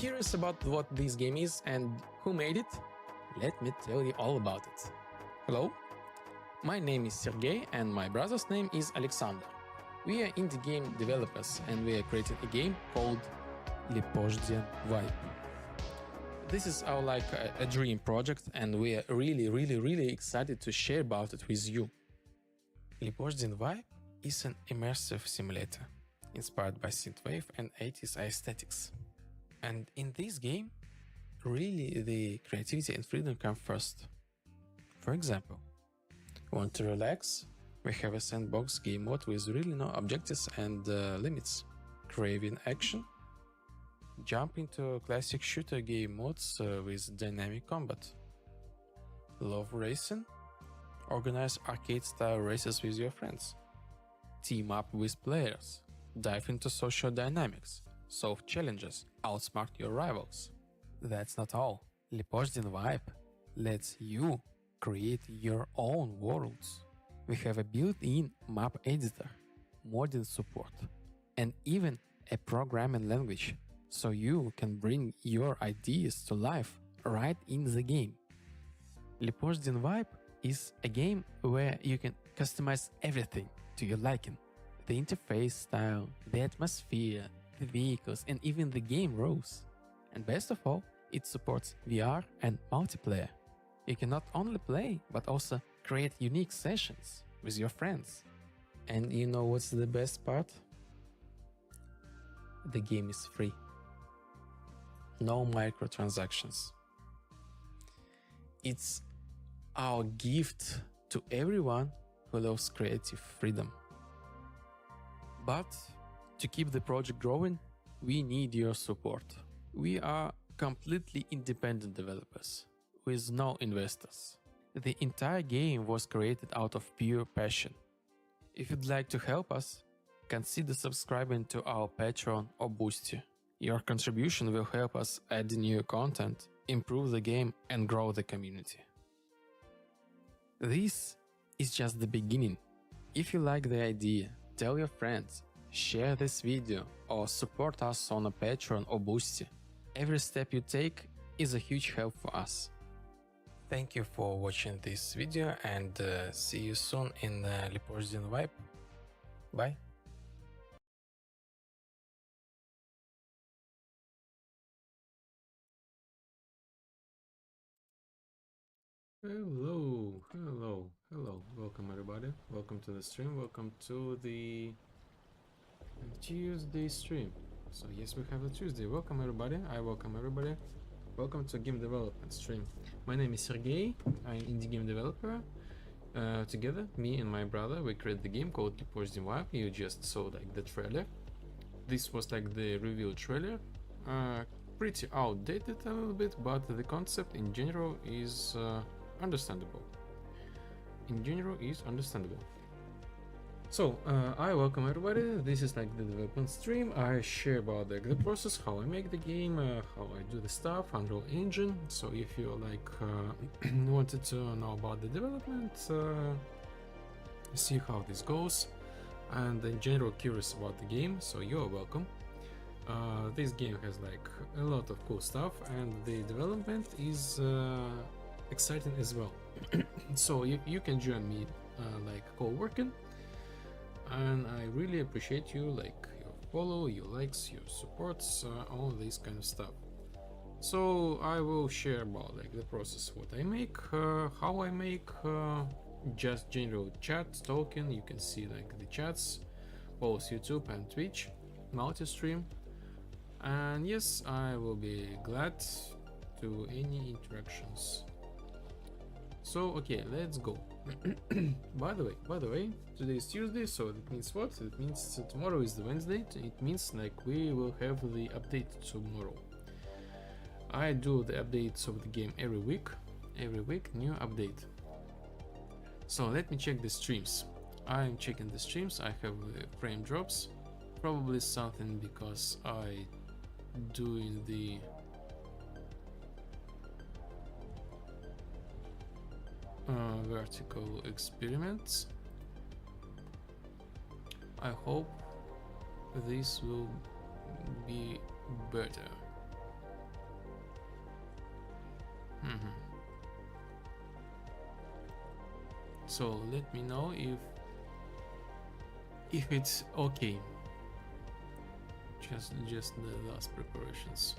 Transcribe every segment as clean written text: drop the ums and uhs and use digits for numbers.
curious about what this game is and who made it? Let me tell you all about it. Hello, my name is Sergey and my brother's name is Alexander. We are indie game developers and we are creating a game called Synthwave. This is our a dream project and we are really excited to share about it with you. Synthwave is an immersive simulator inspired by Synthwave and 80s aesthetics. And in this game, really the creativity and freedom come first. For example, want to relax? We have a Sandbox game mode with really no objectives and limits. Craving action? Jump into classic shooter game modes with dynamic combat. Love racing? Organize arcade-style races with your friends. Team up with players. Dive into social dynamics. Solve challenges. Outsmart your rivals. That's not all. Synthwave lets you create your own worlds. We have a built-in map editor, modding support, and even a programming language, so you can bring your ideas to life right in the game. Synthwave is a game where you can customize everything to your liking. The interface style, the atmosphere, the vehicles, and even the game rules. And best of all, it supports VR and multiplayer. You can not only play, but also create unique sessions with your friends. And you know what's the best part? The game is free. No microtransactions. It's our gift to everyone who loves creative freedom. But to keep the project growing, we need your support. We are completely independent developers with no investors. The entire game was created out of pure passion. If you'd like to help us, consider subscribing to our Patreon or Boosty. Your contribution will help us add new content, improve the game and grow the community. This is just the beginning. If you like the idea, tell your friends, share this video or support us on a Patreon or Boosty. Every step you take is a huge help for us. Thank you for watching this video and see you soon in Synthwave. Bye. Hello, welcome everybody, welcome to the stream, welcome to the Tuesday stream. So yes, we have a Tuesday. Welcome everybody, I welcome everybody. Welcome to Game Development stream. My name is Sergey, I'm an indie game developer. Together, me and my brother, we created the game called Synthwave. You just saw the trailer. This was the reveal trailer. Pretty outdated a little bit, but the concept in general is understandable. So, I welcome everybody. This is the development stream. I share about the process, how I make the game, how I do the stuff, Unreal Engine. So if you wanted to know about the development, see how this goes, and in general curious about the game, so you're welcome. This game has a lot of cool stuff, and the development is exciting as well. So you can join me co-working, and I really appreciate you your follow, your likes, your supports, all this kind of stuff. So I will share about the process, what I make, how I make, just general chat talking. You can see the chats, both YouTube and Twitch, multi-stream. And yes, I will be glad to any interactions. So okay, let's go. By the way, today is Tuesday, so it means what? It means tomorrow is the Wednesday. It means we will have the update tomorrow. I do the updates of the game every week new update. So let me check the streams. I'm checking the streams. I have frame drops, probably something because I doing the vertical experiments. I hope this will be better. So let me know if it's okay. Just the last preparations.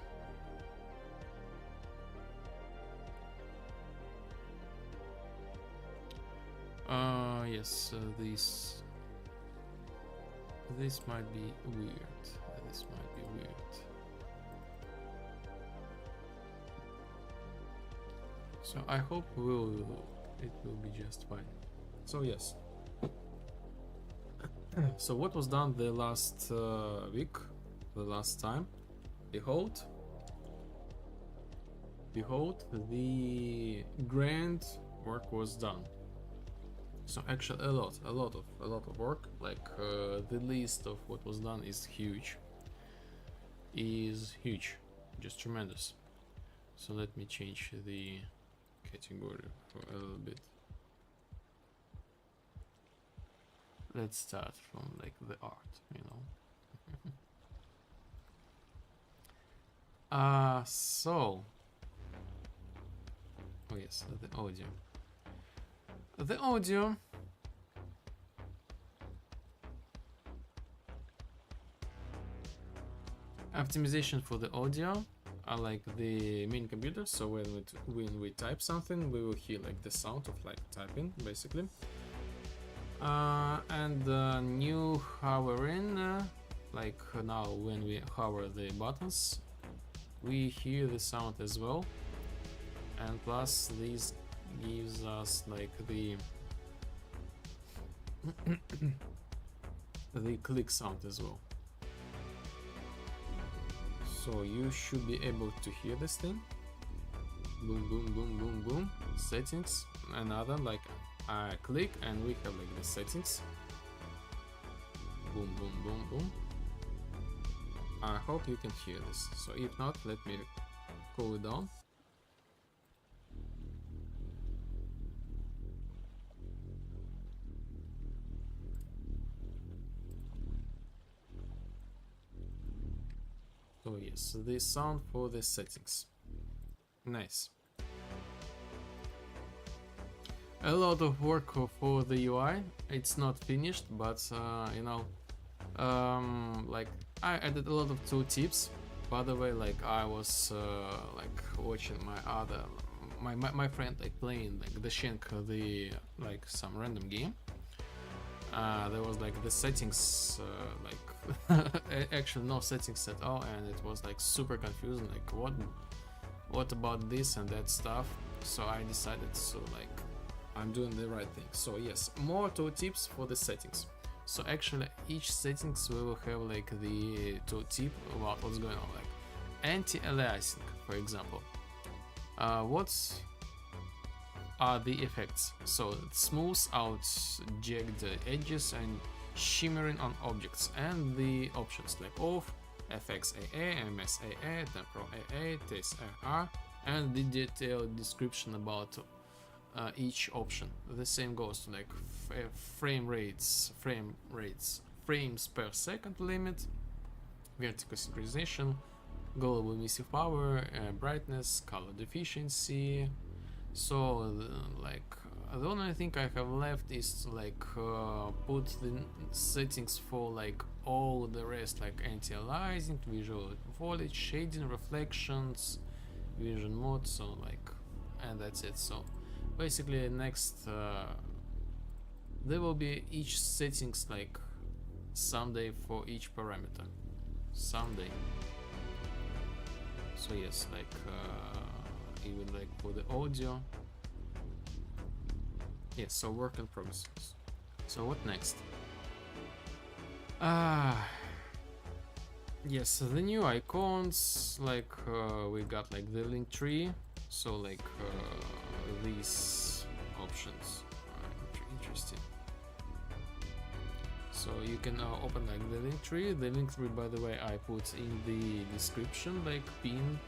Yes, this might be weird. This might be weird. So I hope it will be just fine. So yes. So what was done the last week, the last time? Behold, the grand work was done. So actually a lot of work. Like the list of what was done is huge, just tremendous. So let me change the category for a little bit. Let's start from like the art, you know. So oh yes, the audio. The audio optimization for the audio are like the main computer. So when we type something, we will hear like the sound of like typing, basically. And new hovering, like now when we hover the buttons, we hear the sound as well. And plus this gives us like the the click sound as well. So you should be able to hear this thing. Boom, boom, boom, boom, boom. Settings. Another like I click and we have like the settings. Boom, boom, boom, boom. I hope you can hear this. So if not, let me cool it down. So yes, the sound for the settings. Nice. A lot of work for the UI. It's not finished, but you know, like I added a lot of tooltips. By the way, like I was like watching my friend like playing like the Shank, the like some random game. There was like the settings like actually no settings at all, and it was like super confusing, like what about this and that stuff. So I decided, so like I'm doing the right thing. So yes, more tooltips for the settings. So actually each settings we will have like the tooltip about what's going on, like anti-aliasing, for example. What are the effects? So it smooths out jagged edges and shimmering on objects, and the options like off, FX AA, MS AA, temporal AA, TS AR, and the detailed description about each option. The same goes to like frames per second limit, vertical synchronization, global emissive power, brightness, color deficiency. So like the only thing I have left is to like put the settings for like all the rest, like anti-aliasing, visual voltage, shading, reflections, vision mode. So like, and that's it. So basically next there will be each settings like someday for each parameter, someday. So yes, like even like for the audio. Yes, so work in progress. So what next? Yes, so the new icons, like we got like the link tree. So like these options are interesting. So you can open like the link tree. The link tree, by the way, I put in the description, like pin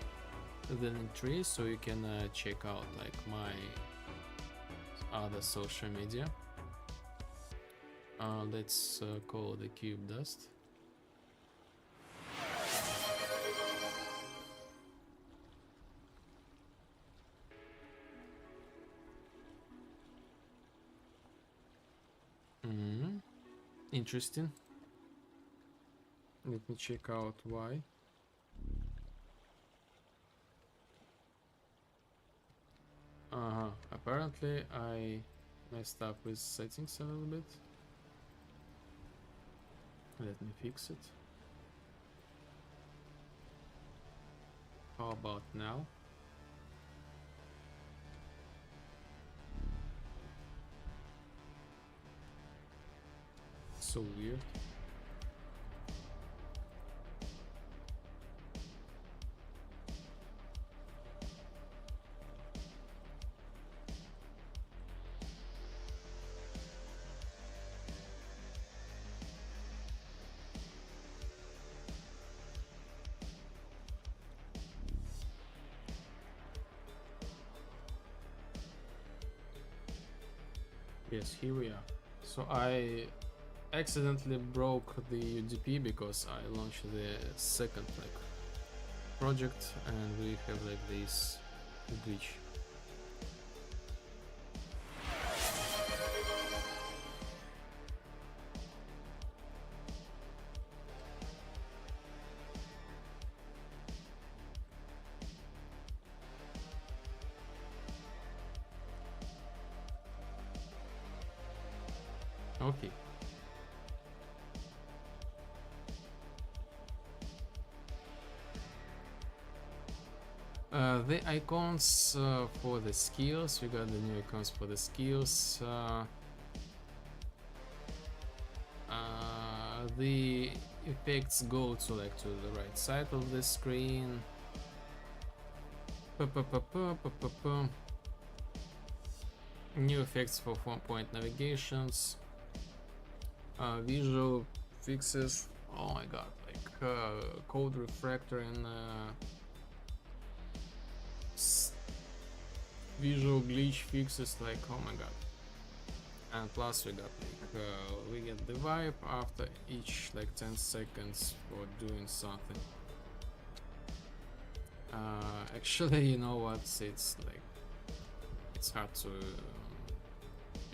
the link tree, so you can check out like my other social media. Let's call the cube dust. Mm-hmm. Interesting. Let me check out why. Apparently I messed up with settings a little bit. Let me fix it. How about now? So weird. Yes, here we are. So I accidentally broke the UDP because I launched the second project, and we have like this glitch. Okay. The icons for the skills, we got the new icons for the skills. The effects go to like to the right side of the screen. New effects for 4-point navigations. Visual fixes. Oh my god, like code refactoring, visual glitch fixes, like oh my god. And plus we got like we get the vibe after each like 10 seconds for doing something. Actually, you know what, it's like it's hard to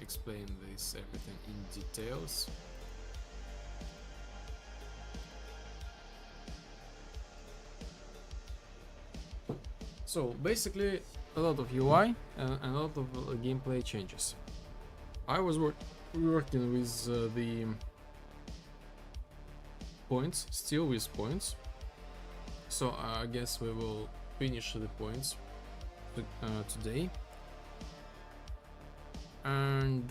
explain this everything in details. So basically a lot of UI and a lot of gameplay changes. I was working with the points, still with points. So I guess we will finish the points today. And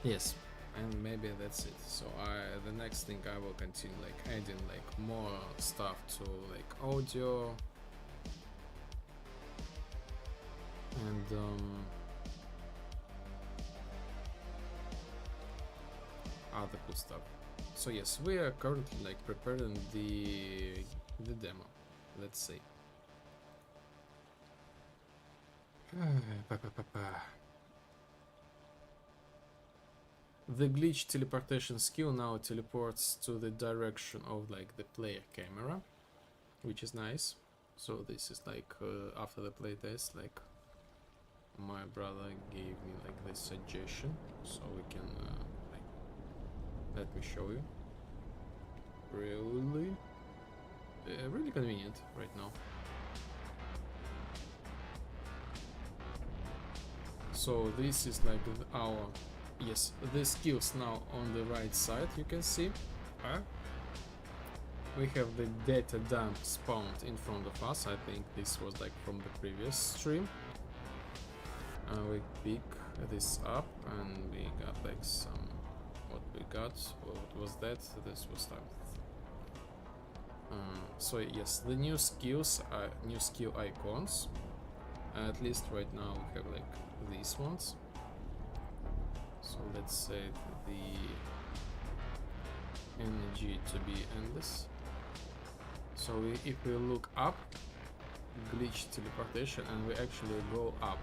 yes, and maybe that's it. So the next thing I will continue like adding like more stuff to like audio and other cool stuff. So yes, we are currently like preparing the demo, let's say. The glitch teleportation skill now teleports to the direction of like the player camera, which is nice. So this is like after the playtest, like my brother gave me like this suggestion, so we can like, let me show you. Really convenient right now. So this is like our, yes, the skills now on the right side, you can see. We have the data dump spawned in front of us. I think this was like from the previous stream. We pick this up and we got like some, what we got, what was that? This was like so yes, the new skills are new skill icons. At least right now we have like these ones. So let's say the energy to be endless. So if we look up, glitch teleportation, and we actually go up,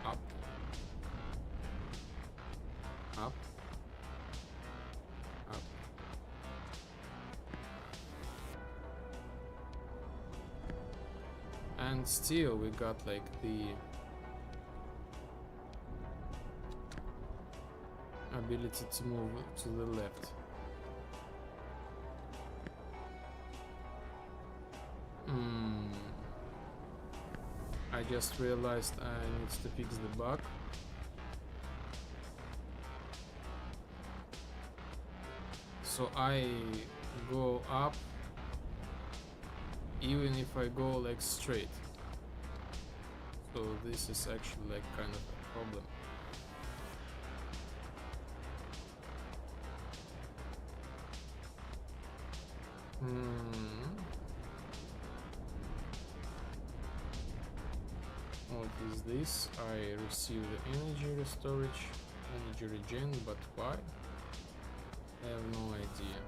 up, up, up. And still we got like the ability to move to the left. I just realized I need to fix the bug. So I go up even if I go like straight. So this is actually like kind of a problem. What is this? I receive the energy storage, energy regen, but why? I have no idea.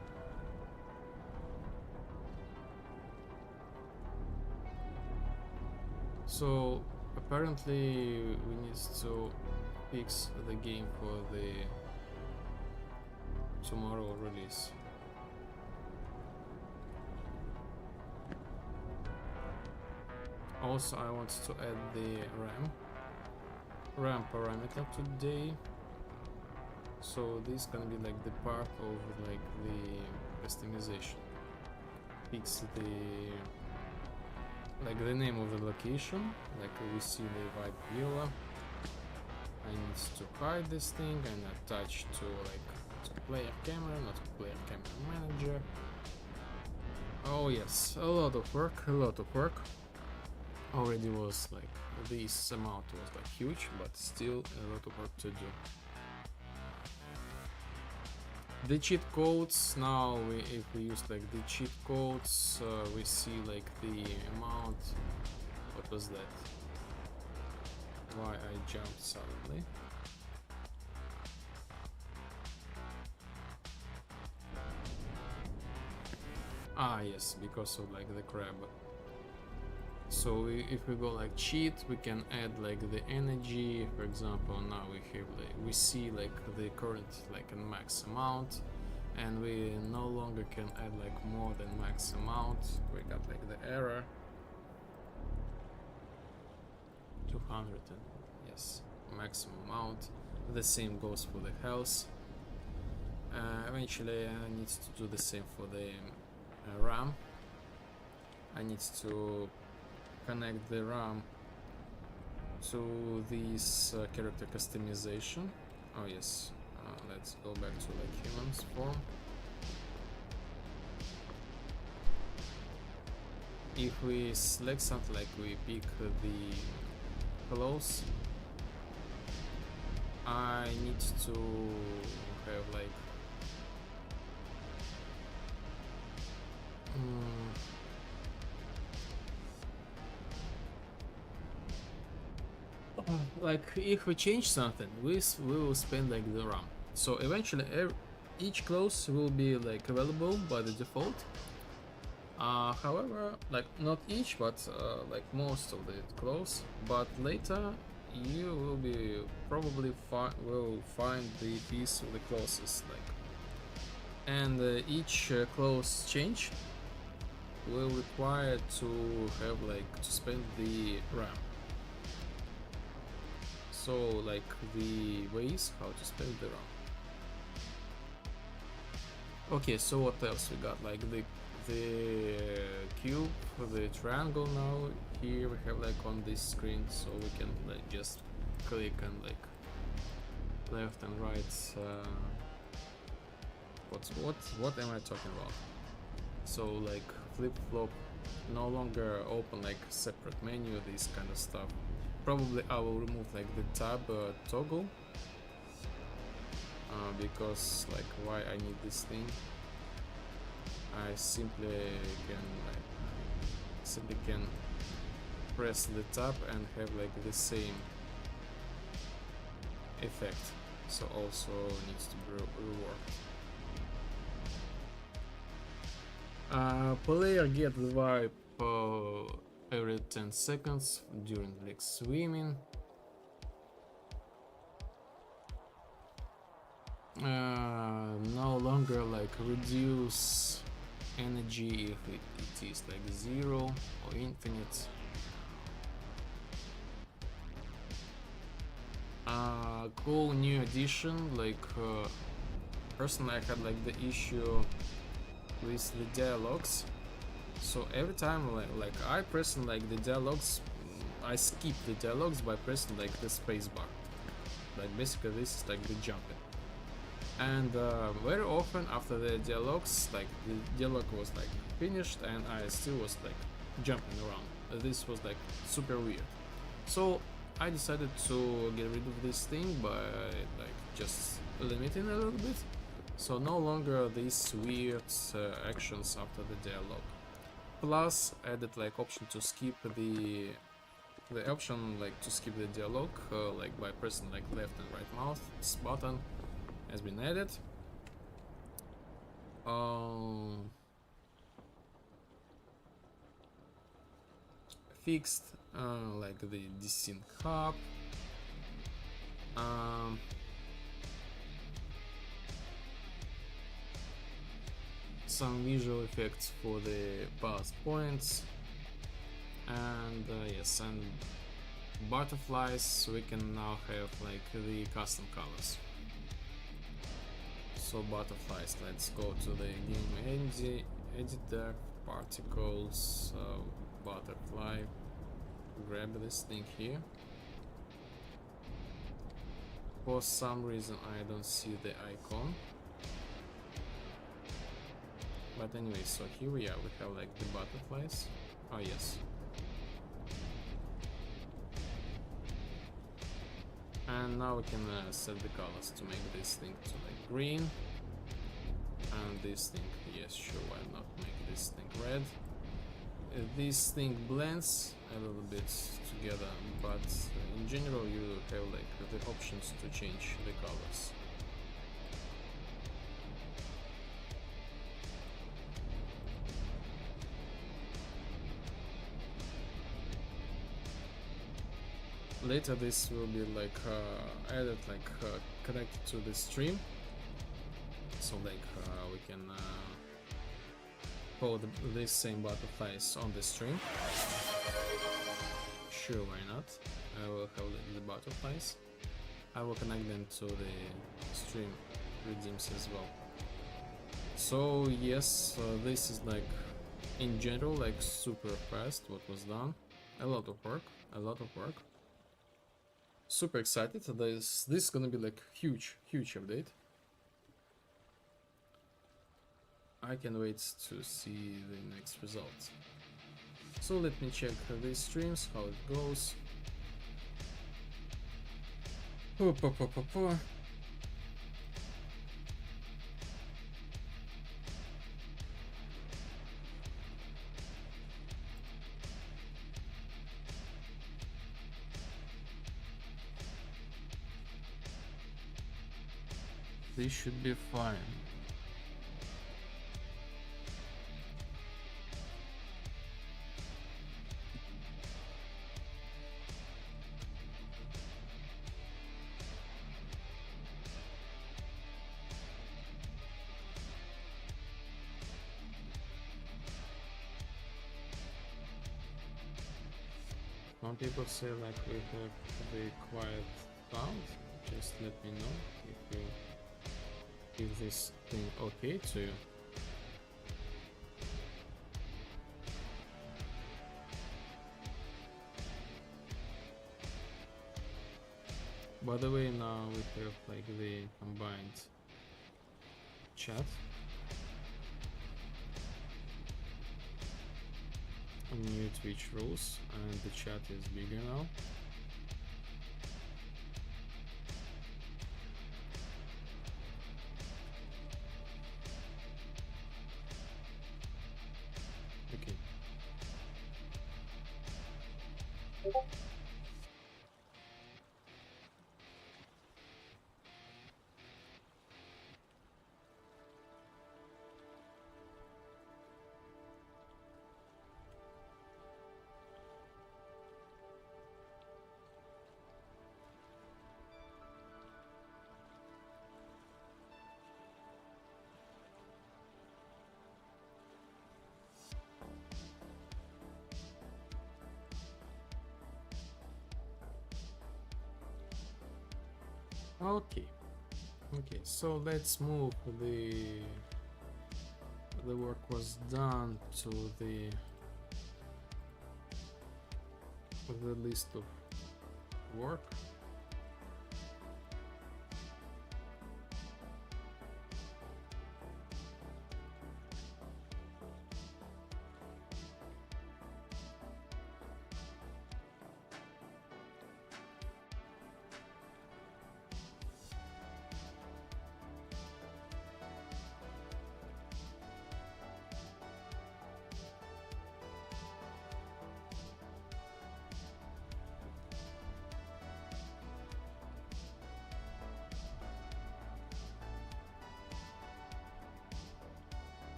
So apparently we need to fix the game for the tomorrow release. Also, I want to add the RAM parameter today. So this gonna be like the part of like the customization. Fix the name of the location, like we see the white viola. I need to hide this thing and attach to like to player camera, not player camera manager. Oh yes, a lot of work. Already was like this amount was like huge, but still a lot of work to do. The cheat codes now, if we use like the cheat codes, we see like the amount. What was that? Why I jumped suddenly? Ah yes, because of like the crab. So if we go like cheat, we can add like the energy. For example, now we have like we see like the current like a max amount, and we no longer can add like more than max amount. We got like the error 200 and yes, maximum amount. The same goes for the health. Eventually I need to do the same for the RAM. I need to connect the RAM to this character customization. Oh yes, let's go back to like humans form. If we select something like we pick the clothes, I need to have like like if we change something, we will spend like the RAM. So eventually each clause will be like available by the default. However, like not each, but like most of the clause. But later you will be probably will find the piece of the clauses like, and each clause change will require to have like to spend the RAM. So like the ways how to spend the RAM. Okay, so what else we got? Like the cube, the triangle. Now here we have like on this screen, so we can like just click and like left and right. What am I talking about? So like flip flop, no longer open like separate menu, this kind of stuff. Probably I will remove like the tab toggle because like why I need this thing. I simply can press the tab and have like the same effect. So also needs to be reworked. Player get the vibe every 10 seconds during like swimming. No longer like reduce energy if it is like 0 or infinite. cool new addition. Like personally, I had like the issue with the dialogues. So every time like I press like the dialogues, I skip the dialogues by pressing like the space bar. Like basically this is like the jumping. And very often after the dialogues, like the dialogue was like finished and I still was like jumping around. This was like super weird. So I decided to get rid of this thing by like just limiting a little bit. So no longer these weird actions after the dialogue. Plus added like option to skip the option like to skip the dialogue like by pressing like left and right mouse. This button has been added. Fixed like the desync hub. Some visual effects for the past points, and yes, and butterflies. So we can now have like the custom colors. So butterflies, let's go to the game editor, particles, butterfly, grab this thing here. For some reason I don't see the icon, but anyway, so here we are, we have like the butterflies. Oh yes. And now we can set the colors to make this thing to like green, and this thing, yes, sure, why not make this thing red. This thing blends a little bit together, but in general you have like the options to change the colors. Later this will be like added, like connected to the stream, so like we can hold this same butterflies on the stream. Sure, why not? I will hold the butterflies. I will connect them to the stream redeems as well. So yes, this is like in general like super fast what was done. A lot of work, a lot of work. Super excited. This is gonna be like huge update. I can wait to see the next results. So let me check these streams, how it goes. This should be fine. Some people say like we have the quiet sound. Just let me know if you give this thing okay to you. By the way, now we have like the combined chat. New Twitch rules, and the chat is bigger now. Okay. Okay. Okay, so let's move the work was done to the list of work.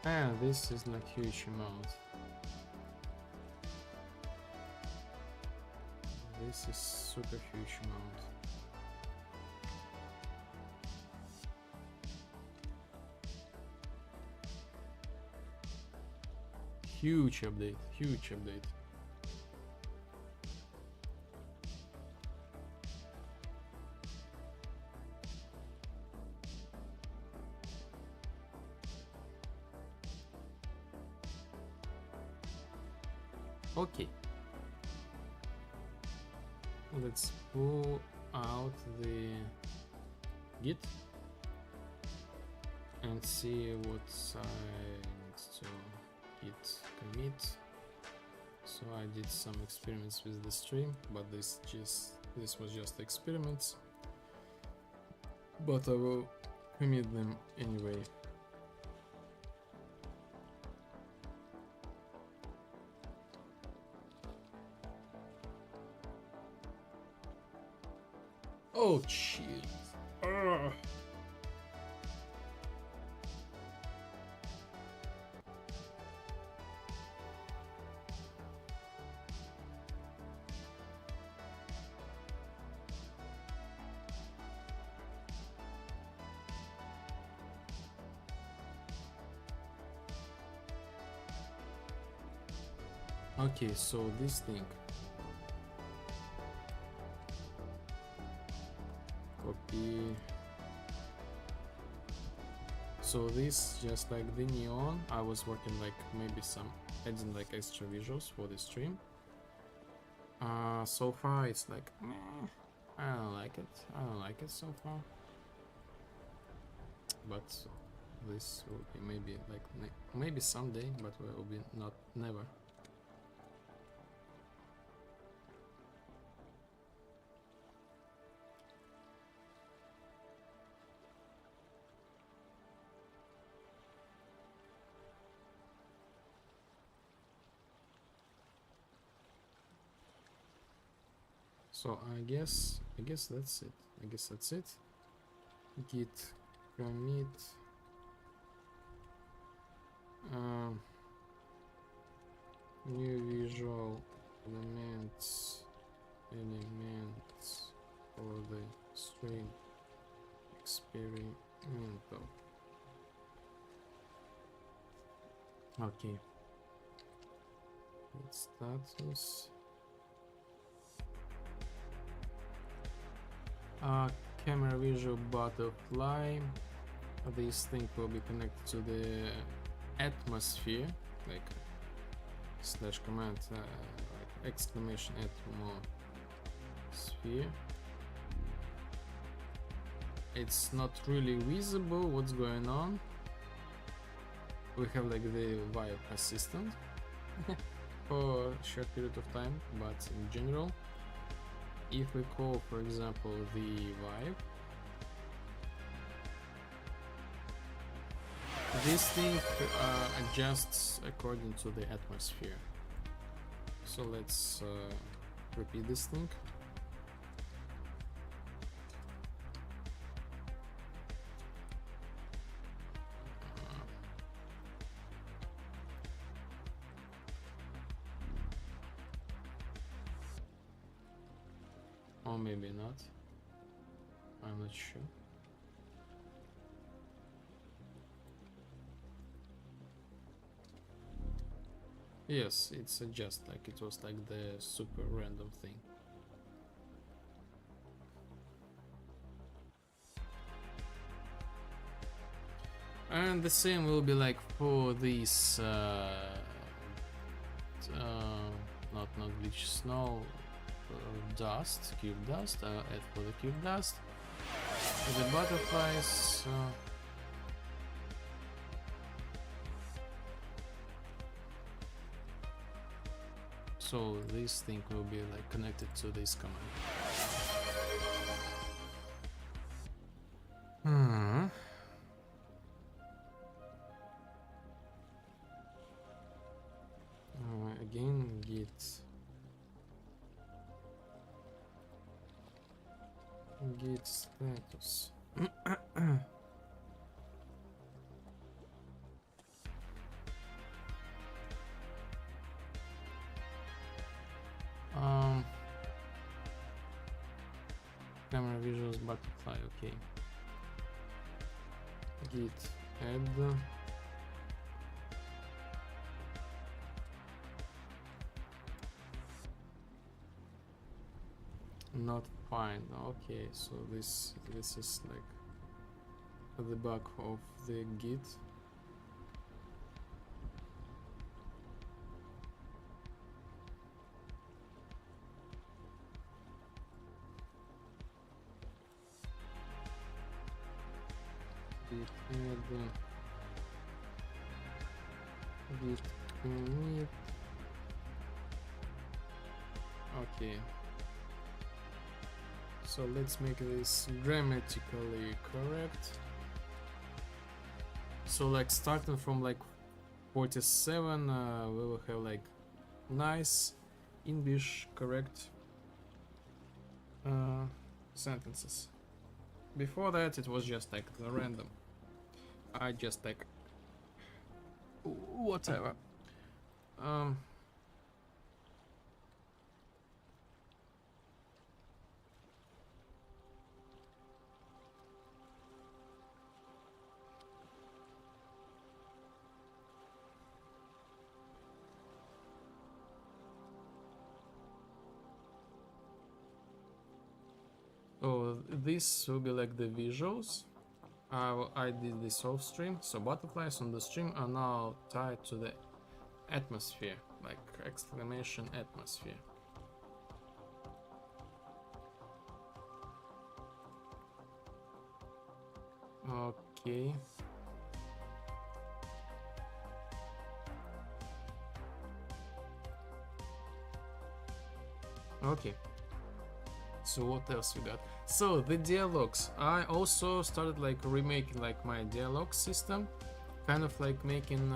And this is like huge amount. This is super huge amount. Huge update, huge update. Okay. Let's pull out the Git and see what I need to Git commit. So I did some experiments with the stream, but this was just experiments. But I will commit them anyway. Oh shit. Ugh. Okay, so this thing. Copy. So this just like the neon. I was working like maybe some adding like extra visuals for the stream. So far it's like meh, I don't like it. I don't like it so far. But this will be maybe like maybe someday, but will be not never. So I guess that's it. I guess that's it. Git commit. New visual elements for the stream experimental. Okay. Status. Camera visual butterfly. This thing will be connected to the atmosphere, like slash command, like exclamation atmosphere. It's not really visible what's going on. We have like the Vibe assistant for a short period of time, but in general, if we call, for example, the Vibe, this thing adjusts according to the atmosphere. So let's repeat this thing. Or maybe not. I'm not sure. Yes, it's just like it was like the super random thing. And the same will be like for this not glitch snow, dust, cube dust. Add for the cube dust. The butterflies. So this thing will be like connected to this command. Again, git status. Camera visuals butterfly, okay. Git add. Not find. Okay, so this is like the bug of the git. Git add. Git commit. Okay. So let's make this grammatically correct. So like starting from like 47, we will have like nice English correct sentences. Before that it was just like the random. I just like whatever. So this will be like the visuals. I did this off stream, so butterflies on the stream are now tied to the atmosphere, like exclamation atmosphere. Okay. Okay. So what else we got? So the dialogues. I also started like remaking like my dialogue system, kind of like making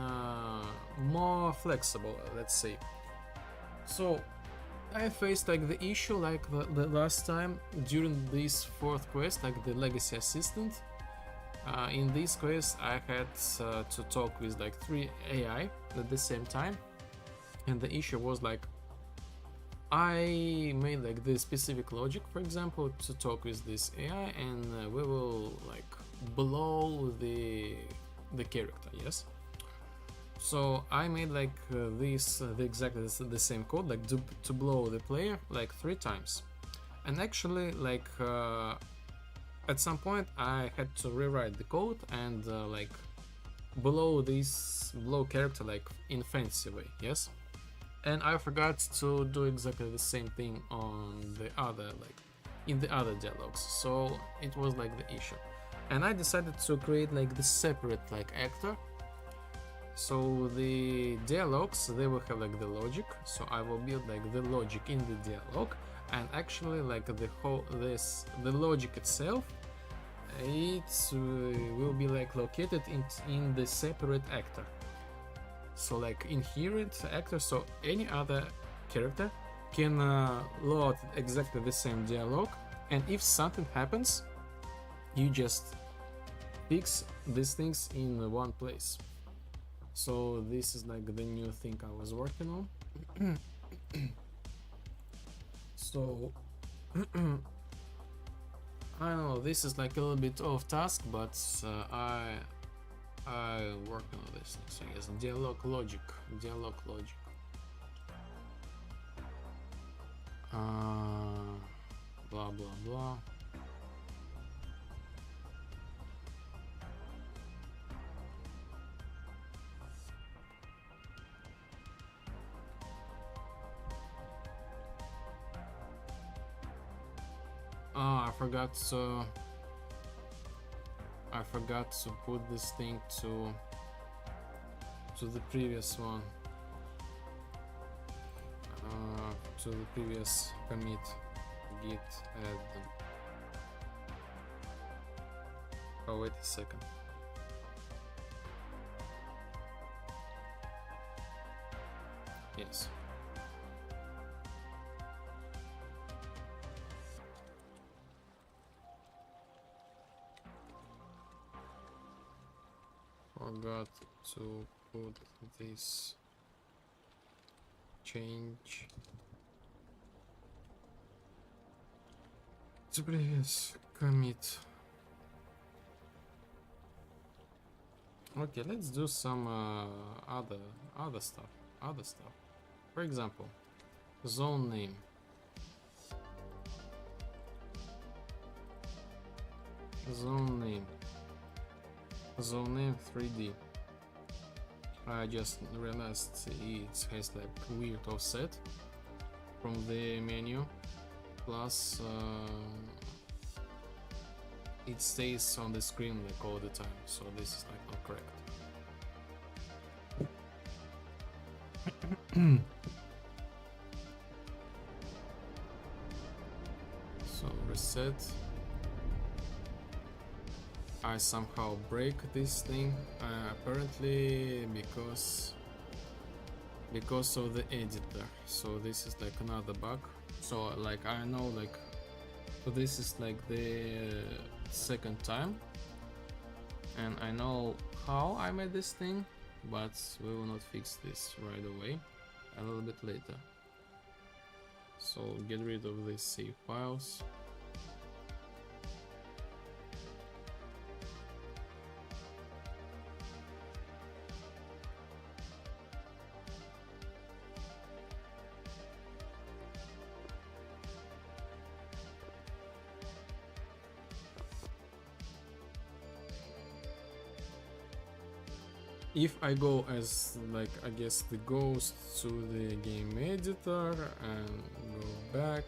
more flexible, let's say. So I faced like the issue like the last time during this fourth quest, like the legacy assistant. In this quest I had to talk with like 3 AI at the same time, and the issue was like I made like the specific logic, for example, to talk with this AI, and we will like blow the character, yes. So I made like exactly the same code, like to blow the player like 3 times, and actually like at some point I had to rewrite the code and like blow character like in fancy way, yes. And I forgot to do exactly the same thing on the other, like in the other dialogues, so it was like the issue. And I decided to create like the separate like actor. So the dialogues, they will have like the logic, so I will build like the logic in the dialogue, and actually like the logic itself, it will be like located in the separate actor. So like inherent actor, so any other character can load exactly the same dialogue, and if something happens, you just fix these things in one place. So this is like the new thing I was working on. So I don't know, this is like a little bit off task, but I work on this. So yes, dialogue logic. Blah blah blah. I forgot to put this thing to the previous one, to the previous commit git add. Oh, wait a second. Yes. Forgot to put this change to previous commit. Okay, let's do some other stuff. For example, zone name. Zone name 3D. I just realized it has like weird offset from the menu. Plus, it stays on the screen like all the time, so this is like not correct. So reset. I somehow break this thing apparently because of the editor. So this is like another bug. So like I know like so this is like the second time, and I know how I made this thing, but we will not fix this right away, a little bit later. So get rid of these save files. If I go as like I guess the ghost to the game editor and go back,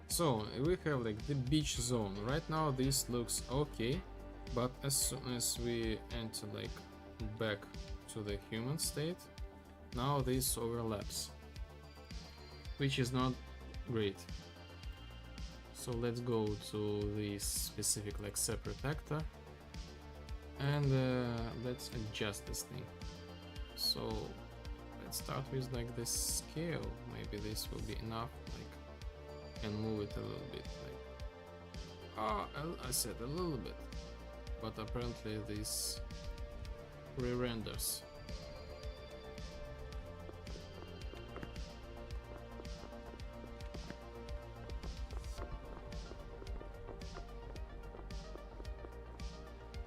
so we have like the beach zone. Right now this looks okay, but as soon as we enter like back to the human state, now this overlaps, which is not great. So let's go to this specific like separate actor and let's adjust this thing. So let's start with like this scale. Maybe this will be enough. Like and move it a little bit, like I said a little bit, but apparently this re-renders.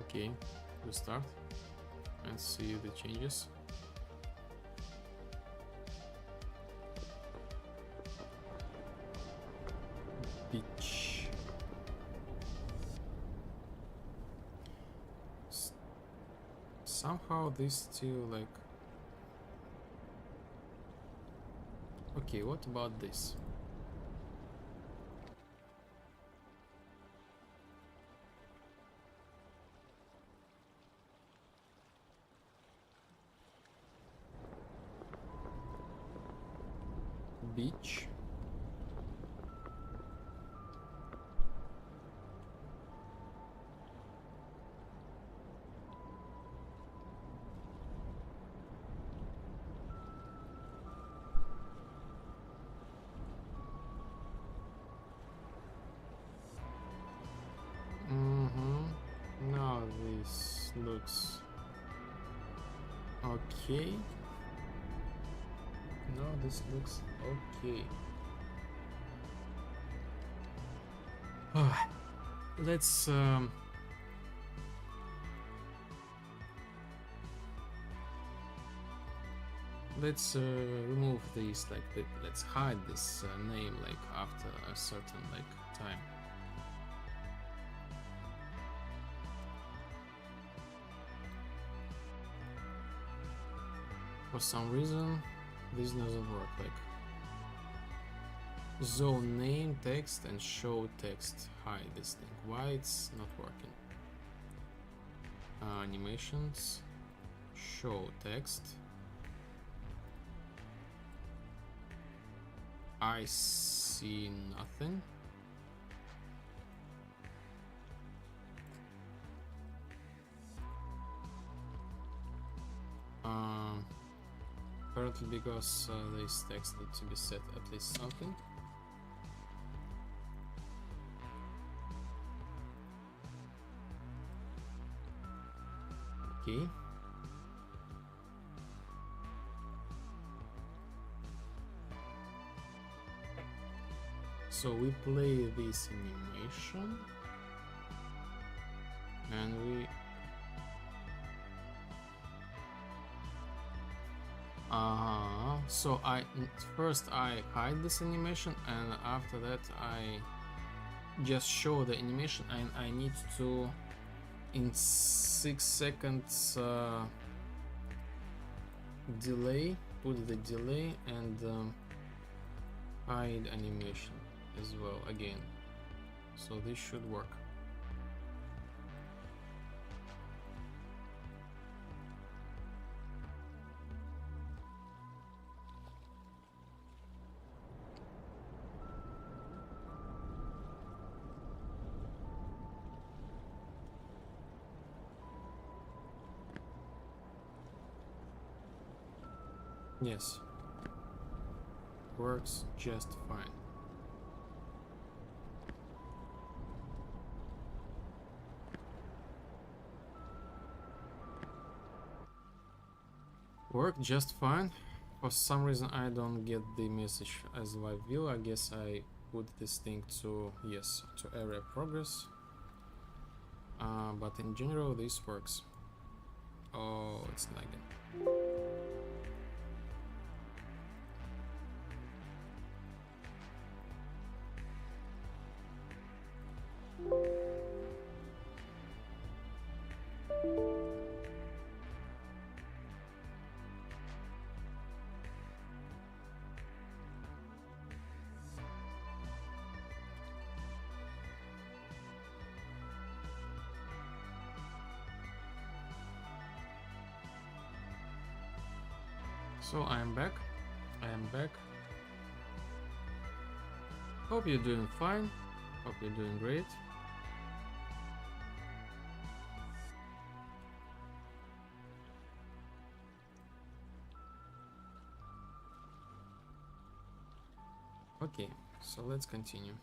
Okay, we start and see the changes. Beach. Somehow this still like okay, what about this? Beach. okay. No, this looks okay. Let's remove this, like let's hide this name like after a certain like time. For some reason this doesn't work, like zone name text and show text, hide this thing. Why it's not working? Animations, show text. I see nothing. Apparently because this text needs to be set at least something. Okay. So we play this animation and we so first I hide this animation, and after that I just show the animation, and I need to in 6 seconds delay, put the delay, and hide animation as well again, so this should work. Yes, works just fine. Worked just fine. For some reason I don't get the message as live view. I guess I put this thing to yes, to area progress. But in general this works. Oh, it's lagging. So I am back. Hope you're doing fine. Hope you're doing great. Okay, so let's continue.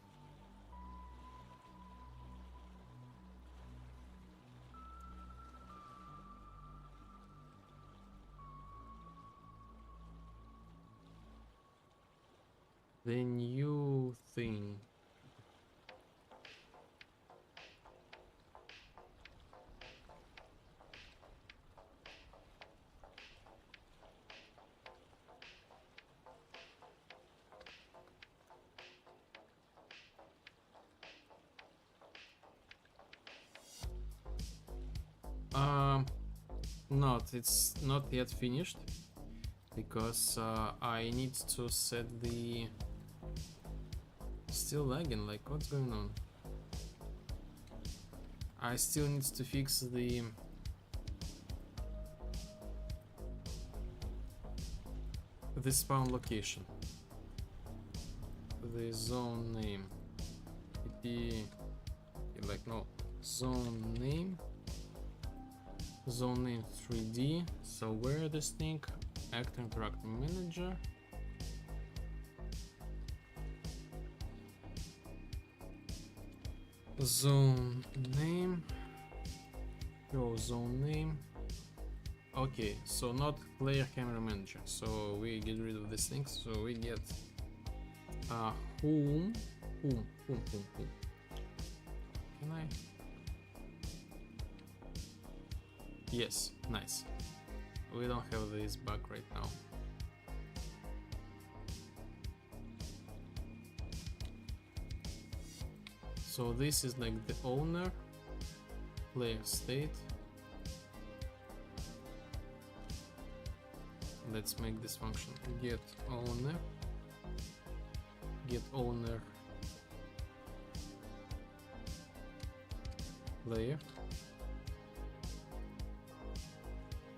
The new thing. It's not yet finished because I need to set the. Still lagging, like what's going on? I still need to fix the spawn location, the zone name, like no zone name 3D. So where this thing, actor interact manager. Zone name, show zone name, Okay, so not player camera manager. So we get rid of these things. So we get whom. Can I? Yes, nice. We don't have this bug right now. So this is like the owner, player state. Let's make this function get owner player.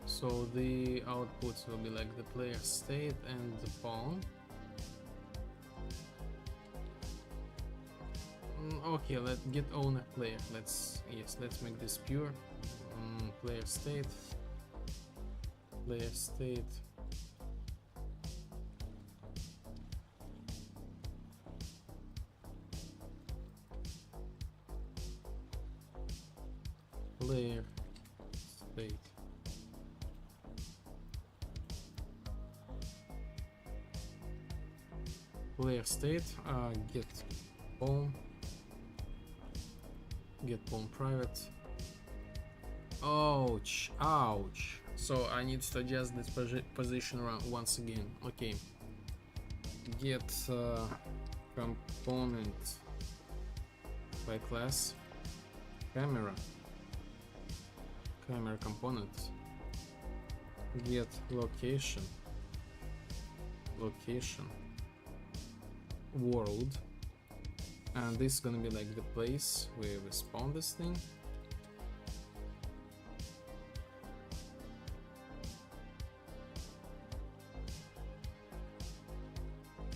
So the outputs will be like the player state and the pawn. Okay, let's get owner player. Let's make this pure. Player state. Player state. Player state. Player state. Get pawn. Get pawn private. Ouch, ouch. So I need to adjust this position once again. Okay. Get component by class. Camera component. Get location world. And this is gonna be like the place where we spawn this thing.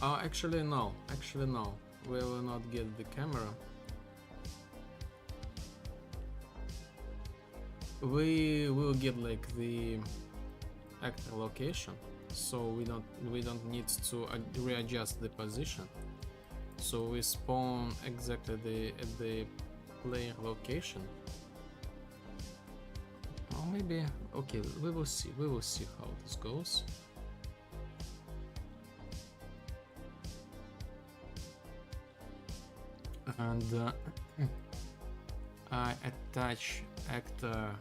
Actually no, we will not get the camera. We will get like the actor location, so we don't need to readjust the position. So we spawn exactly at the player location. Or maybe, okay, we will see how this goes. And I attach actor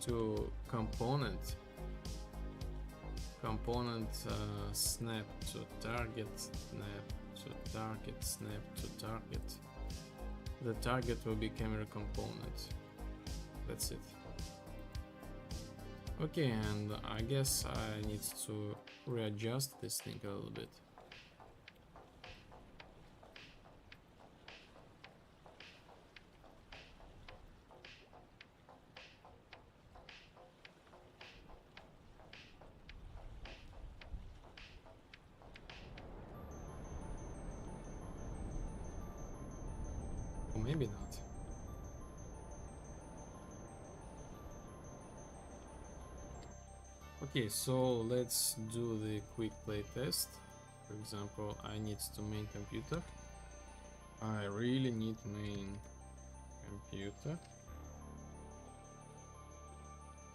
to component snap to target, snap to target. The target will be camera component. That's it. Okay, and I guess I need to readjust this thing a little bit. Maybe not. Okay, so let's do the quick play test. For example, I need to main computer. I really need main computer.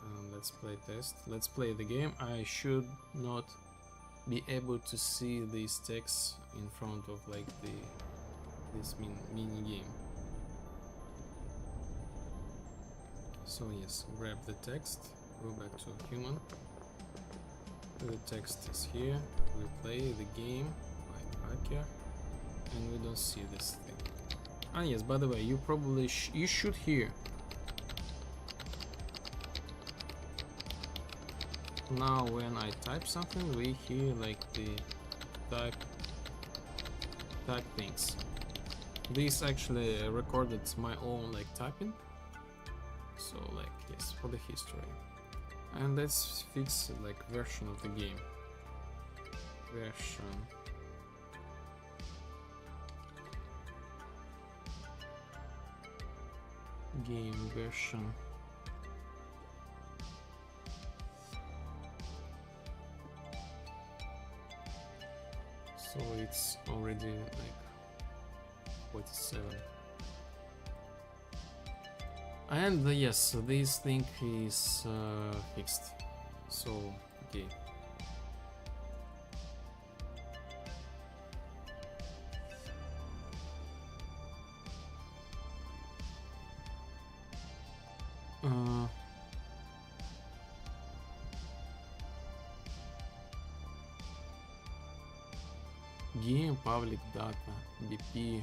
And let's play test. Let's play the game. I should not be able to see these texts in front of like this mini game. So yes, grab the text, go back to human. The text is here. We play the game like hacker, and we don't see this thing. Ah yes, by the way, you probably you should hear. Now when I type something, we hear like the type things. This actually recorded my own like typing. So like yes, for the history. And let's fix like version of the game. Game version. So it's already like 47. And yes, this thing is fixed. So, okay. Game, public data, BP.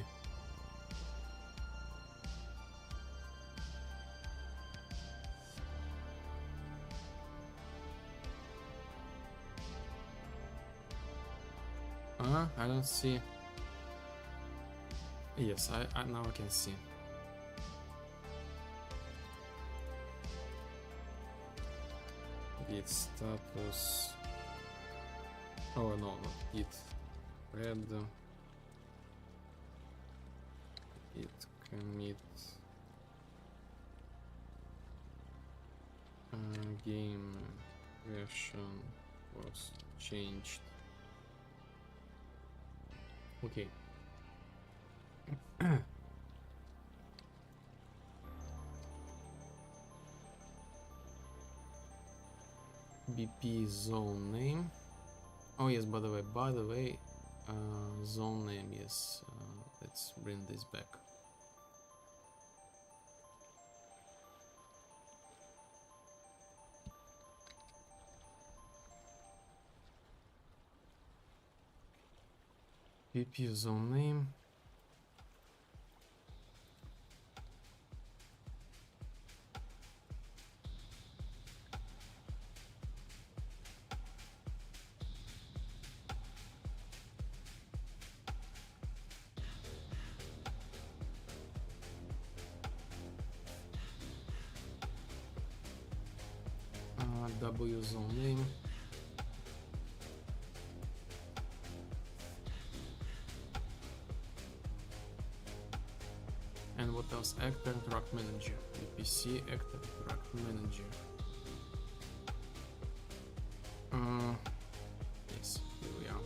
I don't see. Yes, I now I can see. Git status. Oh no, not git red. Git commit. Game version was changed. Okay. BP zone name. Oh yes, by the way, zone name, yes. Let's bring this back. BP zone name. W zone name. And what else? Actor interact manager. VPC actor interact manager. Yes, here we are.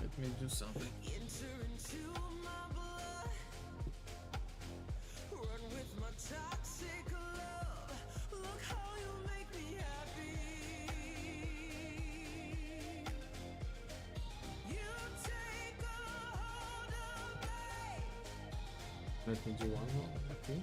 Let me do something. Let me do one more, okay.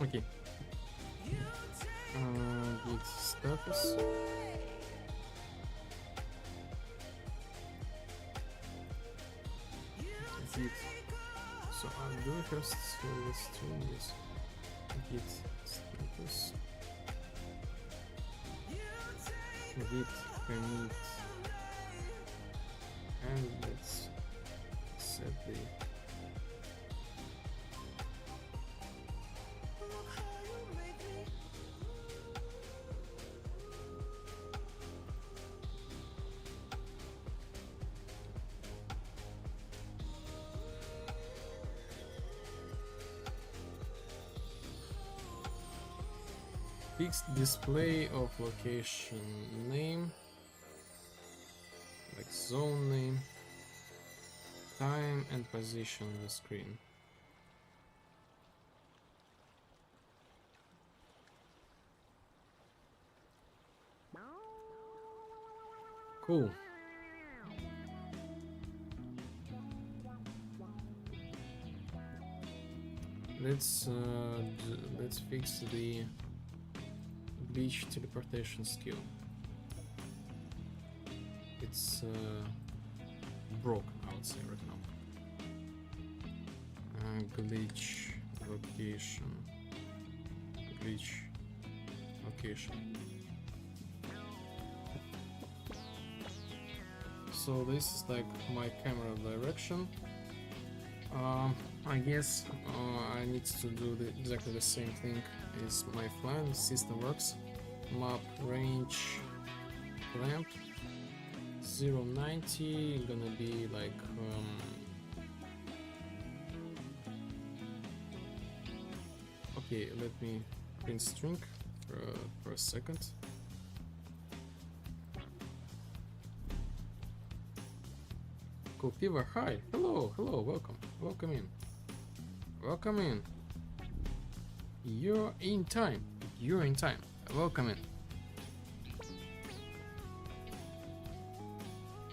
Okay. Git status. Git. So I'll do first. So let's do this. Git status. Git commit. And let's set the fixed display of location name, like zone name, time and position on the screen. Cool. let's fix the glitch teleportation skill. It's broken, I would say, right now. Glitch location. Glitch location. So this is like my camera direction. I guess I need to do exactly the same thing as my plan. System works. Map range ramp 090 gonna be like okay, let me print string for a second. Cool Fever, hi, hello, welcome in. Welcome in. You're in time. Welcome in.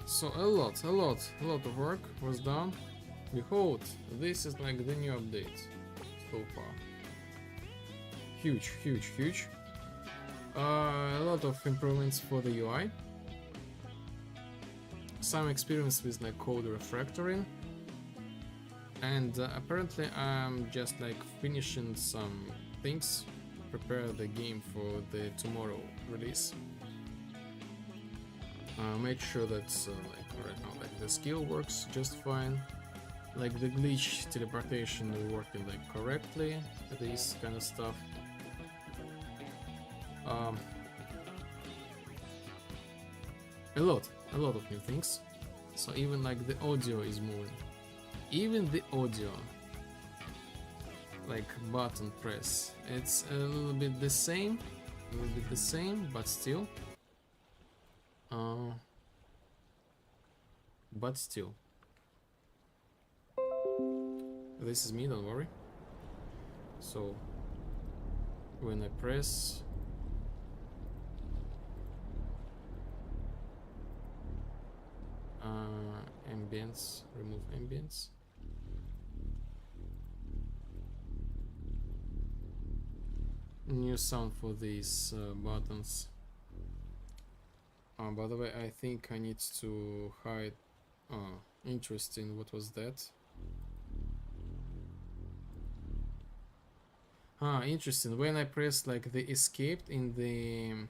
So a lot of work was done. Behold, this is like the new update so far. Huge. A lot of improvements for the UI. Some experience with like code refactoring. And apparently I'm just like finishing some things, prepare the game for the tomorrow release. Make sure that like right now like the skill works just fine, like the glitch teleportation working like correctly, this kind of stuff. A lot of new things. So even like the audio is moving. Even the audio, like button press, it's a little bit the same, but still. This is me, don't worry. So when I press ambience, remove ambience. New sound for these buttons. By the way, I think I need to hide. Interesting. What was that? Interesting. When I press like the escape in the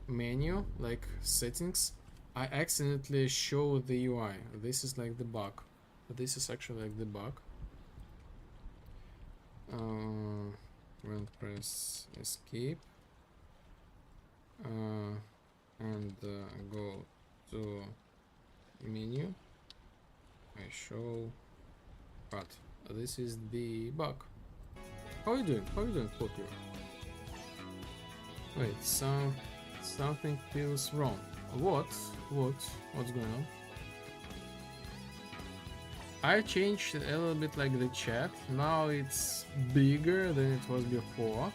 menu, like settings, I accidentally show the UI. This is like the bug. This is actually like the bug. When press escape and go to menu, I show but this is the bug. How are you doing? Poker? Wait, something feels wrong. What's going on? I changed a little bit like the chat. Now it's bigger than it was before.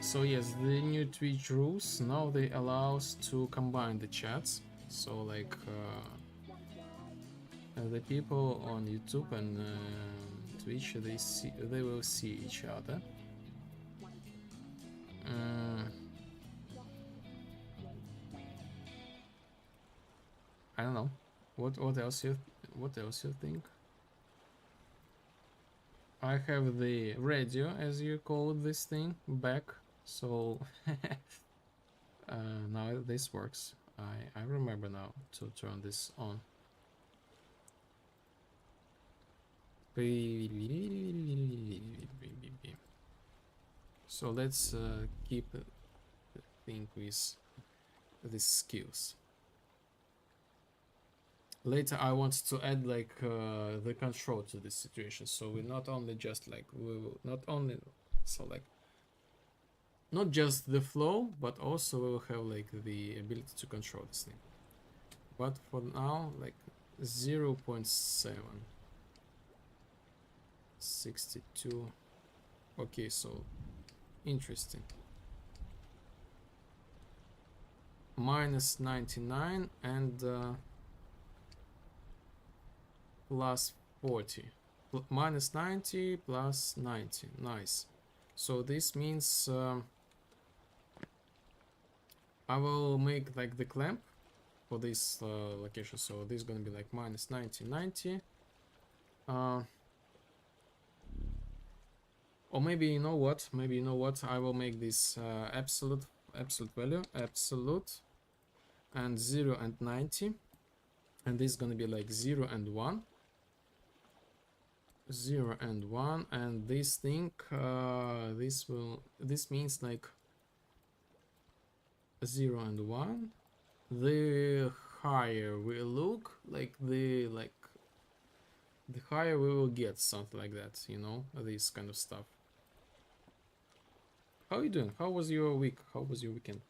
So yes, the new Twitch rules, now they allow us to combine the chats. So like the people on YouTube and Twitch, they will see each other. I don't know. What else you think? I have the radio, as you call this thing, back. So now this works. I remember now to turn this on. So let's keep the thing with these skills. Later I want to add like the control to this situation, so we not only just like not just the flow, but also we will have like the ability to control this thing. But for now, like 0.7 62. Okay, so interesting. Minus 99 and plus 40. minus 90 plus 90. Nice. So this means I will make like the clamp for this location. So this is gonna be like minus 90, 90. Or maybe you know what? Maybe you know what? I will make this absolute value, absolute, and 0 and 90, and this is gonna be like 0 and 1. 0 and 1, and this thing this means like 0 and 1. The higher we look, like the higher we will get, something like that, you know, this kind of stuff. How are you doing? How was your week? How was your weekend?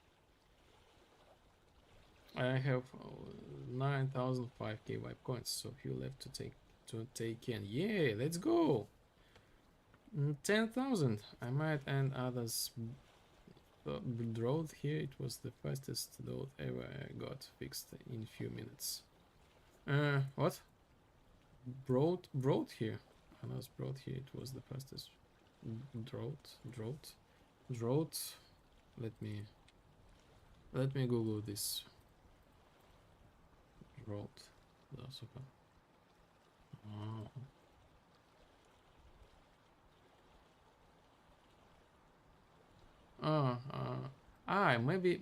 I have 9,005k vibe coins, so few left to take in. Yeah, let's go. 10,000. I might end others. Drought here. It was the fastest drought ever I got fixed in few minutes. What? Brought here. I was brought here. It was the fastest drought. Let me Google this. Drought. That's okay.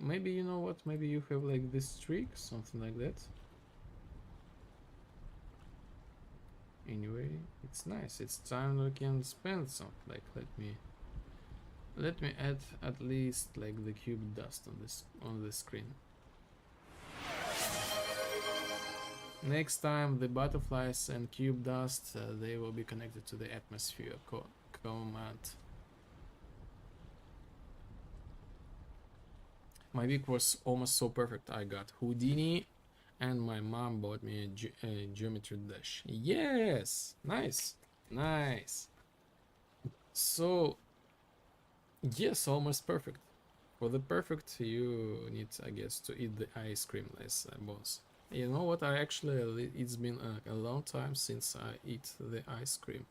Maybe you know what? Maybe you have like this streak, something like that. Anyway, it's nice. It's time we can spend some. Like, let me add at least like the cube dust on the screen. Next time the butterflies and cube dust they will be connected to the atmosphere command. My week was almost so perfect. I got Houdini, and my mom bought me a geometry dash. Yes, nice. So yes, almost perfect. For the perfect, you need, I guess, to eat the ice cream as a boss. You know what? It's been a long time since I eat the ice cream.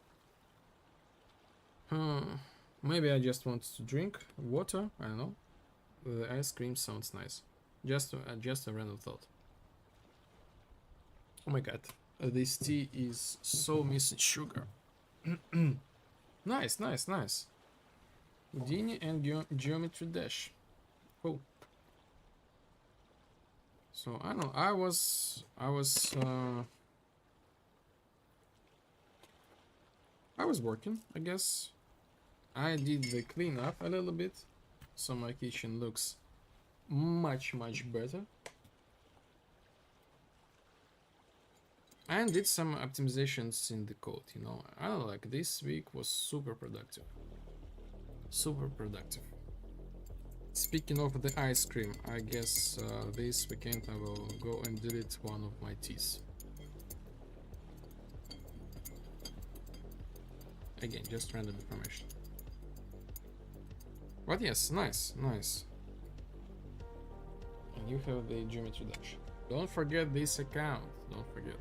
Maybe I just want to drink water. I don't know. The ice cream sounds nice. Just a random thought. Oh my god, this tea is so missing sugar. Nice. Houdini and geometry dash. Cool. So I don't know. I was working, I guess. I did the cleanup a little bit, so my kitchen looks much better. And did some optimizations in the code, you know. I don't know, like this week was super productive. Speaking of the ice cream, I guess this weekend I will go and delete one of my teeth. Again, just random information. But yes, nice. And you have the geometry dash. Don't forget this account, don't forget.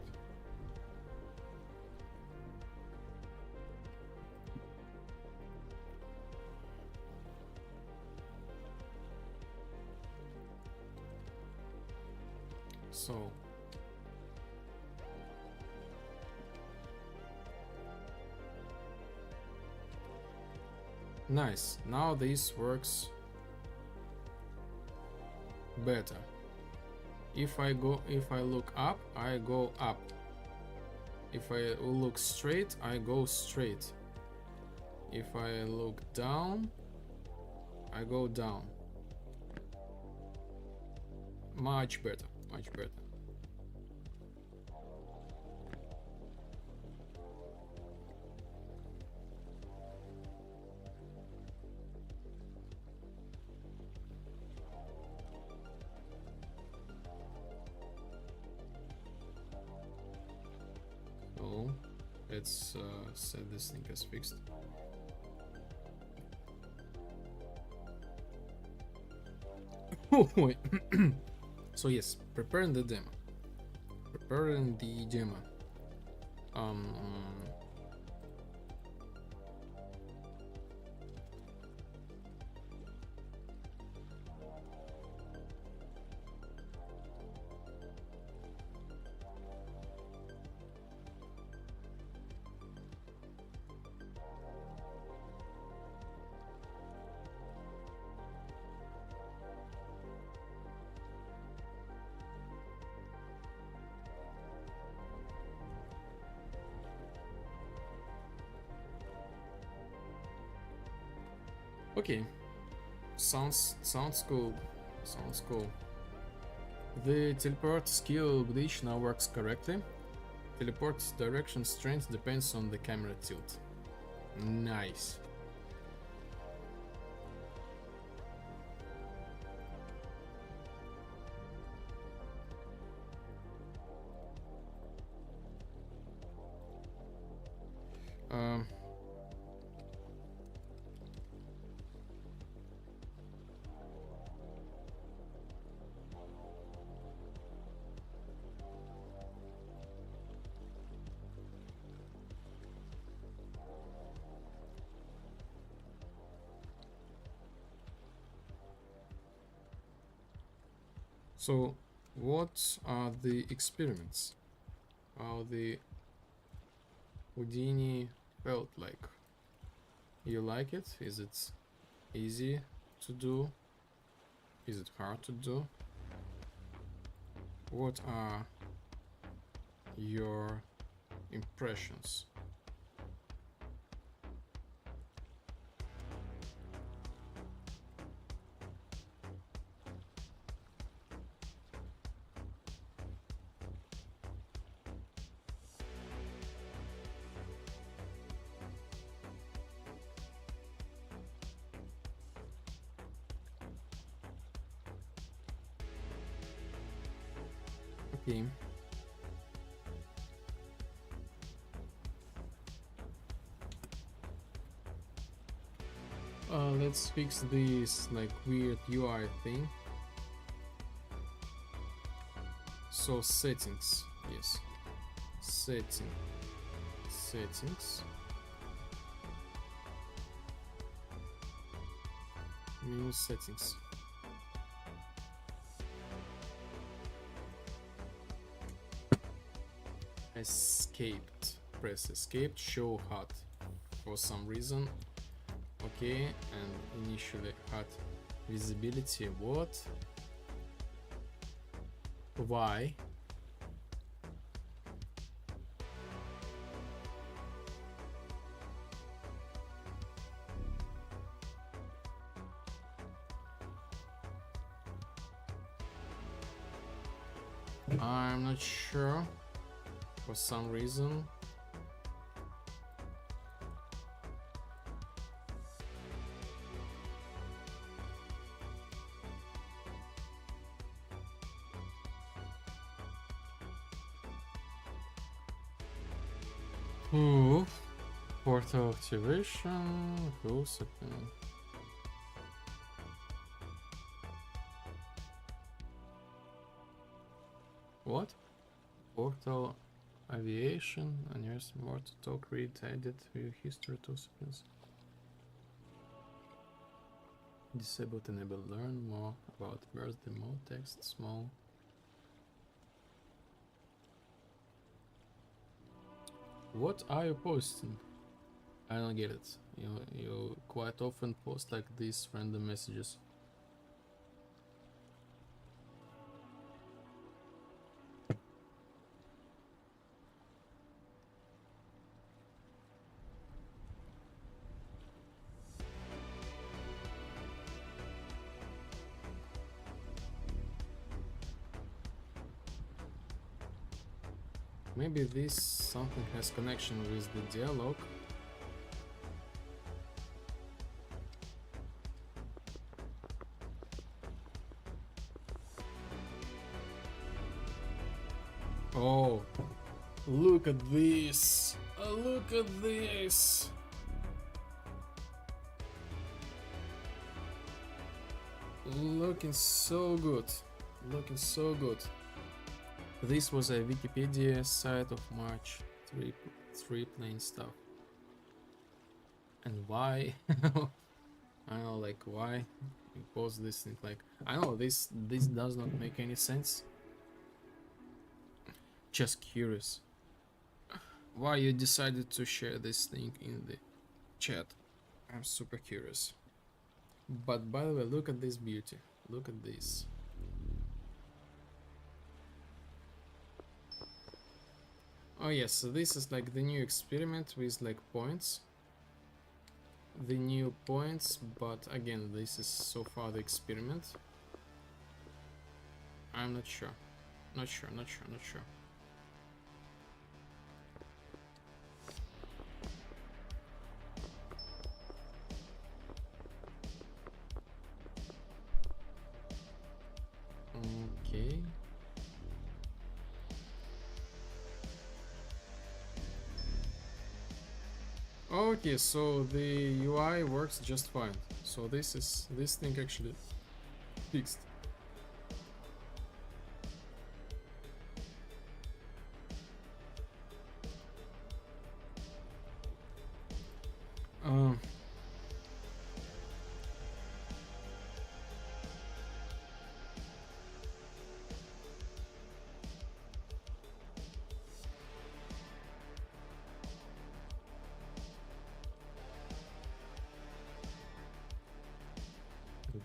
So nice. Now this works better. If I look up, I go up. If I look straight, I go straight. If I look down, I go down. Much better. So let's set this thing as fixed. Oh wait. So yes, preparing the demo. Okay, sounds cool. Sounds cool. The teleport skill glitch now works correctly. Teleport direction strength depends on the camera tilt. Nice. Um, so, what are the experiments? How the Houdini felt like? You like it? Is it easy to do? Is it hard to do? What are your impressions? Okay. Let's fix this like weird UI thing. So settings, yes. Settings. Menu settings. Escaped. Press escape, show HUD for some reason. Okay, and initially HUD visibility. What? Why? I'm not sure. For some reason. Ooh. Portal activation. Full second. What? Portal aviation. Unused more to talk, read, edit, view history, 2 seconds. Disabled, enable, learn more about birthday mode, text, small. What are you posting? I don't get it. You quite often post like these random messages. Maybe this something has connection with the dialogue. Oh, look at this! Look at this! Looking so good. Looking so good. This was a Wikipedia site of March 3 plain stuff. And why? I don't know, like why you post this thing, like I know this does not make any sense. Just curious why you decided to share this thing in the chat. I'm super curious. But by the way, look at this beauty. Look at this. Oh yes, so this is like the new experiment with like points. the new points, but again, this is so far the experiment. I'm not sure. Not sure. Okay. Okay, so the UI works just fine. So this thing actually fixed.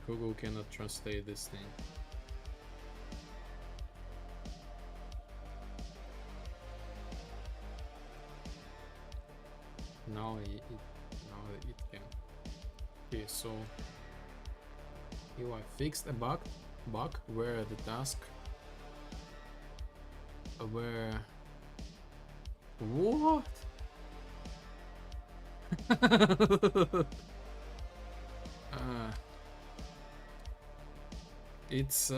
Google cannot translate this thing. Now it can. Okay, so UI fixed a bug where the task where what? It's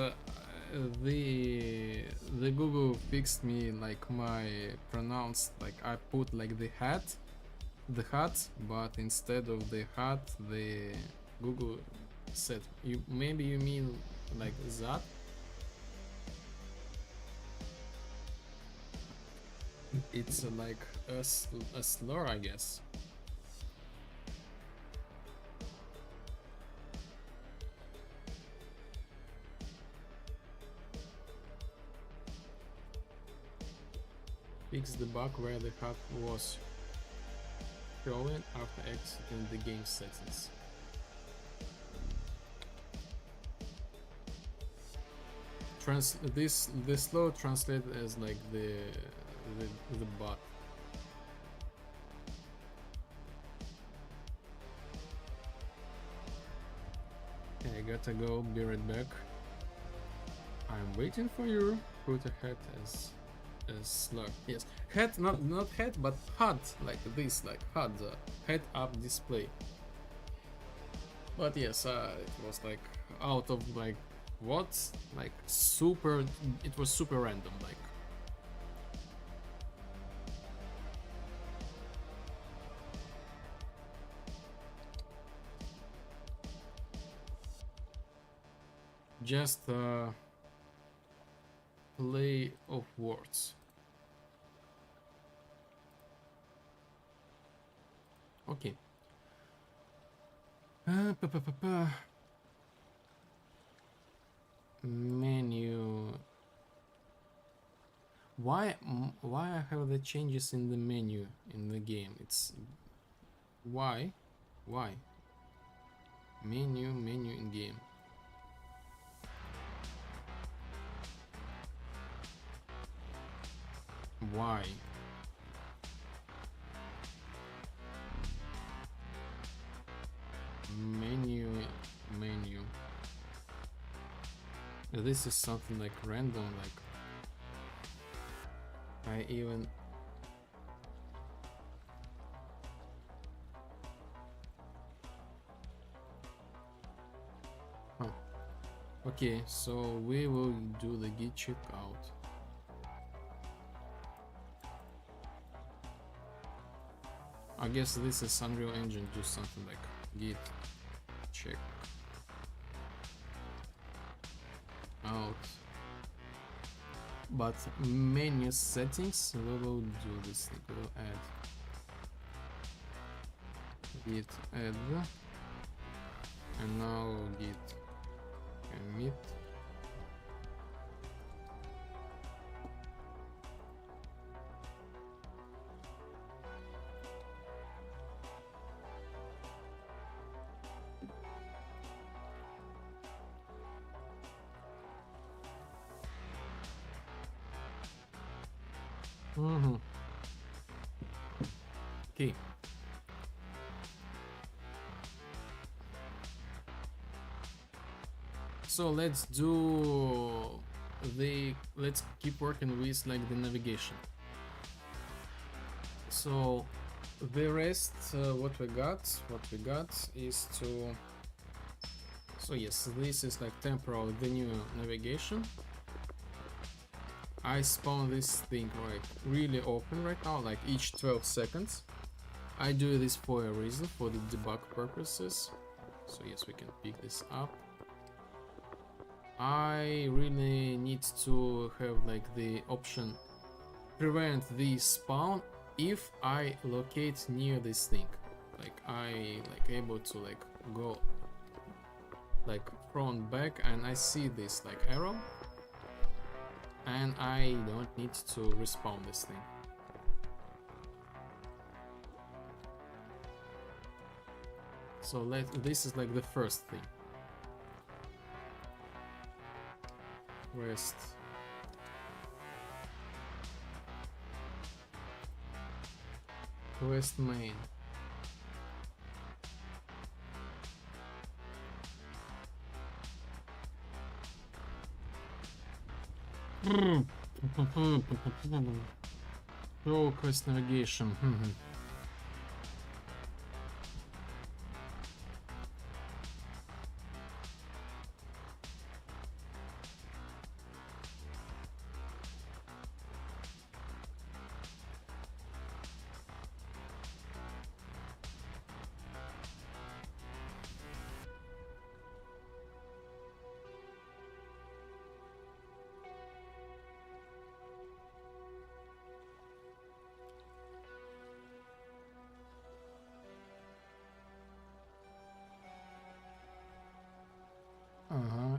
the Google fixed me like my pronounced, like I put like the hat, but instead of the hat, the Google said you mean like that. It's like a slur, I guess. Fix the bug where the hat was showing after exiting the game settings. This slow translate as like the bot. Okay, I gotta go. Be right back. I'm waiting for you. Put a hat as slug. Yes, head, not head, but HUD, like this, like HUD, head up display. But yes, it was like out of like what, like super. It was super random, like. Just play of words. Okay. Menu. Why I have the changes in the menu in the game? It's why menu in game. Why? Menu. This is something like random, like I even okay, so we will do the git checkout. I guess this is Unreal Engine, do something like git check out. But menu settings, we will do this. We will add git add, and now git commit. Okay. So let's keep working with like the navigation. So the rest, what we got is to, so yes, this is like temporal, the new navigation. I spawn this thing like really often right now, like each 12 seconds. I do this for a reason, for the debug purposes. So yes, we can pick this up. I really need to have like the option prevent the spawn if I locate near this thing. Like I like able to like go like front back and I see this like arrow and I don't need to respawn this thing. So this is like the first thing. Rest. Quest main. Pro quest navigation.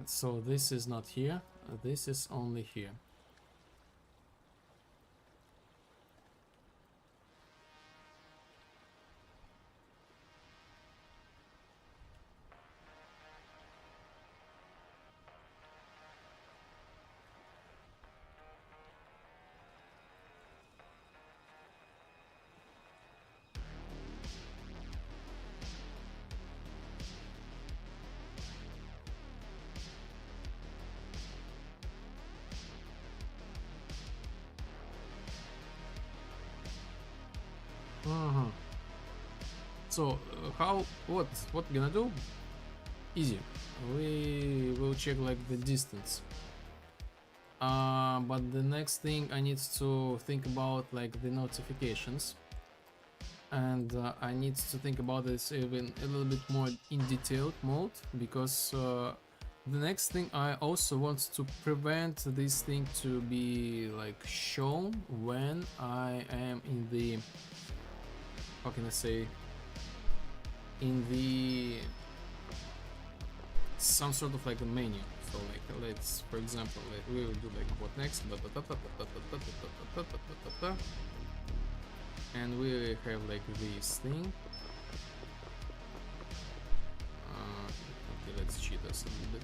So this is not here, this is only here. So what gonna do? Easy. We will check like the distance. But the next thing I need to think about like the notifications, and I need to think about this even a little bit more in detailed mode, because the next thing I also want to prevent this thing to be like shown when I am in the, how can I say, in the some sort of like a menu. So like let's, for example, like we will do like what next, and we have like this thing. Okay, let's cheat us a little bit.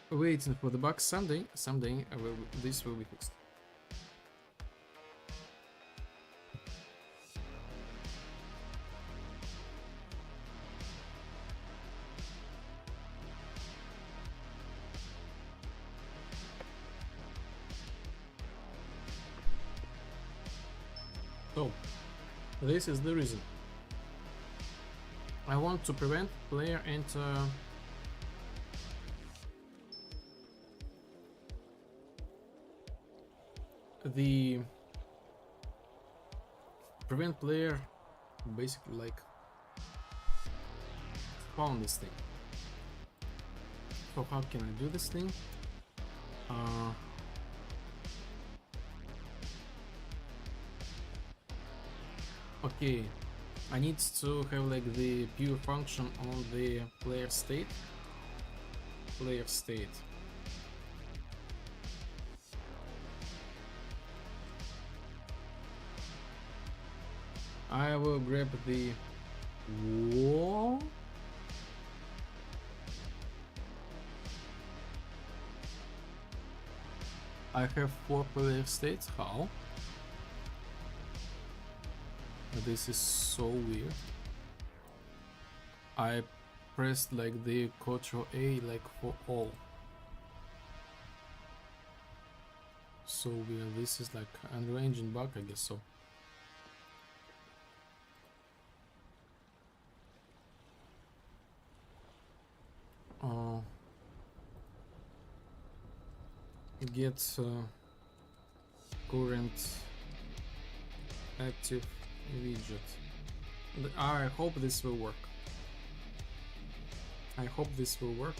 Waiting for the bug. Someday this will be fixed. So this is the reason. I want to prevent player enter the prevent player basically like spawn this thing. So how can I do this thing? Okay, I need to have like the pure function on the player state. I will grab the wall. I have 4 player states. How? This is so weird. I pressed like the Ctrl A like for all. So weird. This is like Unreal Engine bug, I guess so. Get current active widget. I hope this will work. I hope this will work.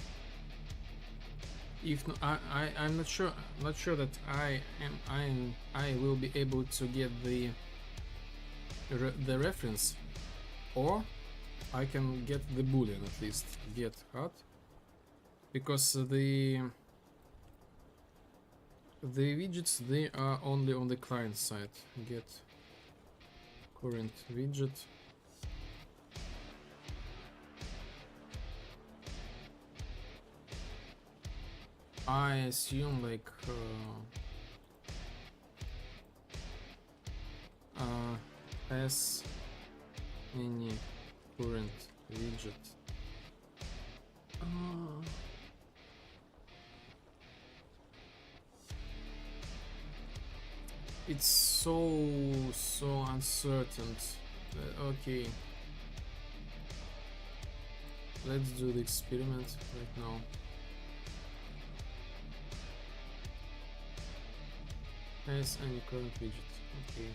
If no, I'm not sure that I will be able to get the reference, or I can get the boolean at least. Get hot, because the widgets, they are only on the client side. Get current widget. I assume like as any current widget. It's so uncertain. Okay, let's do the experiment right now. As any current widget. Okay.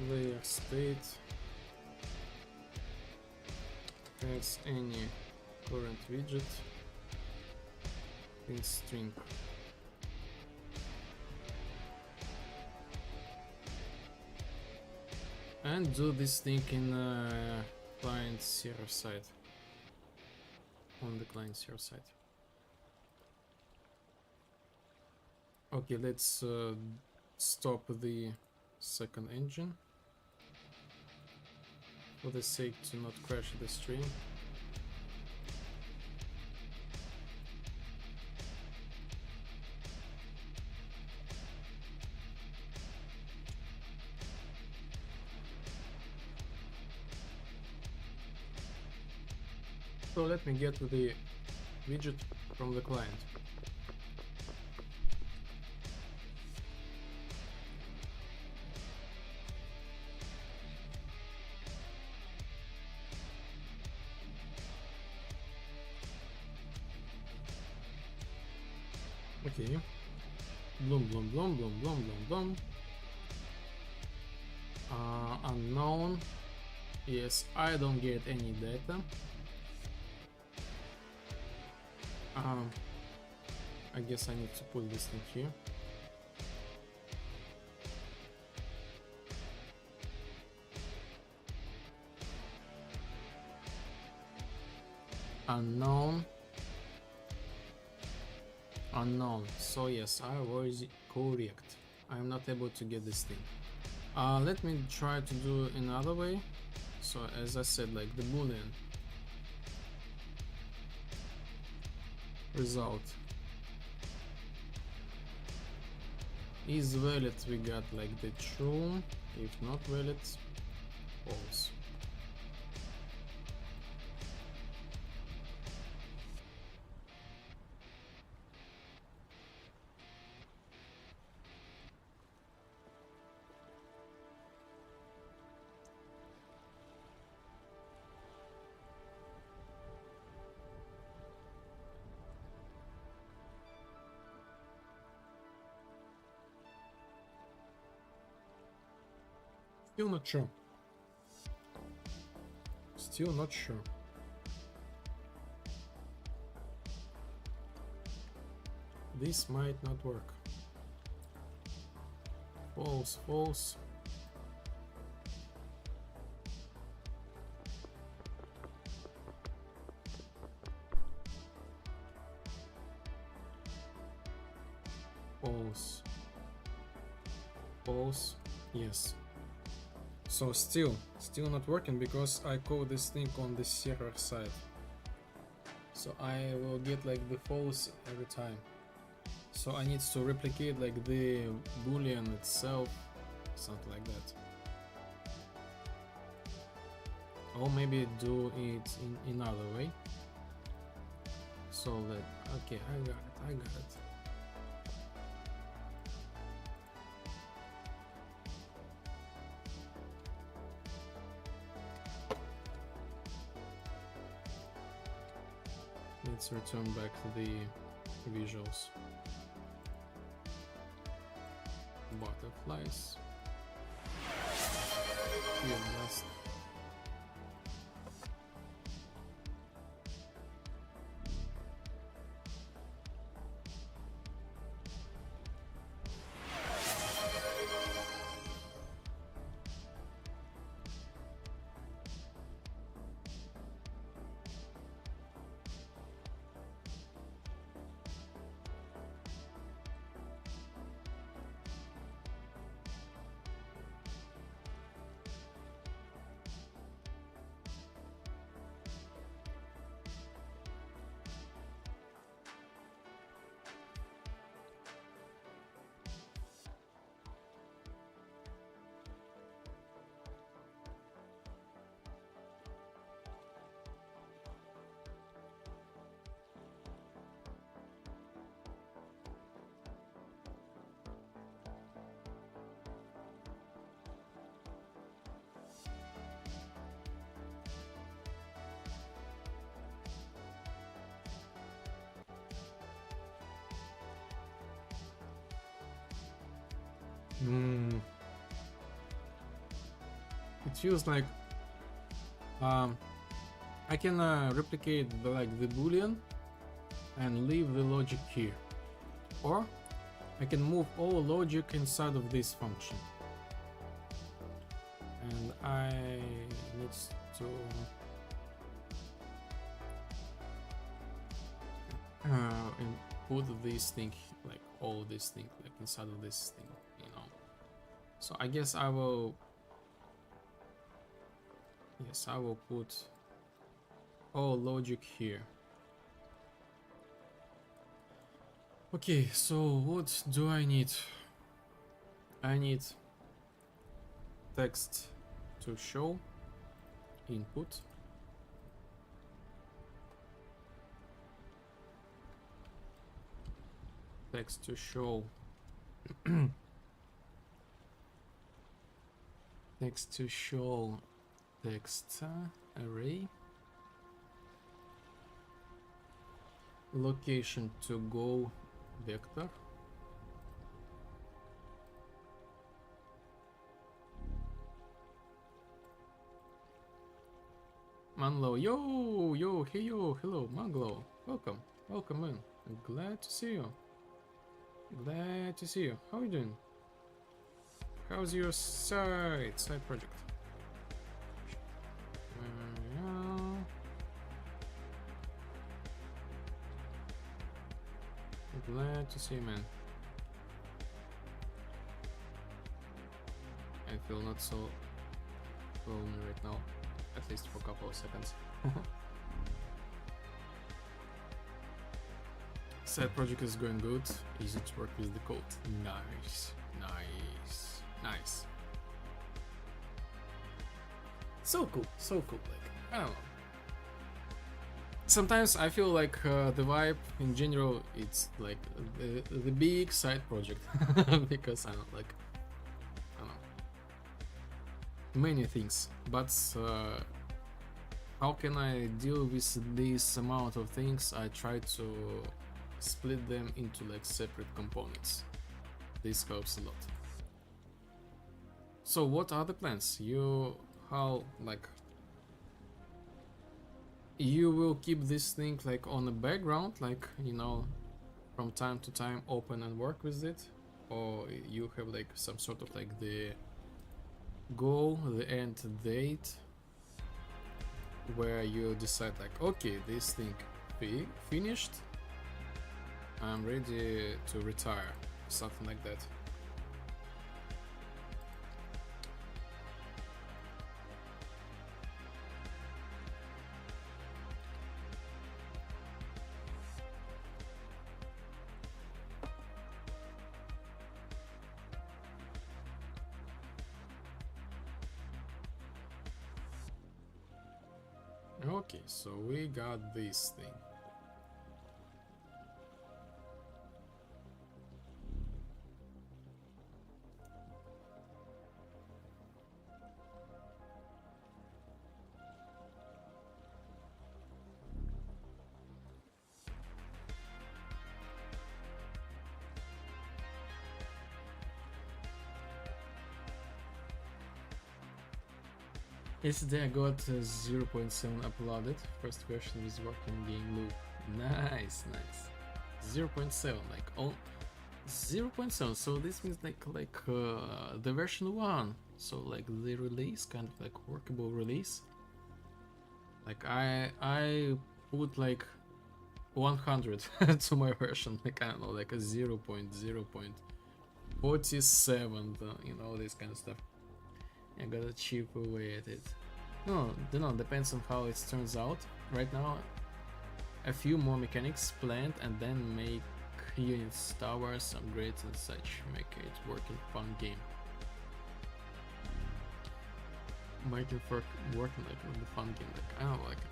Layer state as any current widget in string. And do this thing in client server side. On the client server side. Okay, let's stop the second engine for the sake to not crash the stream. So let me get the widget from the client. Okay. Bloom, bloom, bloom, bloom, bloom, bloom, bloom. Unknown. Yes, I don't get any data. I guess I need to put this thing here. Unknown. Unknown. So yes, I was correct. I'm not able to get this thing. Let me try to do another way. So as I said, like the boolean result is valid, we got like the true. If not valid, false. Still not sure. Still not sure. This might not work. False, false. False. False. Yes. So still not working because I code this thing on the server side. So I will get like the false every time. So I need to replicate like the boolean itself, something like that. Or maybe do it in another way. So that, okay, I got it. Let's return back to the visuals. Butterflies. Here, last. It feels like I can replicate the boolean and leave the logic here, or I can move all logic inside of this function, and I need to put this thing, like all this thing, like inside of this thing, you know. So I guess I will. Yes, I will put all logic here. Okay, so what do I need? I need text to show input. Text to show text to show text array, location to go vector, Manlo, yo, hey yo, hello Manglo, welcome in, I'm glad to see you. How are you doing? How's your side project? Glad to see you, man. I feel not so lonely right now, at least for a couple of seconds. Side project is going good. Easy to work with the code. Nice. So cool. Like, I don't know. Sometimes I feel like the vibe in general, it's like the big side project because I don't know, many things. But how can I deal with this amount of things? I try to split them into like separate components. This helps a lot. So what are the plans? You will keep this thing like on the background, like, you know, from time to time open and work with it, or you have like some sort of like the goal, the end date, where you decide like, okay, this thing finished, I'm ready to retire, something like that. Okay, so we got this thing. Yesterday I got 0.7 uploaded. First version is working game loop. Nice, nice. 0.7, like all 0.7. So this means like the version 1. So like the release, kind of like workable release. Like I put like 100 to my version. Like I don't know, like a 0.0.47. You know, this kind of stuff. I got a cheaper way at it. No, depends on how it turns out. Right now, a few more mechanics planned and then make units, towers, upgrades and such. Make it working fun game. Make it working like a fun game. Like I don't like it.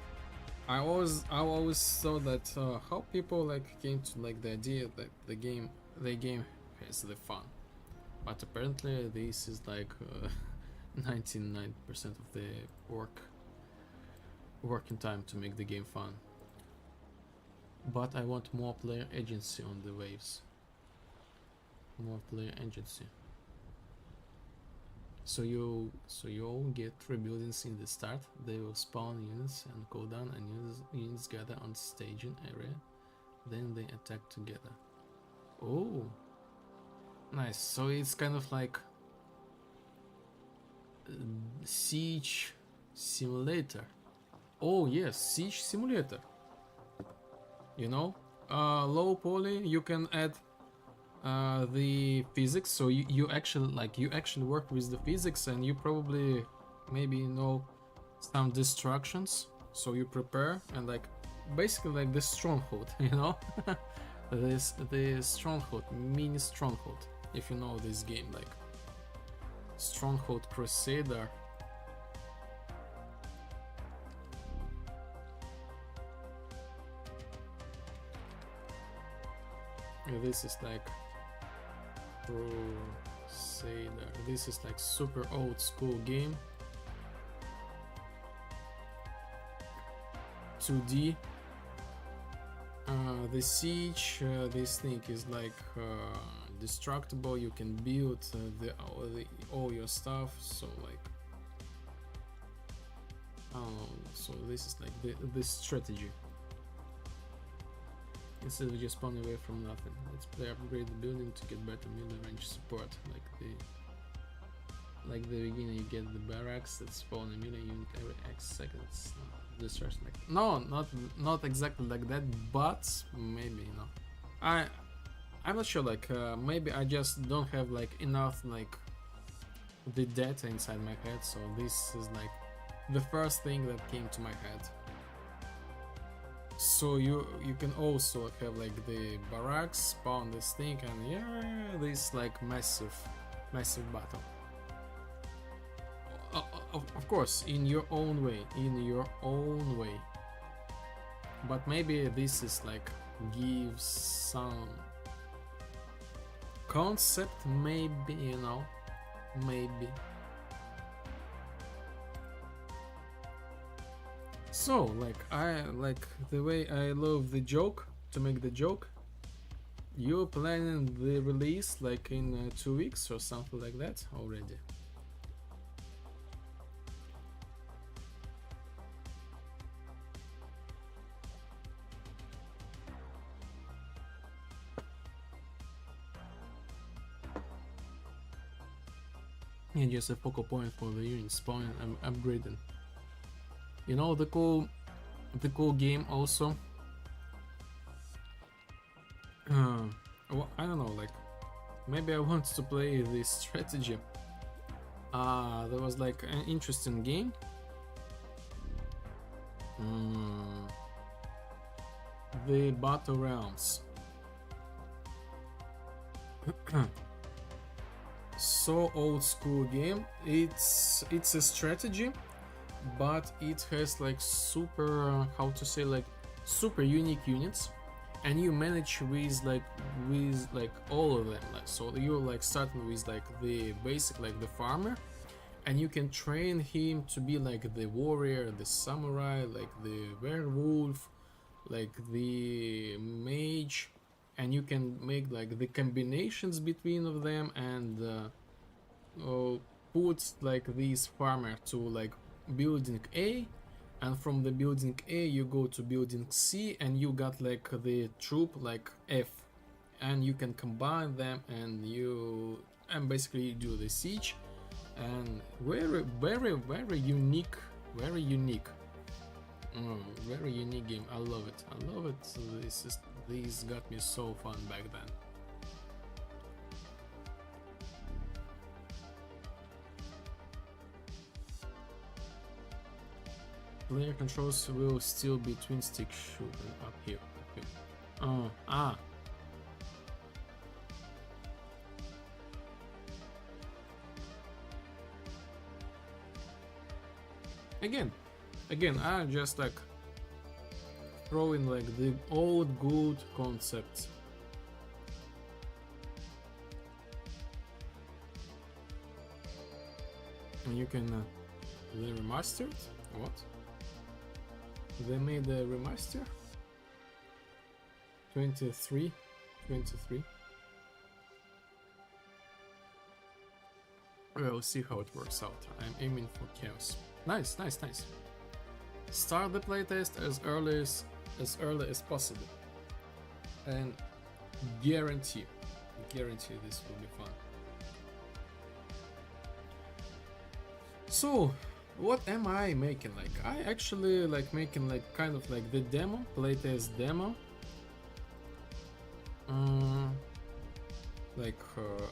I always thought that how people like came to like the idea that the game has the fun, but apparently this is like 99% of the working time to make the game fun. But I want more player agency on the waves. More player agency. So you all get 3 buildings in the start. They will spawn units and go down, and units gather on staging area. Then they attack together. Oh, nice. So it's kind of like siege simulator. Oh yes, siege simulator. You know, low poly. You can add the physics, so you actually work with the physics, and you probably maybe know some destructions, so you prepare, and like basically like the stronghold, you know. the stronghold, mini stronghold, if you know this game, like Stronghold Crusader. This is like Crusader. This is like super old school game. 2D. The siege. This thing is like destructible. You can build all your stuff. So like, I don't know. So this is like the strategy. Instead of just spawning away from nothing, let's play upgrade the building to get better melee range support. Like the beginning, you get the barracks that spawn a melee unit every X seconds. Destruction, like no, not exactly like that, but maybe, you know. I'm not sure. Like maybe I just don't have like enough like the data inside my head. So this is like the first thing that came to my head. So you can also have like the barracks, spawn this thing, and yeah, this like massive battle. Of course, in your own way, But maybe this is like gives some concept, maybe, you know, maybe. So, like, I like the way I love the joke, to make the joke. You're planning the release like in 2 weeks or something like that already. And just a focal point for the unit spawning and upgrading. You know, the cool game also. Well, I don't know, like maybe I want to play this strategy. There was like an interesting game. The Battle Realms. So old school game. It's a strategy, but it has like super how to say, like super unique units, and you manage with like all of them. Like, so you're like starting with like the basic, like the farmer, and you can train him to be like the warrior, the samurai, like the werewolf, like the mage, and you can make like the combinations between of them, and put like this farmer to like building A, and from the building A you go to building C, and you got like the troop like F, and you can combine them, and you basically do the siege. And very unique, very unique game. I love it, I love it. This got me so fun back then. Player controls will still be twin stick shooting up here. Okay. Again, I'm just like throwing like the old good concepts. And you can they remastered? What? They made a remaster? 23. We'll see how it works out. I'm aiming for chaos. Nice. Start the playtest as early as possible, and guarantee this will be fun. So, what am I making? Like, I actually like making like kind of like the demo, playtest demo.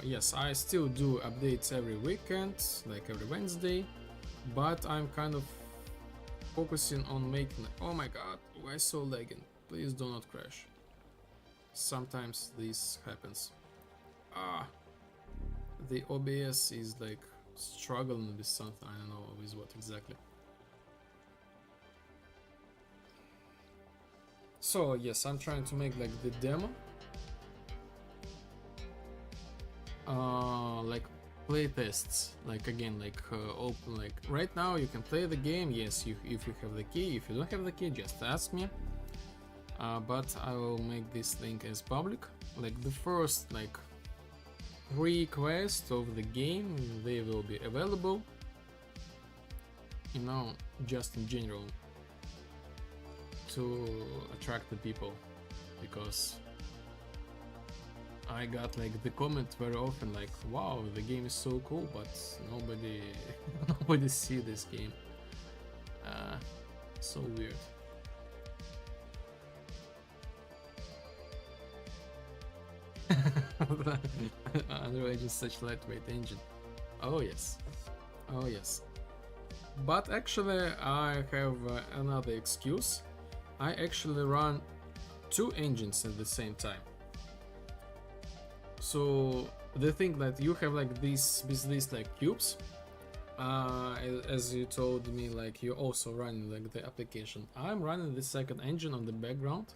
Yes, I still do updates every weekend, like every Wednesday, but I'm kind of focusing on making. Oh my god, why so lagging? Please do not crash. Sometimes this happens. The OBS is like struggling with something. I don't know with what exactly. So yes, I'm trying to make like the demo. Like play tests, like again, like open, like right now you can play the game. Yes, if you have the key. If you don't have the key, just ask me. But I will make this link as public. Like the first like 3 quests of the game, they will be available. You know, just in general, to attract the people, because I got like the comment very often like, wow, the game is so cool, but nobody see this game. So weird. Unreal Engine is such lightweight engine. Oh yes. But actually I have another excuse. I actually run 2 engines at the same time. So the thing that you have like these like cubes, as you told me, like you're also running like the application. I'm running the second engine on the background,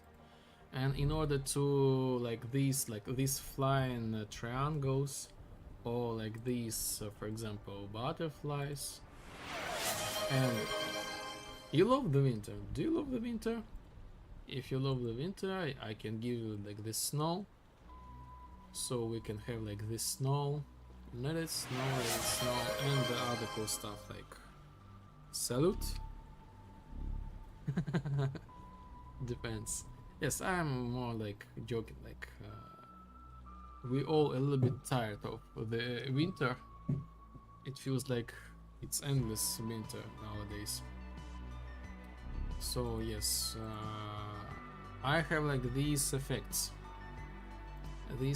and in order to like these flying triangles, or like these for example butterflies. And you love the winter. Do you love the winter? If you love the winter, I can give you like the snow. So we can have like this snow, let it snow, and the other cool stuff like salute. Depends. Yes, I'm more like joking, like we all a little bit tired of the winter. It feels like it's endless winter nowadays. So yes, I have like these effects, and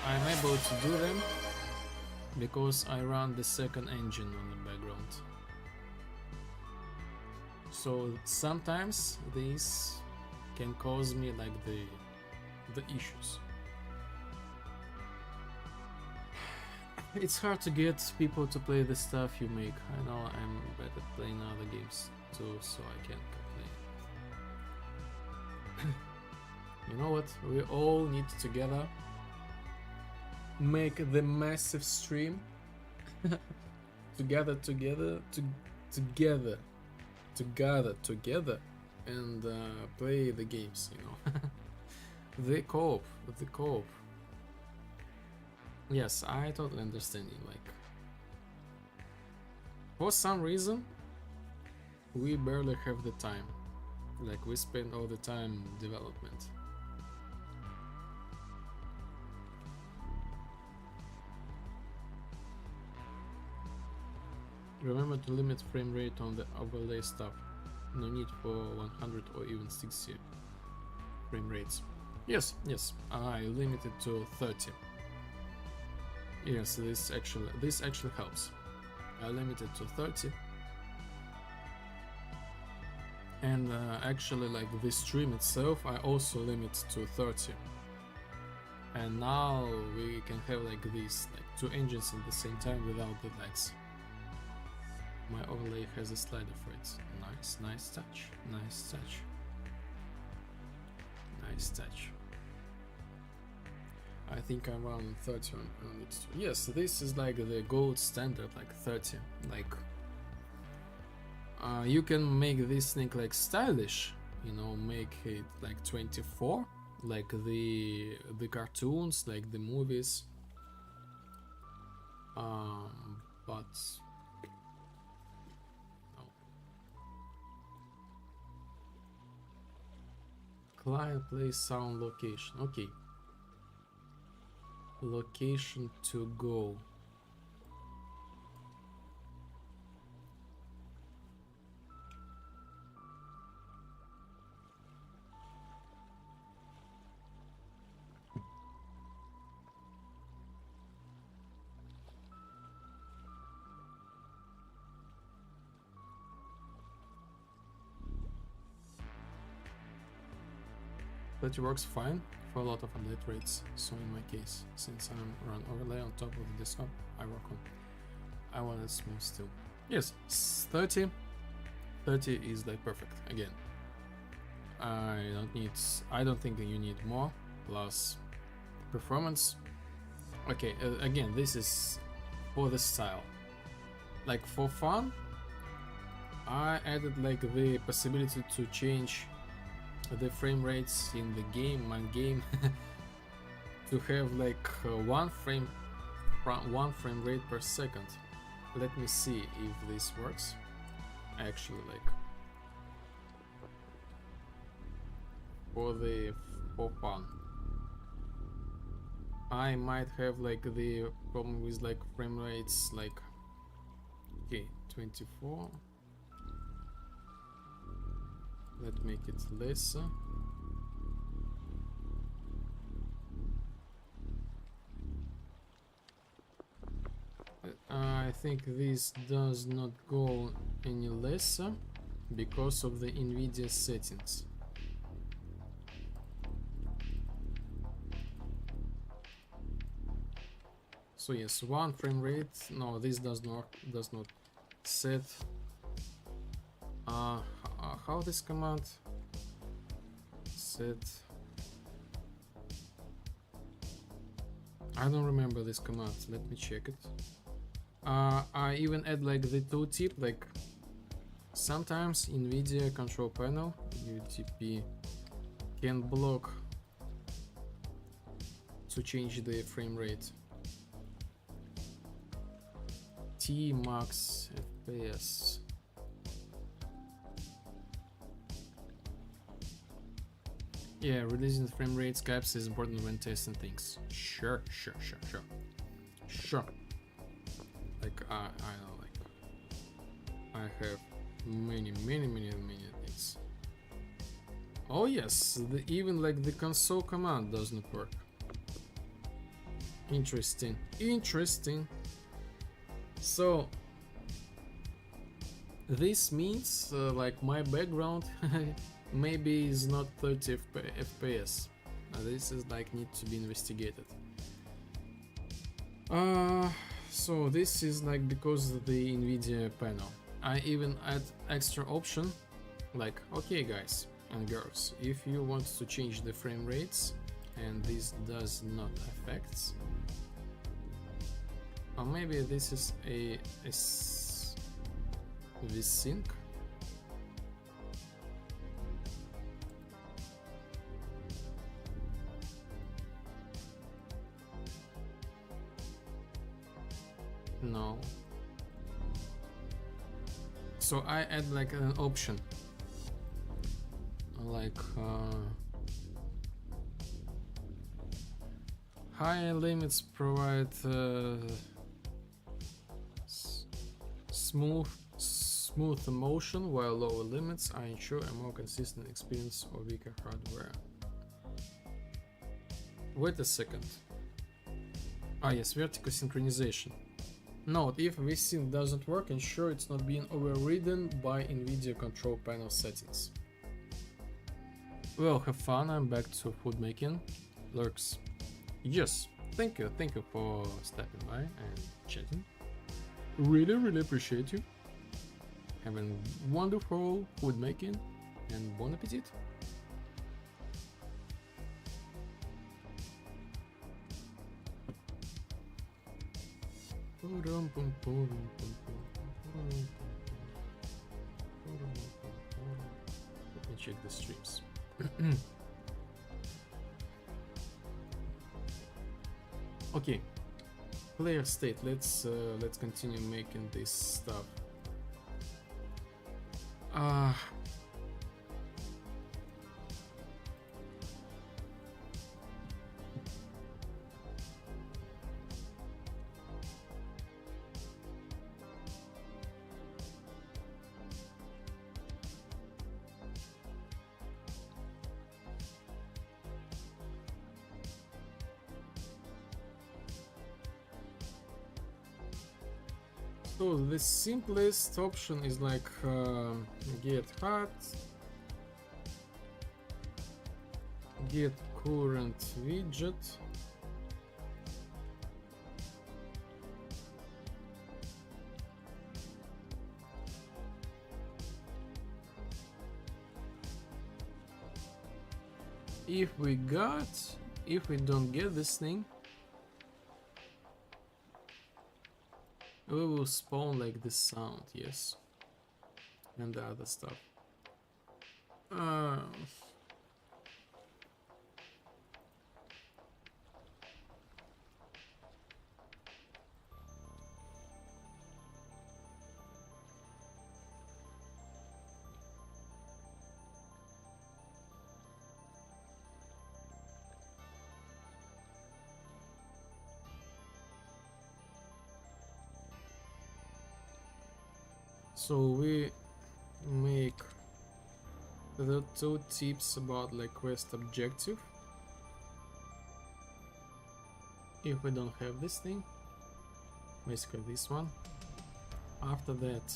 I'm able to do them because I run the second engine on the background. So sometimes these can cause me like the issues. It's hard to get people to play the stuff you make. I know I'm bad at playing other games too, so I can't complain. You know what? We all need to together make the massive stream together, and play the games. You know, the co-op. Yes, I totally understand you. Like, for some reason, we barely have the time. Like, we spend all the time development. Remember to limit frame rate on the overlay stuff. No need for 100 or even 60 frame rates. Yes, I limited to 30. Yes, this actually helps. I limited to 30, and actually, like the stream itself, I also limit to 30. And now we can have like these, like 2 engines at the same time without the lags. My overlay has a slider for it. Nice touch. I think I'm around 30 on it too. Yes, this is like the gold standard, like 30. Like, you can make this thing like stylish, you know, make it like 24, like the cartoons, like the movies. But no. Client plays sound location. Okay. Location to go. That works fine for a lot of update rates. So in my case, since I'm run overlay on top of the desktop, I want it smooth still. Yes, 30 is like perfect. Again, I don't think you need more. Plus performance. Okay, again, this is for the style. Like for fun, I added like the possibility to change the frame rates in the game, my game, to have like one frame rate per second. Let me see if this works. Actually, like for fun, I might have like the problem with like frame rates, like, okay, 24. Let's make it lesser. I think this does not go any lesser because of the NVIDIA settings. So yes, one frame rate. No, this does not set. How this command set? I don't remember this command. Let me check it. I even add like the tooltip, like sometimes NVIDIA control panel UTP can block to change the frame rate. T max FPS. Yeah, releasing frame rates caps is important when testing things. Sure. Like I know, like I have many things. Oh yes, even like the console command does not work. Interesting. So this means like my background maybe is not 30 FPS. This is like need to be investigated. So this is like because of the NVIDIA panel. I even add extra option like, okay guys and girls, if you want to change the frame rates and this does not affect, or maybe this is a sync. No. So I add like an option like high limits provide smooth motion, while lower limits I ensure a more consistent experience or weaker hardware. Wait a second. Ah yes, vertical synchronization. Note, if this sync doesn't work, ensure it's not being overridden by NVIDIA control panel settings. Well, have fun, I'm back to food making. Lurks. Yes, thank you for stopping by and chatting. Really appreciate you. Having wonderful food making and bon appetit. Let me check the streams. Okay, player state. Let's continue making this stuff. So the simplest option is like get hot, get current widget, if we don't get this thing, we will spawn like this sound, yes, and the other stuff. So we make the two tips about like quest objective. If we don't have this thing, basically this one. After that,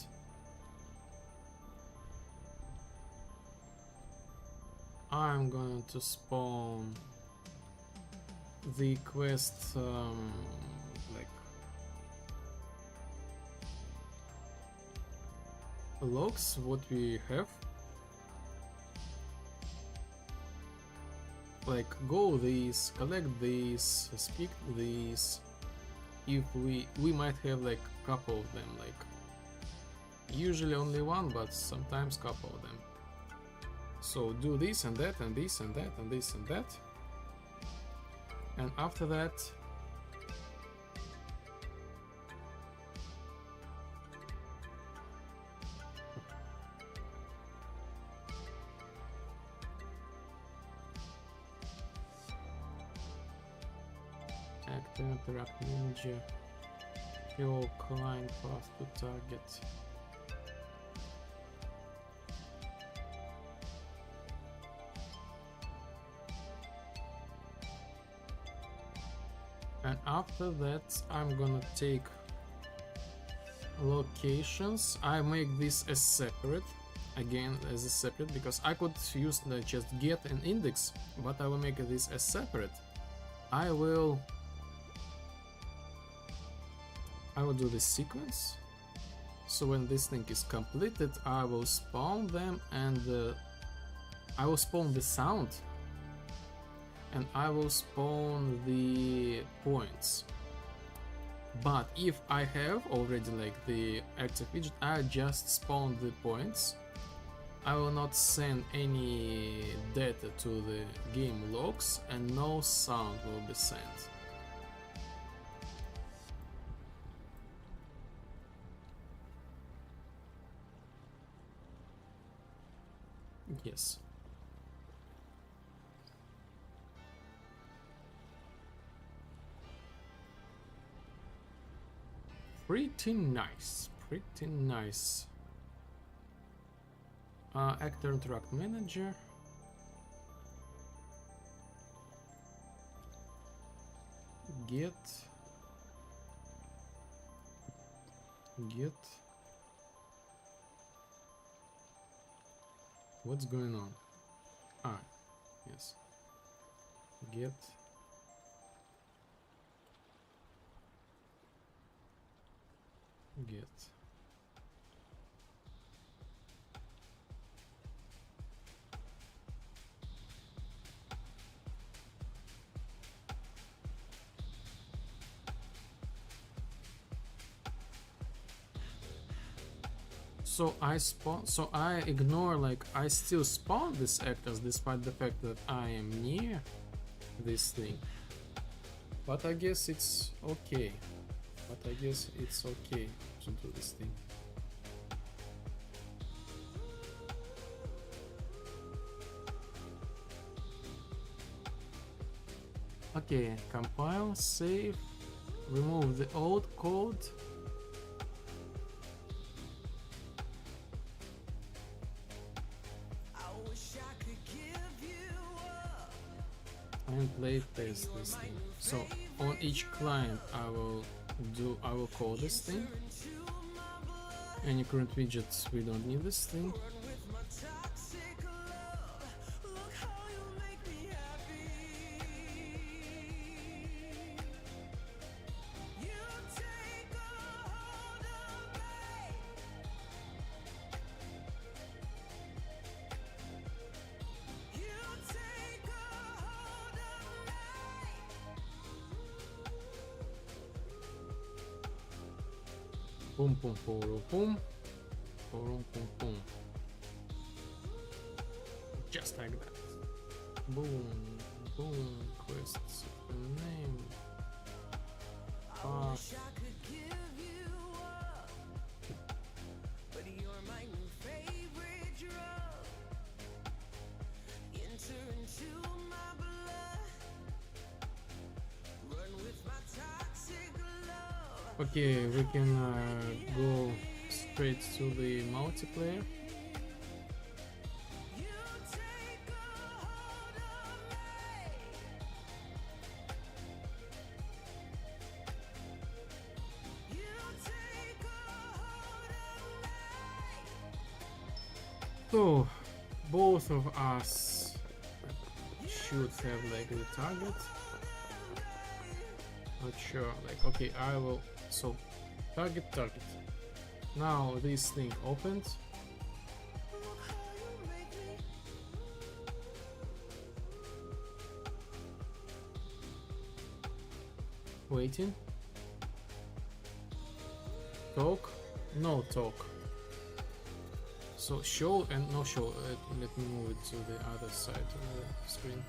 I'm going to spawn the quest like logs, what we have, like go these, collect these, speak these. If we might have like couple of them, like usually only one, but sometimes couple of them. So do this and that and this and that and this and that, and after that active interrupt ninja fuel client path to target. And after that I'm gonna take locations. I make this as separate, again as a separate, because I could use just get an index, but I will make this as separate. I will I will do this sequence. So when this thing is completed, I will spawn them, and I will spawn the sound, and I will spawn the points. But if I have already like the active widget, I just spawn the points. I will not send any data to the game logs, and no sound will be sent. Yes. Pretty nice, pretty nice. Actor Interact Manager. Get. What's going on? Ah, yes. Get. So I ignore, like, I still spawn these actors despite the fact that I am near this thing. But I guess it's okay. To do this thing. Okay, compile, save, remove the old code. And play test this thing. So on each client I will call this thing. Any current widgets, we don't need this thing. Boom, boom, boom, boom, boom, boom, boom. Just like that. Boom, boom. Quests name. Okay, we can go straight to the multiplayer. So, both of us should have like the target. Not sure, like, okay, I will. So, target. Now this thing opened. Waiting. Talk. No talk. So show and no show. Let me move it to the other side of the screen.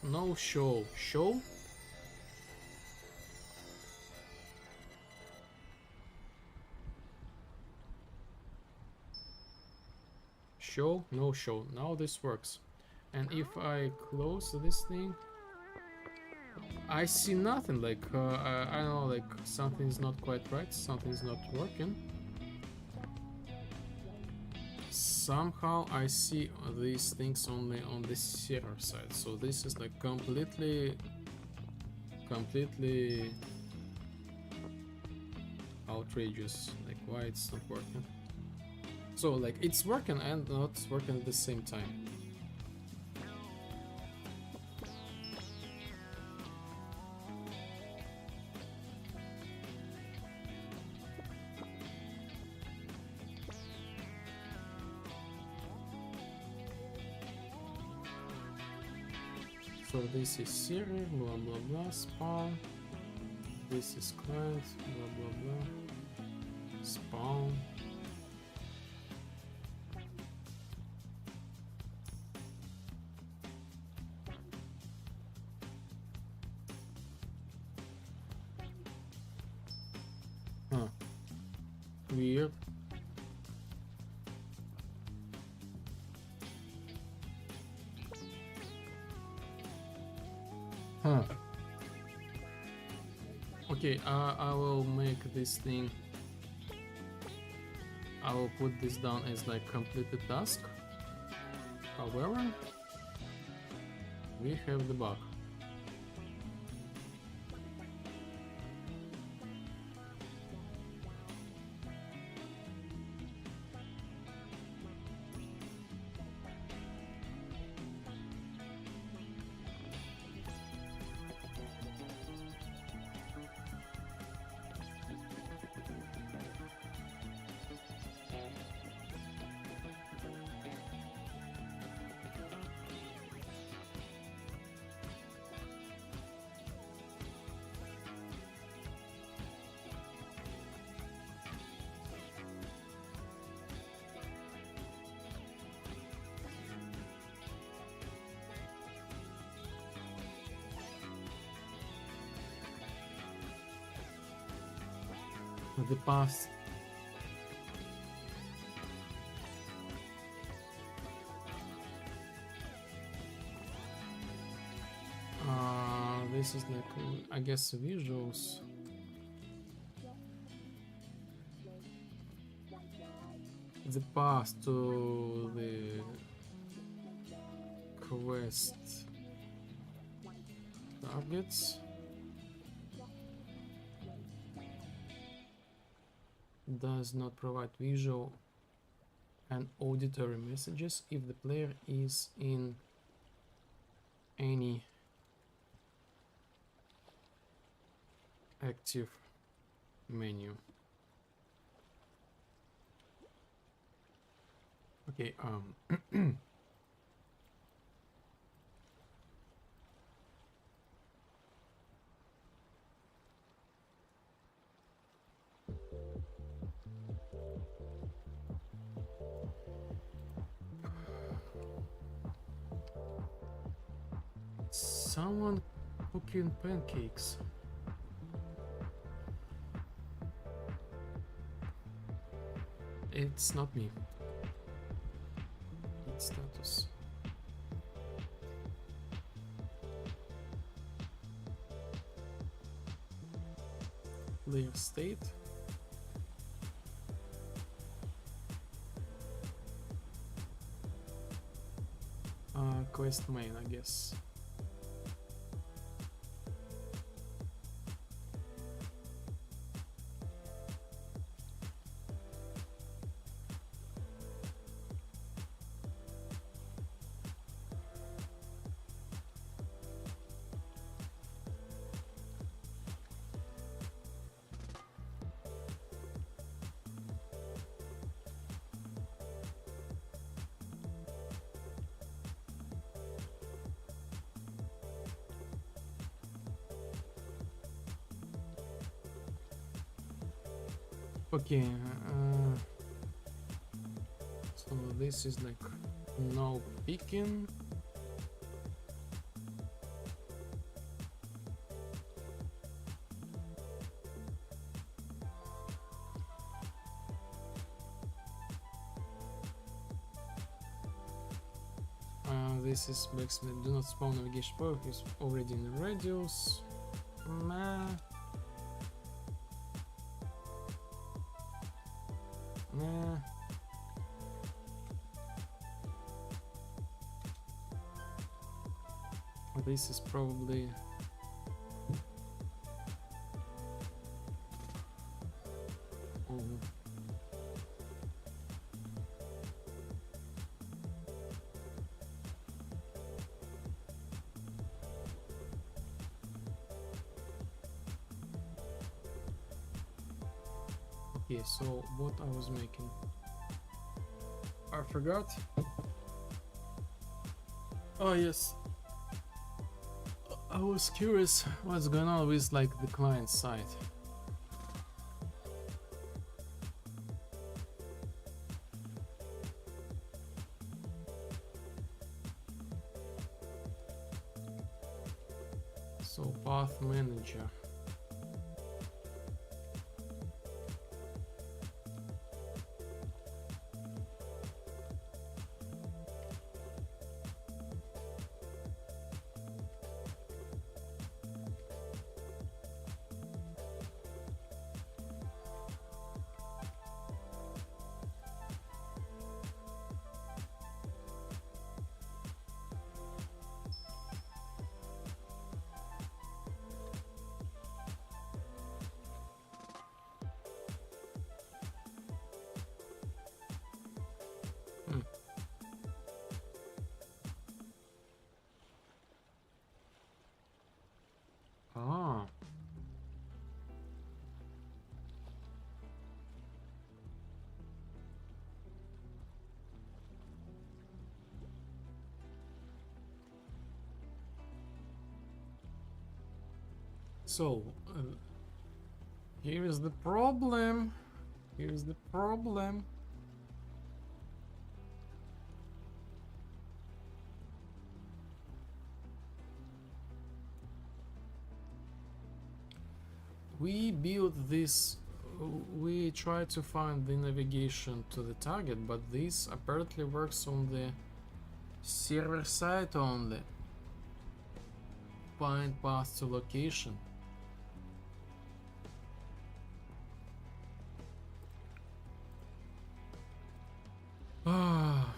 No show. Show. Show, no show. Now this works. And if I close this thing, I see nothing. Like I don't know, like something's not quite right, something's not working. Somehow I see these things only on the server side. So this is like completely outrageous. Like, why it's not working? So like it's working and not working at the same time. So this is server, blah blah blah, spawn. This is client, blah blah blah, spawn. Huh. Weird. Huh. Okay, I will make this thing. I will put this down as like completed task. However, we have the bug. The past. This is like, I guess, visuals. The path to the quest targets. Does not provide visual and auditory messages if the player is in any active menu. Okay, someone cooking pancakes. It's not me. It's status. Player state. Quest main, I guess. Okay, so this is like no picking. This is basically do not spawn navigation point is already in the radius. Nah. Nah. This is probably okay, so what I was making, I forgot. Oh yes, I was curious what's going on with like the client side. So path manager. Ah. So, here is the problem. Here's the problem. We built this, we try to find the navigation to the target, but this apparently works on the server side only. Find path to location. Ah.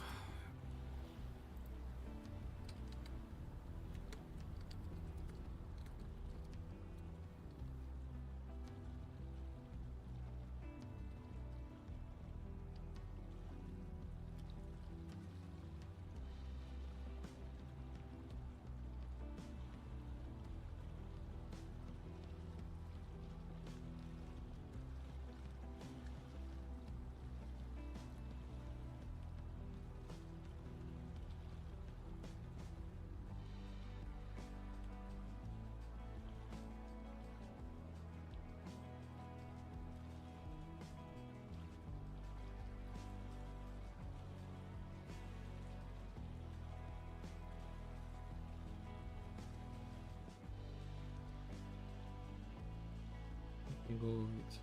Go with it.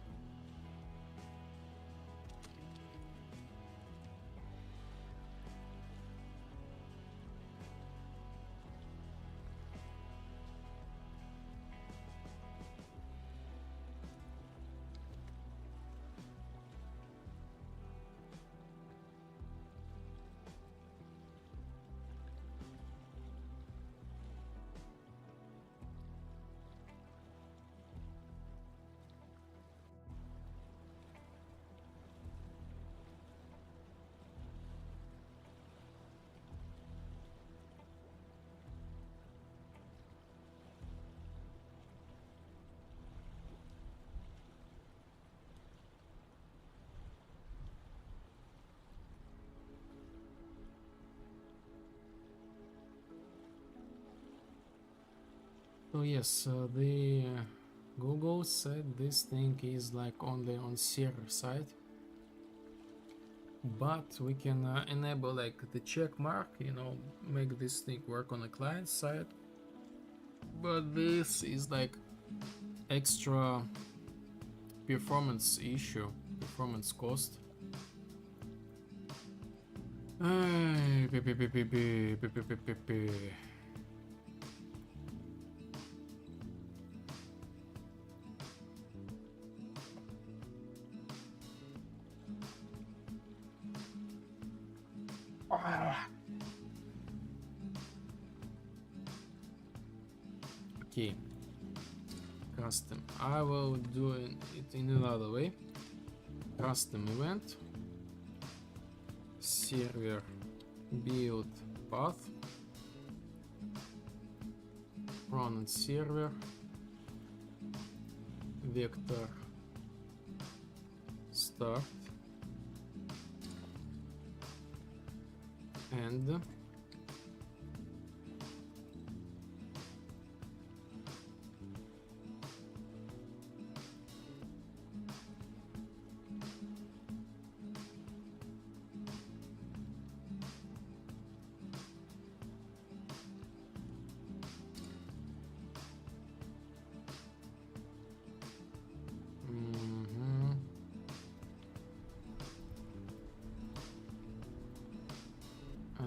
So yes, the Google said this thing is like only on server side, but we can enable like the check mark, you know, make this thing work on the client side. But this is like extra performance issue, performance cost. Okay, custom. I will do it in another way. Custom event, server build path, run on server, vector start, and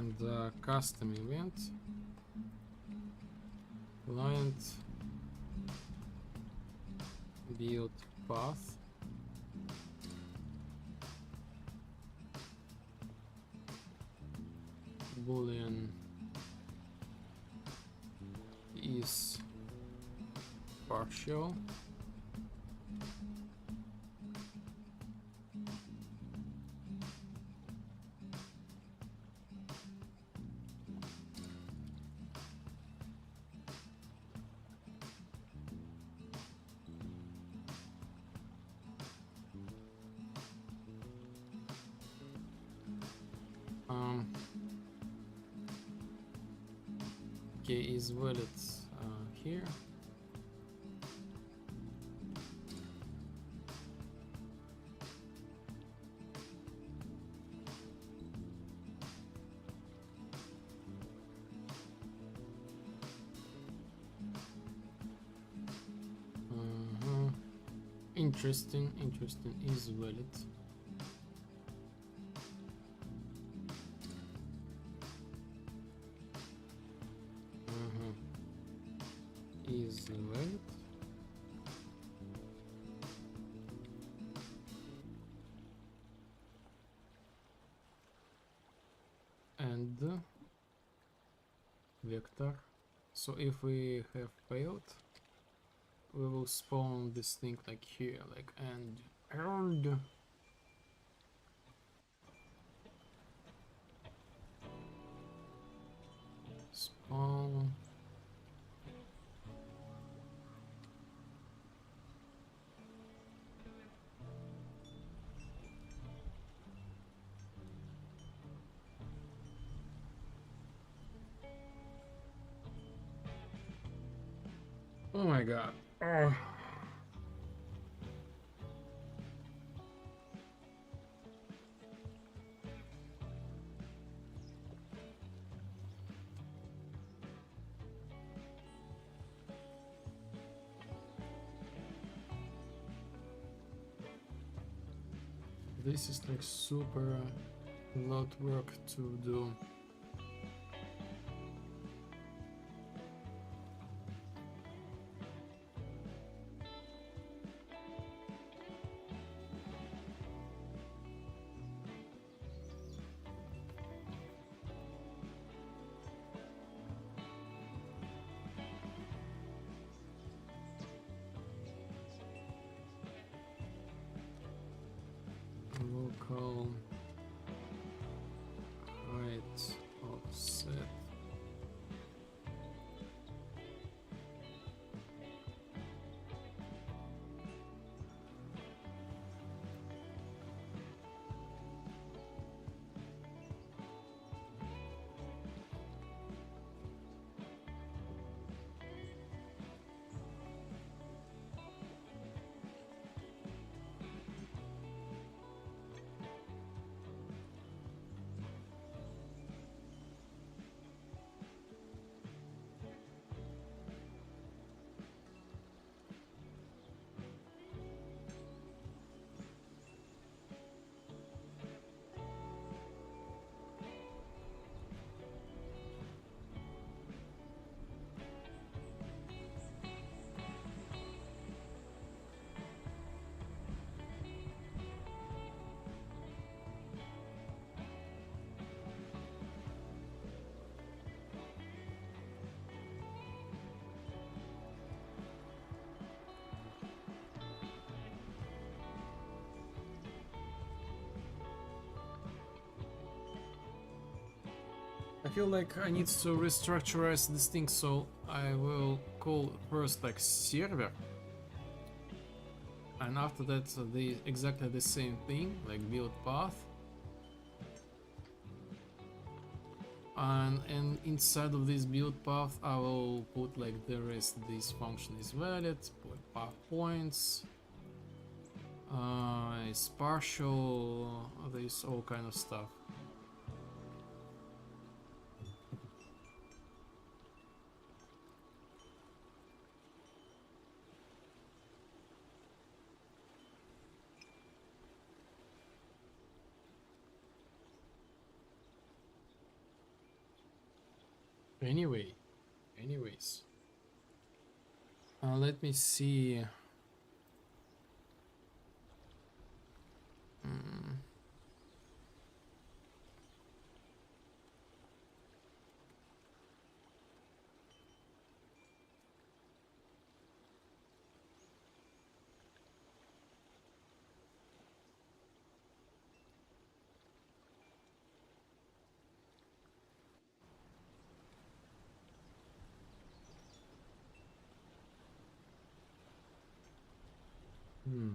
and custom event, client build path, boolean is partial, okay, is valid here. Interesting is valid. Is valid. And vector. So if we have failed, we will spawn this thing like here, like and spawn. Oh my god. This is like super lot work to do. Local height offset. I feel like I need to restructurize this thing, so I will call first like server, and after that the exactly the same thing, like build path, and inside of this build path I will put like the rest. This function is valid, put path points, is partial, there's all kind of stuff. Anyway, anyways, let me see. Hmm. Hmm.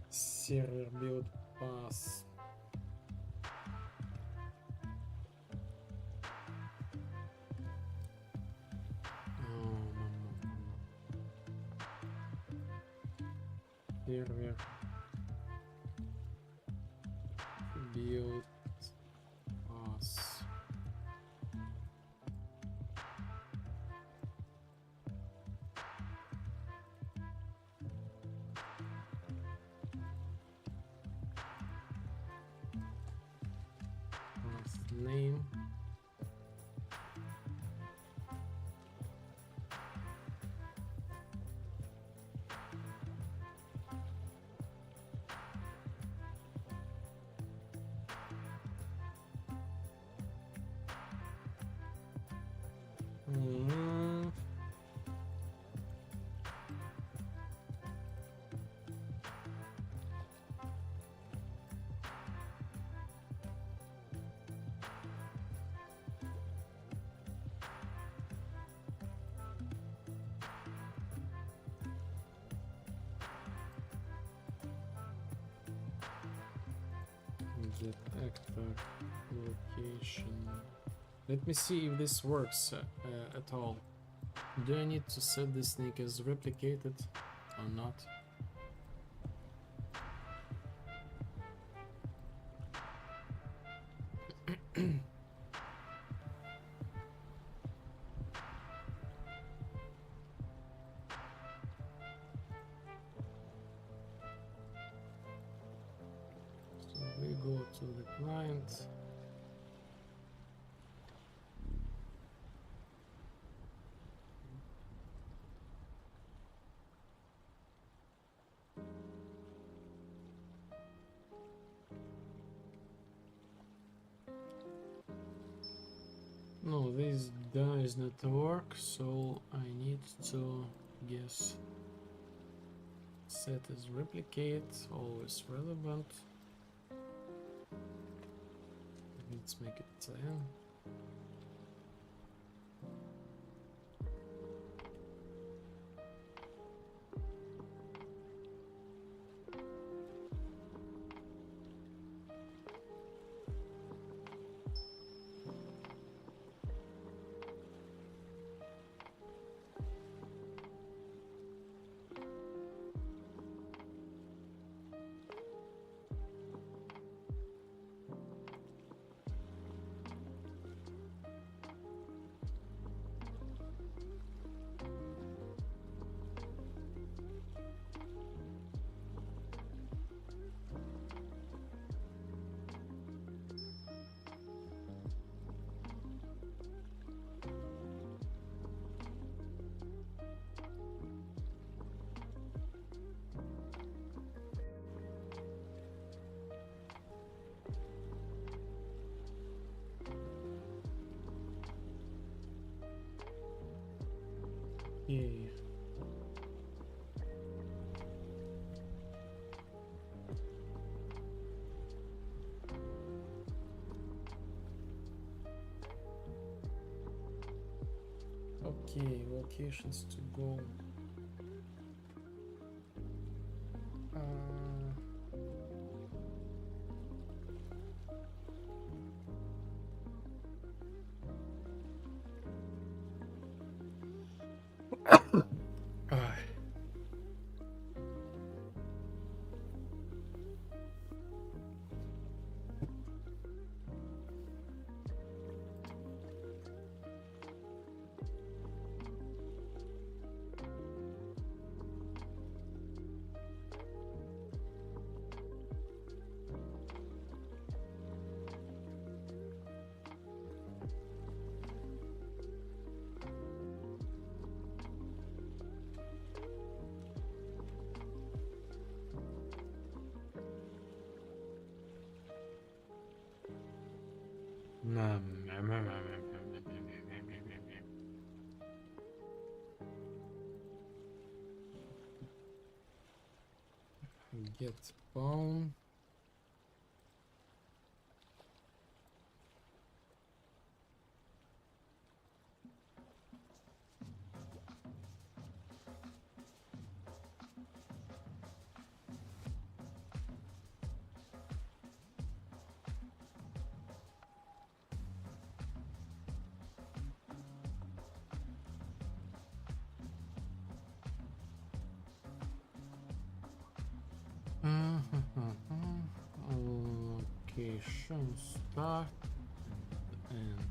Server build pass. Server build pass. Pass name. Hmm. Get actor location. Let me see if this works at all. Do I need to set this snake as replicated or not? So we go to the client. No, this does not work, so I need to guess set as replicate, always relevant. Let's make it 10. Yeah. Okay, locations to go. Get bone. Location start and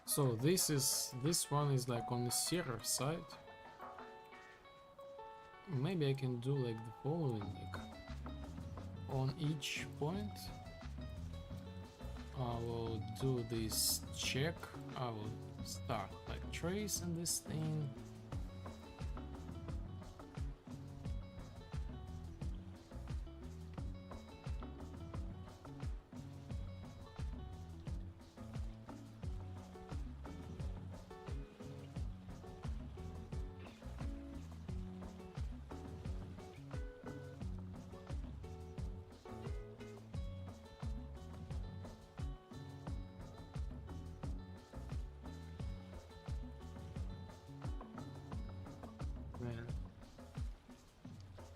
so this one is like on the server side. Maybe I can do like the following, like on each point I will do this check. I will start like trace in this thing.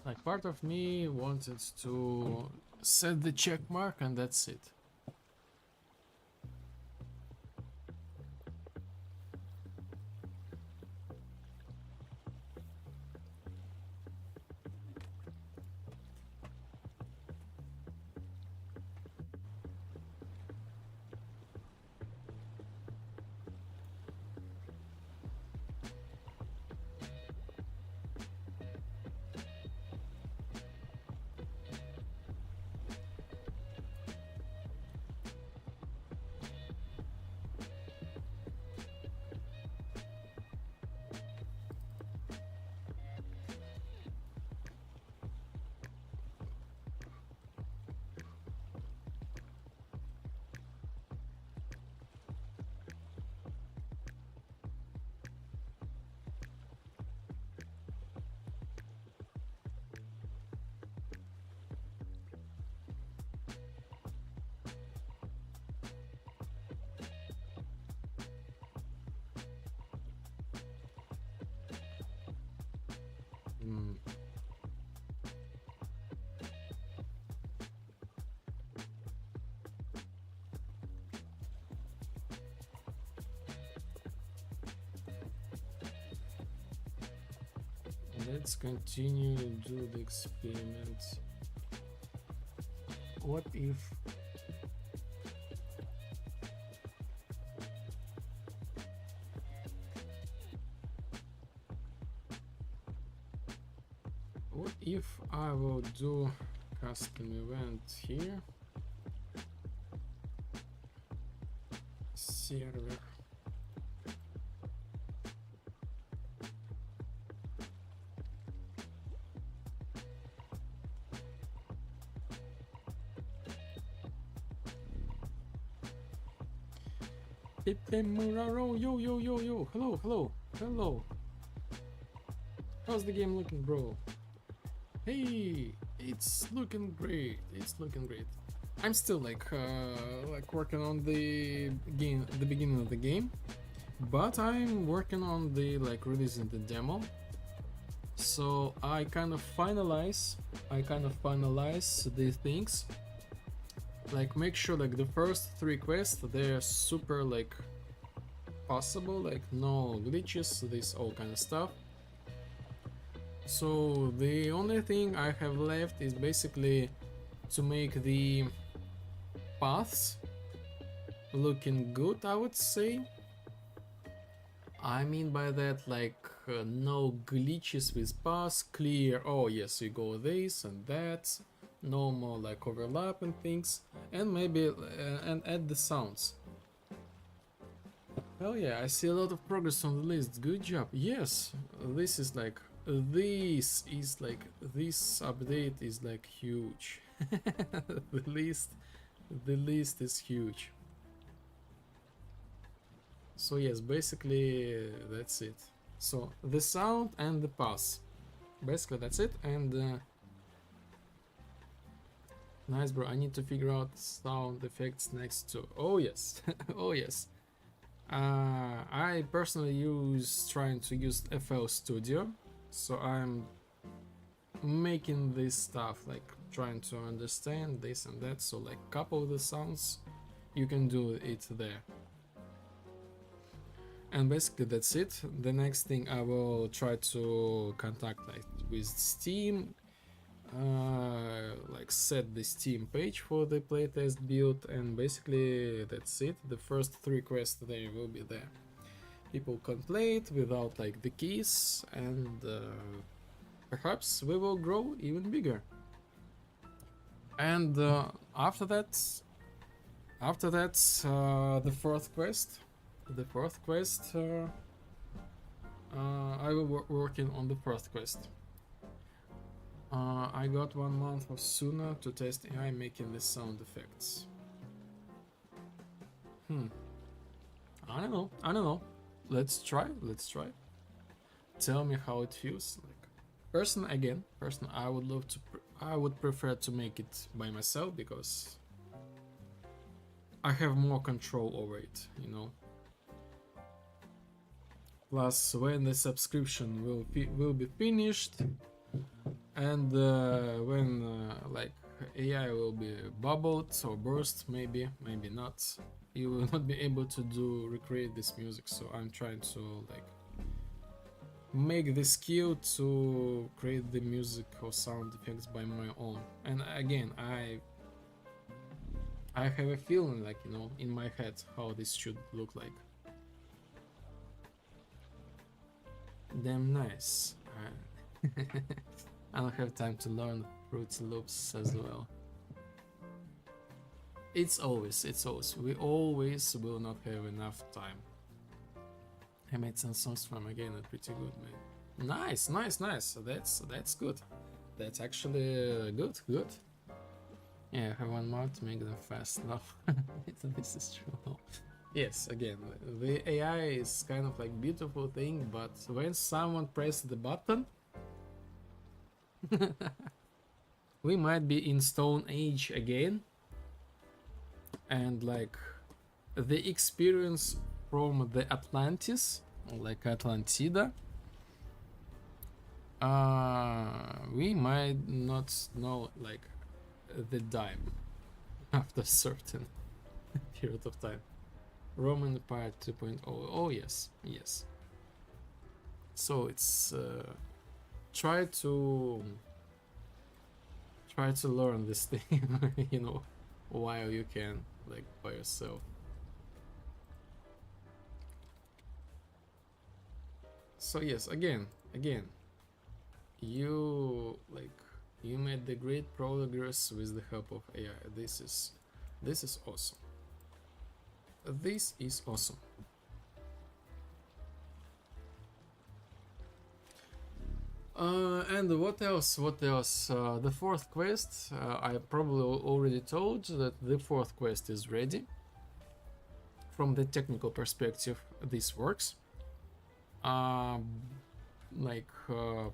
Like part of me wanted to set the check mark and that's it. Let's continue to do the experiment. What if I will do custom event here, server yo, hello. How's the game looking, bro? Hey, it's looking great. I'm still like working on the game, the beginning of the game, but I'm working on the releasing the demo. So I kind of finalize the things. Like make sure like the first 3 quests they're super like possible, like no glitches, this all kind of stuff. So the only thing I have left is basically to make the paths looking good, I would say. I mean by that, like, no glitches with paths, clear, oh yes, you go this and that, no more like overlap and things, and maybe and add the sounds. Oh yeah, I see a lot of progress on the list, good job. Yes, this is like, this update is like huge. The list is huge. So yes, basically that's it. So the sound and the pass, basically that's it. And nice, bro. I need to figure out sound effects next to. Oh yes, oh yes. I personally trying to use FL Studio, so I'm making this stuff, like trying to understand this and that. So like couple the sounds, you can do it there. And basically that's it. The next thing I will try to contact like with Steam, like set the Steam page for the playtest build, and basically that's it. The first 3 quests they will be there. People can play it without like the keys, and perhaps we will grow even bigger. And after that, the fourth quest. I will working on the first quest. I got 1 month of sooner to test AI making the sound effects. I don't know. Let's try. Tell me how it feels. Like, person, I would love to. I would prefer to make it by myself because I have more control over it, you know. Plus, when the subscription will be finished, and when like AI will be bubbled or burst, maybe not, you will not be able to recreate this music. So I'm trying to like make the skill to create the music or sound effects by my own. And again, I have a feeling, like, you know, in my head how this should look like. Damn nice. I don't have time to learn Fruity Loops as well. It's always. We always will not have enough time. I made some songs from again, pretty good, man. Nice. That's good. That's actually good. Yeah, I have 1 more to make them fast enough. This is true. Yes, again, the AI is kind of like beautiful thing, but when someone presses the button, we might be in Stone Age again, and like the experience from the Atlantis, like Atlantida, we might not know like the dime after a certain period of time. Roman Empire 2.0. Oh yes. So it's try to learn this thing, you know, while you can, like, by yourself. So yes, again, you made the great progress with the help of AI. This is awesome. This is awesome. And what else? The fourth quest, I probably already told you that the fourth quest is ready. From the technical perspective, this works.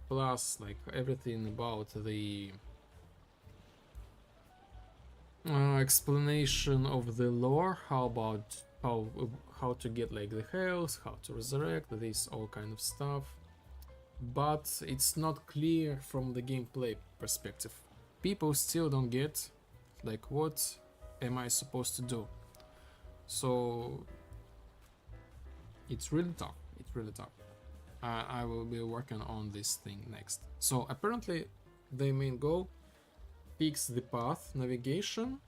Plus, like, everything about the explanation of the lore, how to get like the health, how to resurrect, this all kind of stuff, but it's not clear from the gameplay perspective. People still don't get like what am I supposed to do, so it's really tough. I will be working on this thing next. So apparently the main goal, fix the path navigation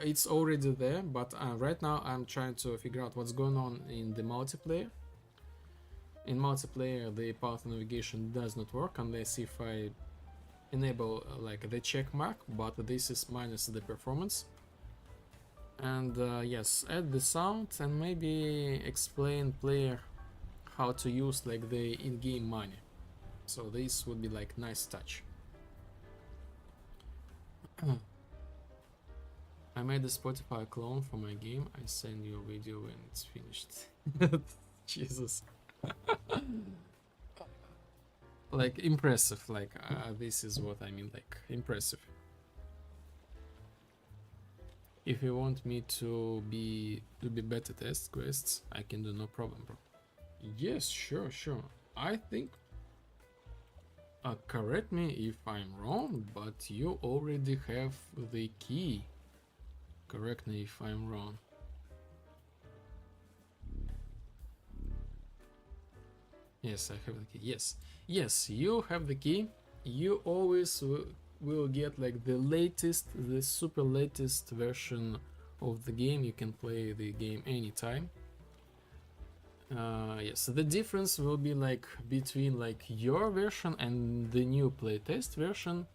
it's already there, but right now I'm trying to figure out what's going on in the multiplayer. In multiplayer, the path navigation does not work unless if I enable like the check mark, but this is minus the performance. And yes, add the sound and maybe explain player how to use like the in-game money. So this would be like nice touch. I made a Spotify clone for my game. I send you a video when it's finished. Jesus. Like impressive, like this is what I mean, like impressive. If you want me to be beta test quests, I can do, no problem, bro. Yes, sure. I think correct me if I'm wrong, but you already have the key. Correct me if I'm wrong. Yes, I have the key. Yes, you have the key. You always will get like the latest, the super latest version of the game. You can play the game anytime. Yes, the difference will be like between like your version and the new playtest version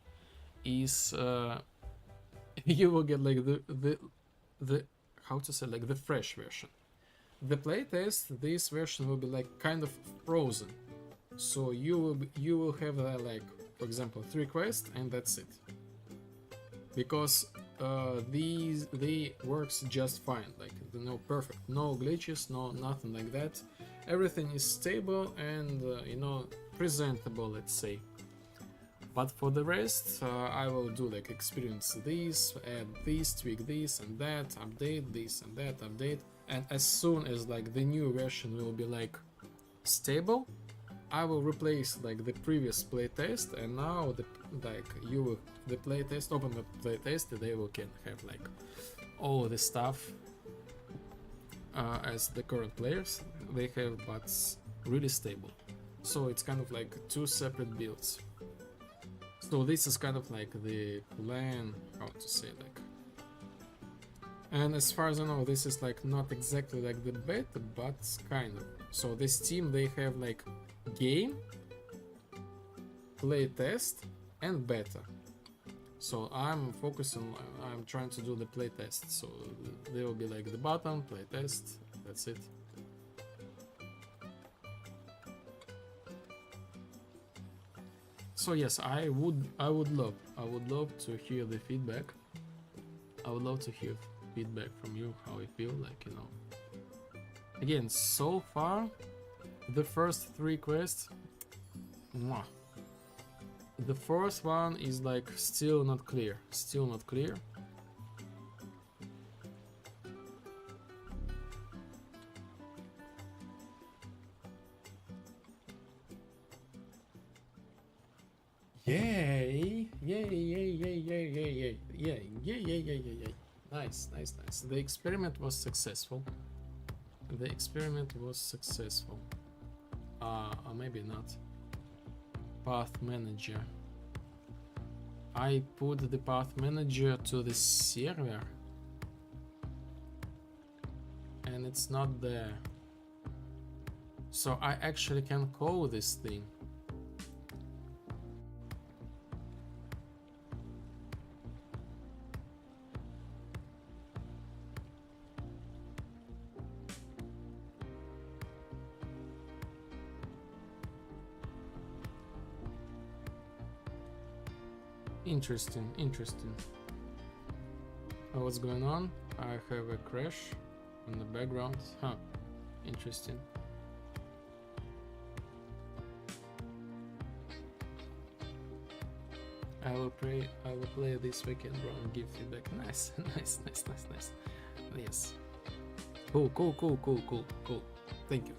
is you will get like the how to say, like the fresh version. The playtest, this version will be like kind of frozen, so you will have like, for example, 3 quests and that's it, because they works just fine, like no perfect, no glitches, no nothing like that. Everything is stable and you know, presentable, let's say. But for the rest, I will do like experience this, add this, tweak this and that, update this and that, update. And as soon as like the new version will be like stable, I will replace like the previous playtest, and now the playtest, open the playtest, they will can have like all the stuff as the current players they have, but really stable. So it's kind of like 2 separate builds. So this is kind of like the plan, how to say, like. And as far as I know, this is like not exactly like the beta, but kind of. So this team, they have like game, playtest, and beta. So I'm focusing, I'm trying to do the playtest. So there will be like the button, playtest, that's it. So yes, I would love to hear the feedback. I would love to hear feedback from you, how you feel, like, you know. Again, so far the first 3 quests, mwah. The fourth one is like still not clear. Yay. Nice. The experiment was successful. Or maybe not. Path manager. I put the path manager to the server and it's not there. So I actually can call this thing. Interesting. Oh, what's going on? I have a crash in the background. Huh. Interesting. I will play this weekend, bro, and give feedback. Nice. Yes. Cool. Thank you.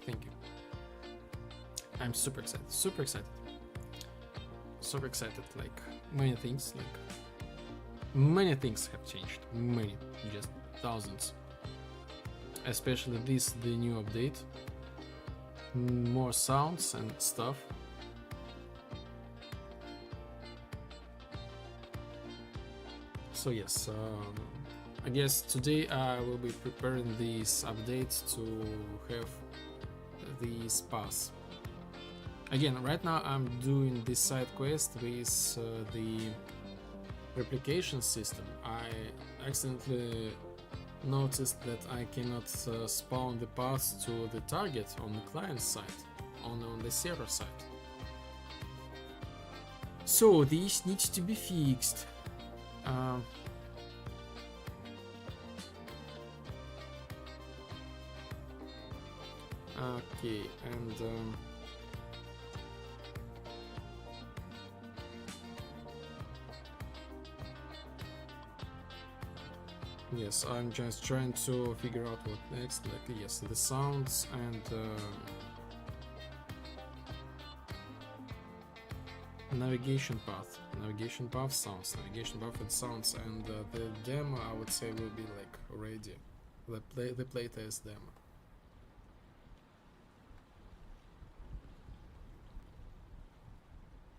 I'm super excited. Like many things have changed. Many, just thousands. Especially the new update. More sounds and stuff. So yes, I guess today I will be preparing these updates to have these pass. Again, right now I'm doing this side quest with the replication system. I accidentally noticed that I cannot spawn the paths to the target on the client side, on the server side. So this needs to be fixed. Okay, and yes, I'm just trying to figure out what next. Like, yes, the sounds and navigation path sounds, navigation path and sounds, and the demo I would say will be like ready, the playtest demo.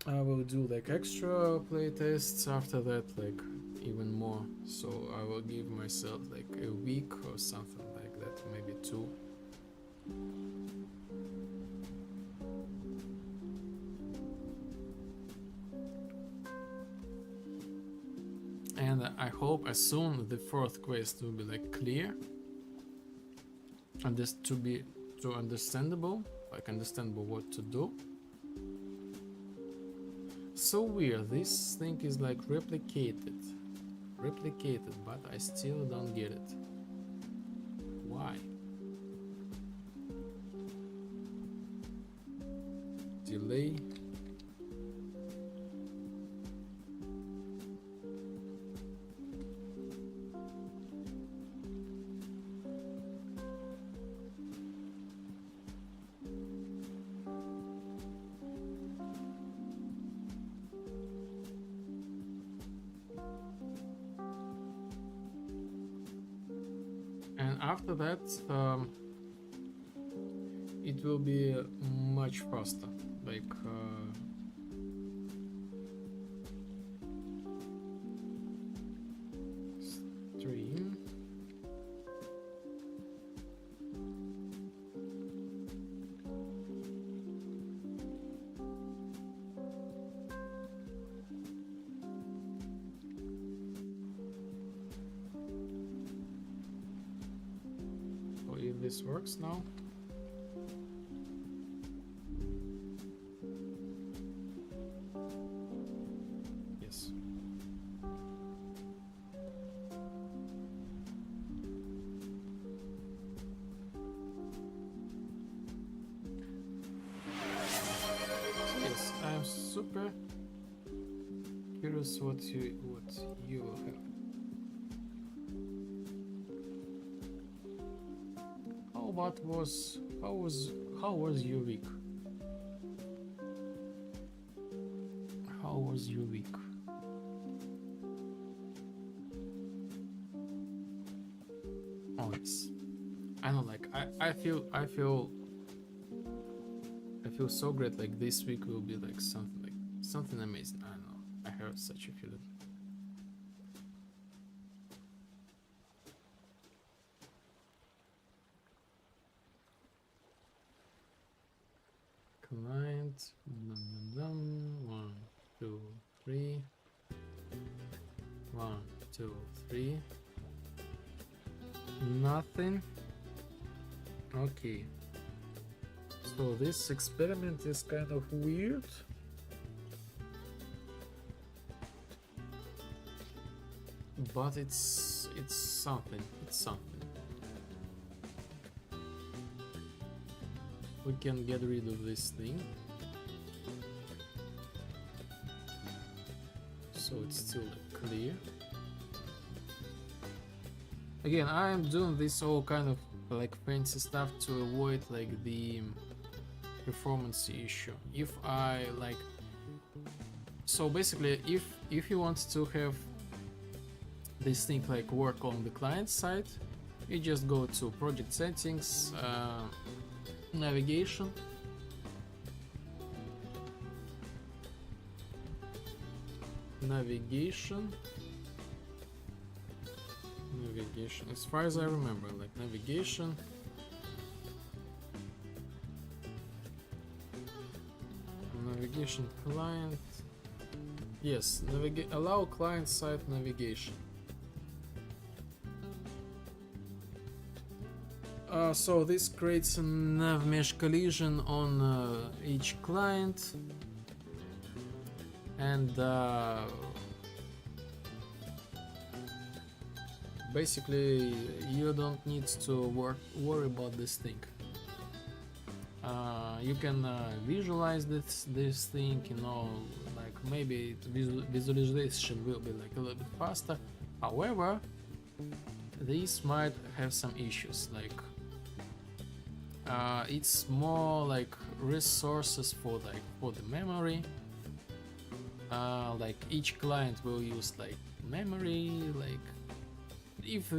I will do like extra playtests after that, like even more. So I will give myself like a week or something like that, maybe 2. And I hope as soon the 4th quest will be like clear and this to be understandable what to do. So weird, this thing is like replicated, but I still don't get it. Why? Delay. And after that, it will be much faster. Like stream. If this works now. Yes. Yes, I'm super curious what you will have. How was your week? How was your week? Oh, yes. I know, like I feel so great. Like this week will be like something amazing. I don't know. I have such a feeling. Client, 1, 2, 3, 1, 2, 3. Nothing. Okay. So this experiment is kind of weird. But it's something. It's something. We can get rid of this thing. So it's still clear. Again, I am doing this all kind of like fancy stuff to avoid like the performance issue. If I like, so basically if you want to have this thing like work on the client side, you just go to project settings, navigation, navigation. As far as I remember, like navigation. Navigation client. Yes, allow client side navigation. So this creates a nav mesh collision on each client, and basically you don't need to worry about this thing. You can visualize this thing, you know, like maybe visualization will be like a little bit faster. However, this might have some issues, like it's more like resources for the memory. Like each client will use like memory, like if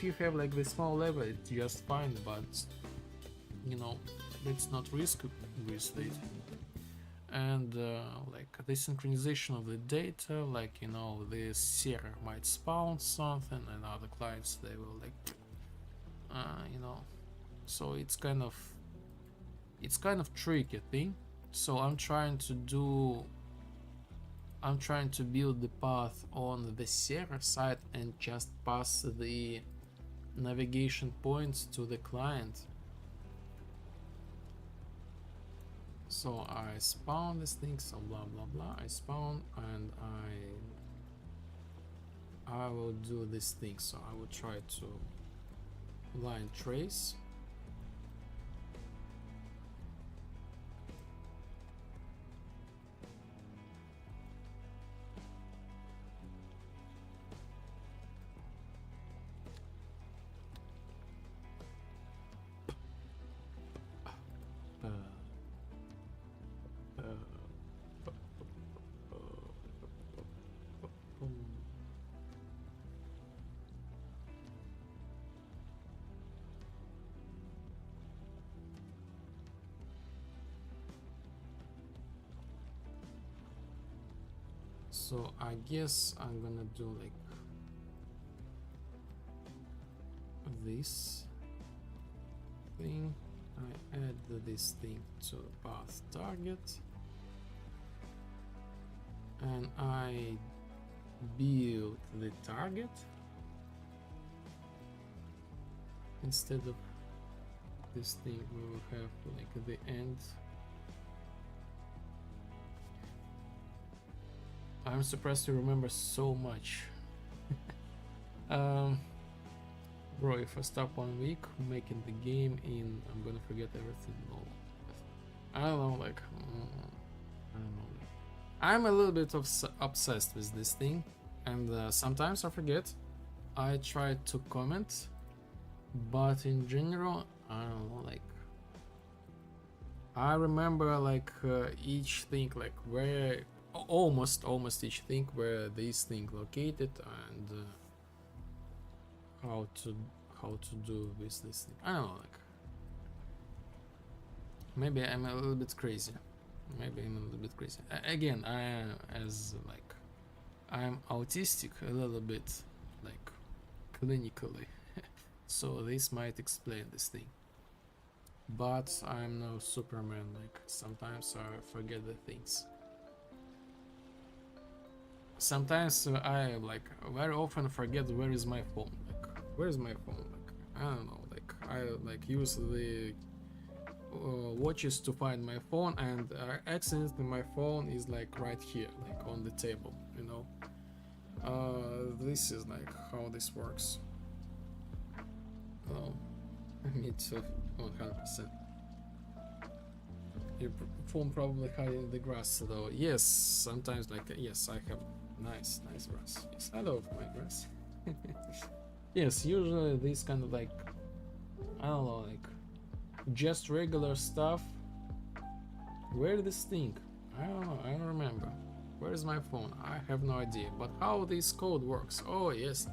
you have like the small level, it's just fine, but you know, let's not risk with it. And like the synchronization of the data, like, you know, the server might spawn something and other clients, they will like you know, so it's kind of tricky thing. So I'm trying to build the path on the server side and just pass the navigation points to the client. So I spawn this thing, so blah blah blah, I spawn, and I will do this thing. So I will try to line trace. So I guess I'm gonna do like this thing. I add this thing to path target, and I build the target instead of this thing. We will have like the end. I'm surprised to remember so much. Bro, if I stop 1 week making the game in, I'm gonna forget everything. No, I don't know, like, I don't know. I'm a little bit obsessed with this thing, and sometimes I forget. I try to comment, but in general, I don't know, like, I remember like each thing, like where almost each thing where this thing located, and how to do with this thing. I don't know, like, maybe I'm a little bit crazy. Again, I'm autistic a little bit, like clinically, so this might explain this thing. But I'm no Superman, like sometimes I forget the things. Sometimes I like very often forget where is my phone. Like, where's my phone? Like, I don't know. Like, I like use the watches to find my phone, and accidentally my phone is like right here, like on the table. You know. This is like how this works. Oh, I need to 100%. Your phone probably hiding the grass though. Yes, sometimes like yes, I have nice grass. Yes, I love my grass. Yes, usually this kind of like, I don't know, like just regular stuff. Where this thing? I don't know, I don't remember. Where is my phone? I have no idea. But how this code works? Oh yes,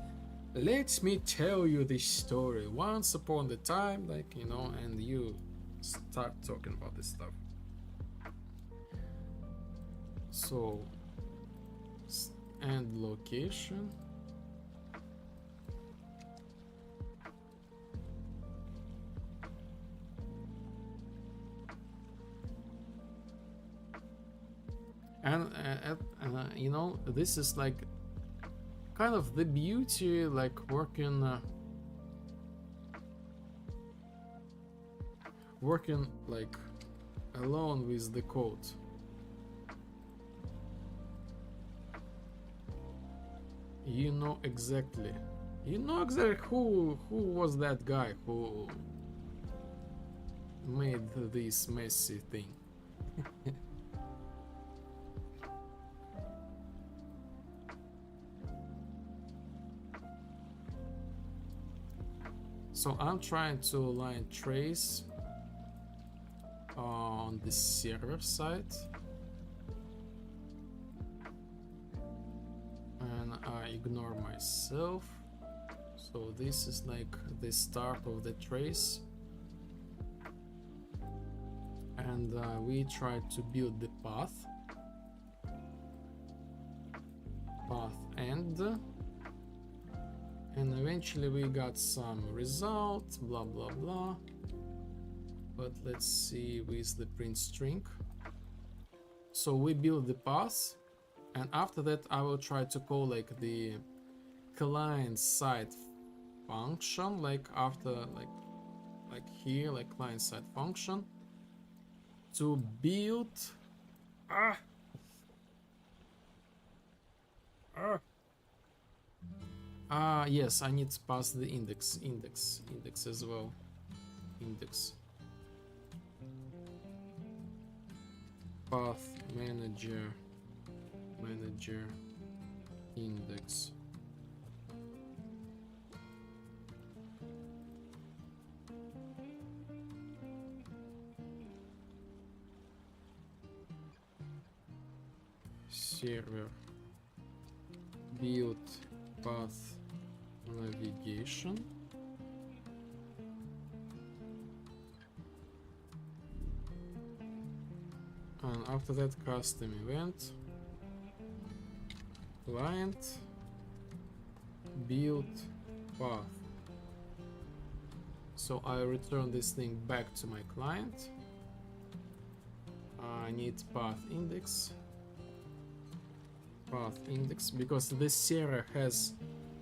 let me tell you this story. Once upon a time, like, you know, and you start talking about this stuff. So, and location. And you know, this is like kind of the beauty, like working like alone with the code. You know exactly who was that guy who made this messy thing. So I'm trying to align trace on the server side, and I ignore myself. So this is like the start of the trace, and we try to build the path end, and eventually we got some result, blah blah blah. But let's see with the print string. So we build the path, and after that I will try to call like the client side function, like after like here, like client side function, to build yes, I need to pass the index as well. Index path manager index. Server build path navigation. And after that, custom event client build path. So I return this thing back to my client. I need path index because the server has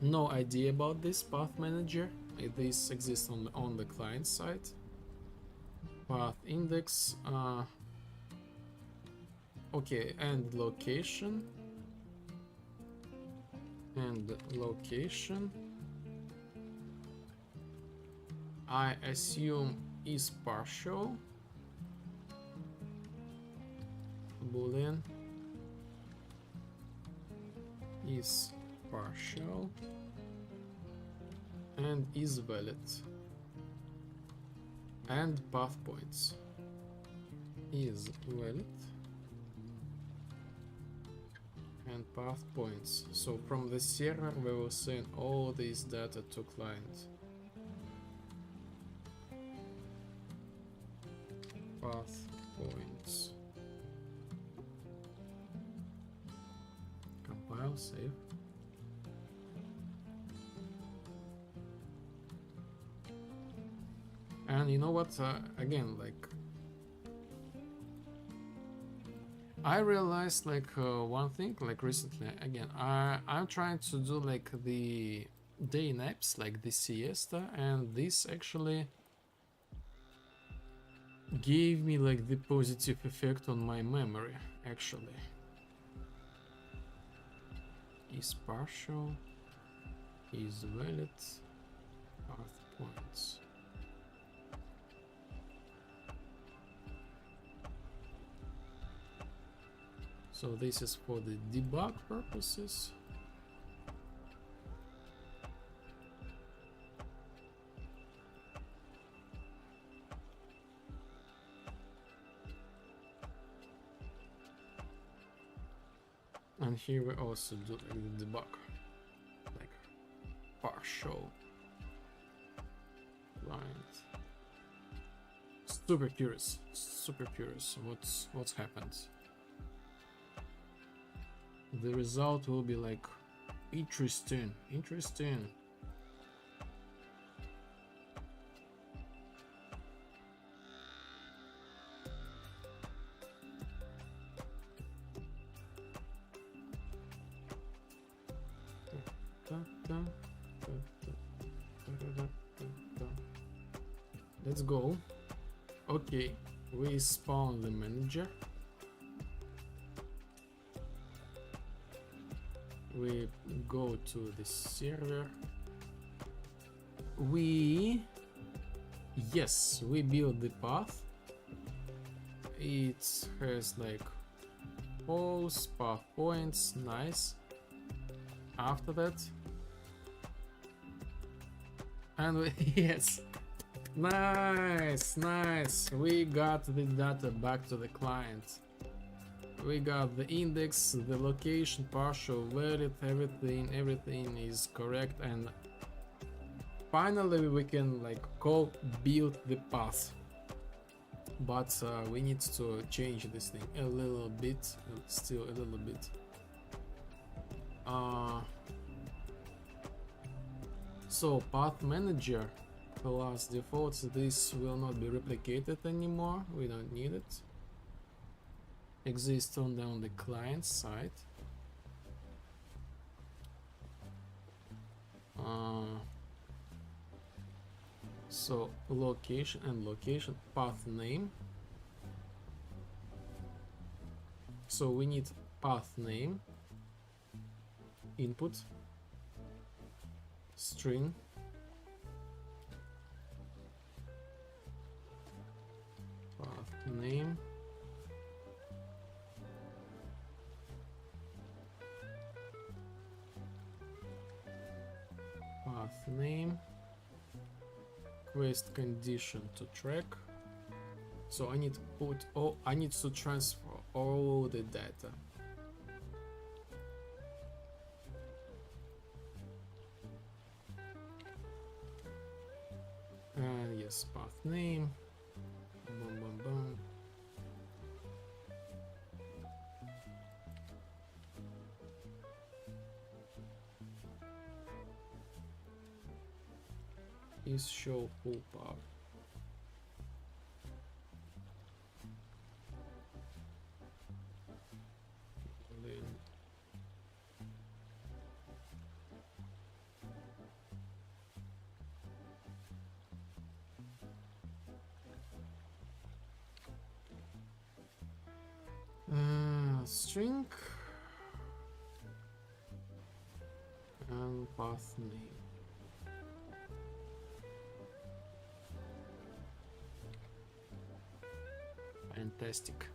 no idea about this path manager. This exists on the client side. Path index, okay, and location I assume is partial, boolean is partial and is valid, and path points is valid and path points. So from the server we will send all this data to client. Path points. Compile, save. And you know what, again, like I realized like one thing, like recently, again, I'm trying to do like the day naps, like the siesta, and this actually gave me like the positive effect on my memory, actually. Is partial, is valid, path points. So this is for the debug purposes. And here we also do like the debug, like partial client. Super curious what's happened. The result will be like interesting. Let's go. Okay, we spawn the manager. We go to the server. Yes, we build the path. It has like posts, path points, nice. After that, and we, yes, nice, we got the data back to the client. We got the index, the location, partial, valid, everything is correct, and finally we can like call build the path. But we need to change this thing a little bit, still a little bit. So path manager plus defaults, this will not be replicated anymore, we don't need it. Exists on the client side. So location and location, path name. So we need path name, input, string, path name, path name, quest condition to track. So I need to put all, I need to transfer all the data. Yes, path name. Boom, boom, boom. Is show full path. String and path name. Fantastic.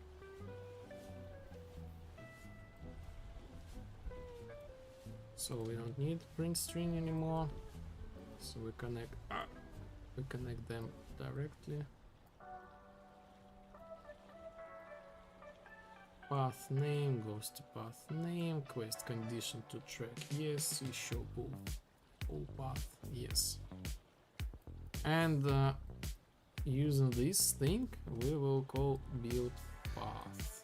So we don't need print string anymore. So we connect them directly. Path name goes to path name, quest condition to track, yes, show full path, yes. And using this thing, we will call build path.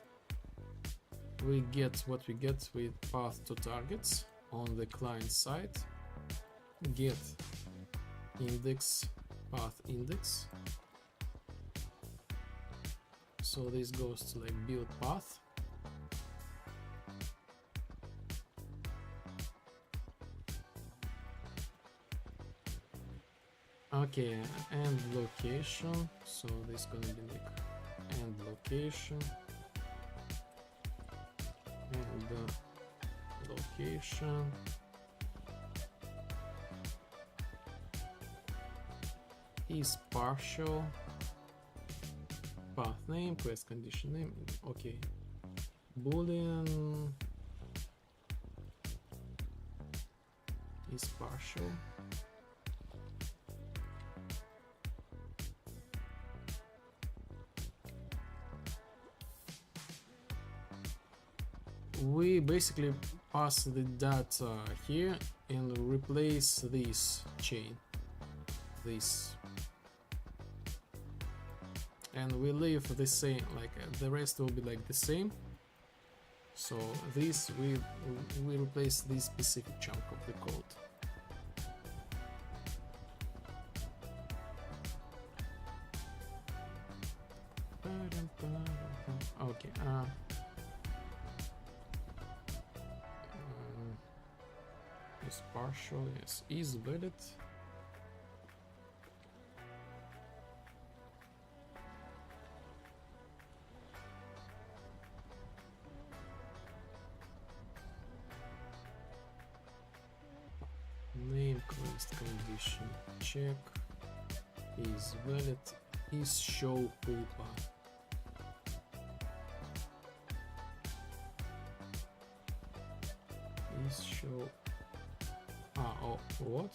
We get what we get with path to targets on the client side. Get index, path index. So this goes to like build path. Okay, and location, so this is gonna be like and location and location is partial, path name, quest condition name, okay, boolean is partial. We basically pass the data here and replace this chain, this, and we leave the same, like the rest will be like the same. So this we replace this specific chunk of the code. Okay. is partial, yes, is valid. Name quest condition check is valid, is show full path. Is show oh, what?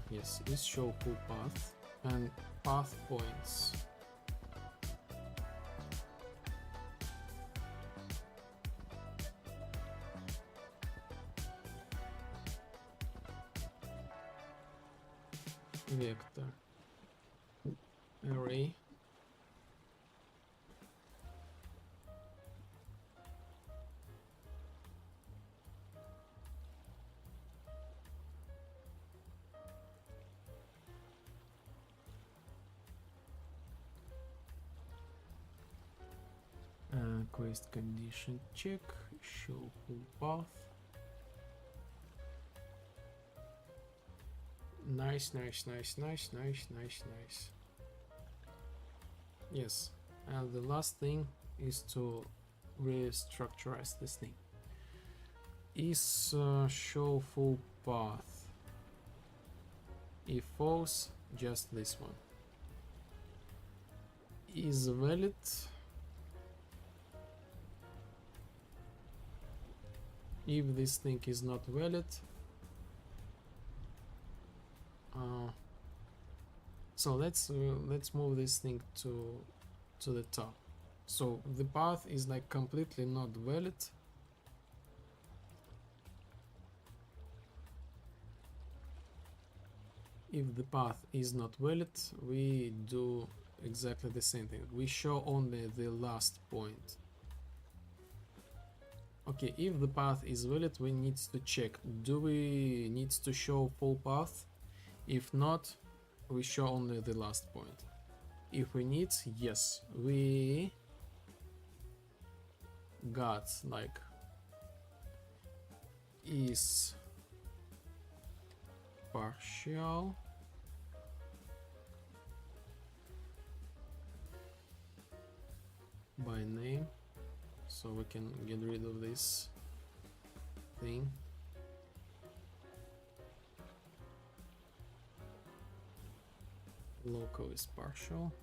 Yes, is show full path and path points. Vector array quest condition check show full path. Nice. Yes, and the last thing is to restructurize this thing. Is show full path. If false, just this one. Is valid. If this thing is not valid, so let's move this thing to the top. So the path is like completely not valid. If the path is not valid, we do exactly the same thing. We show only the last point. Okay, if the path is valid, we need to check, do we need to show full path? If not, we show only the last point. If we need, yes, we got like is partial by name, so we can get rid of this thing. Local is partial.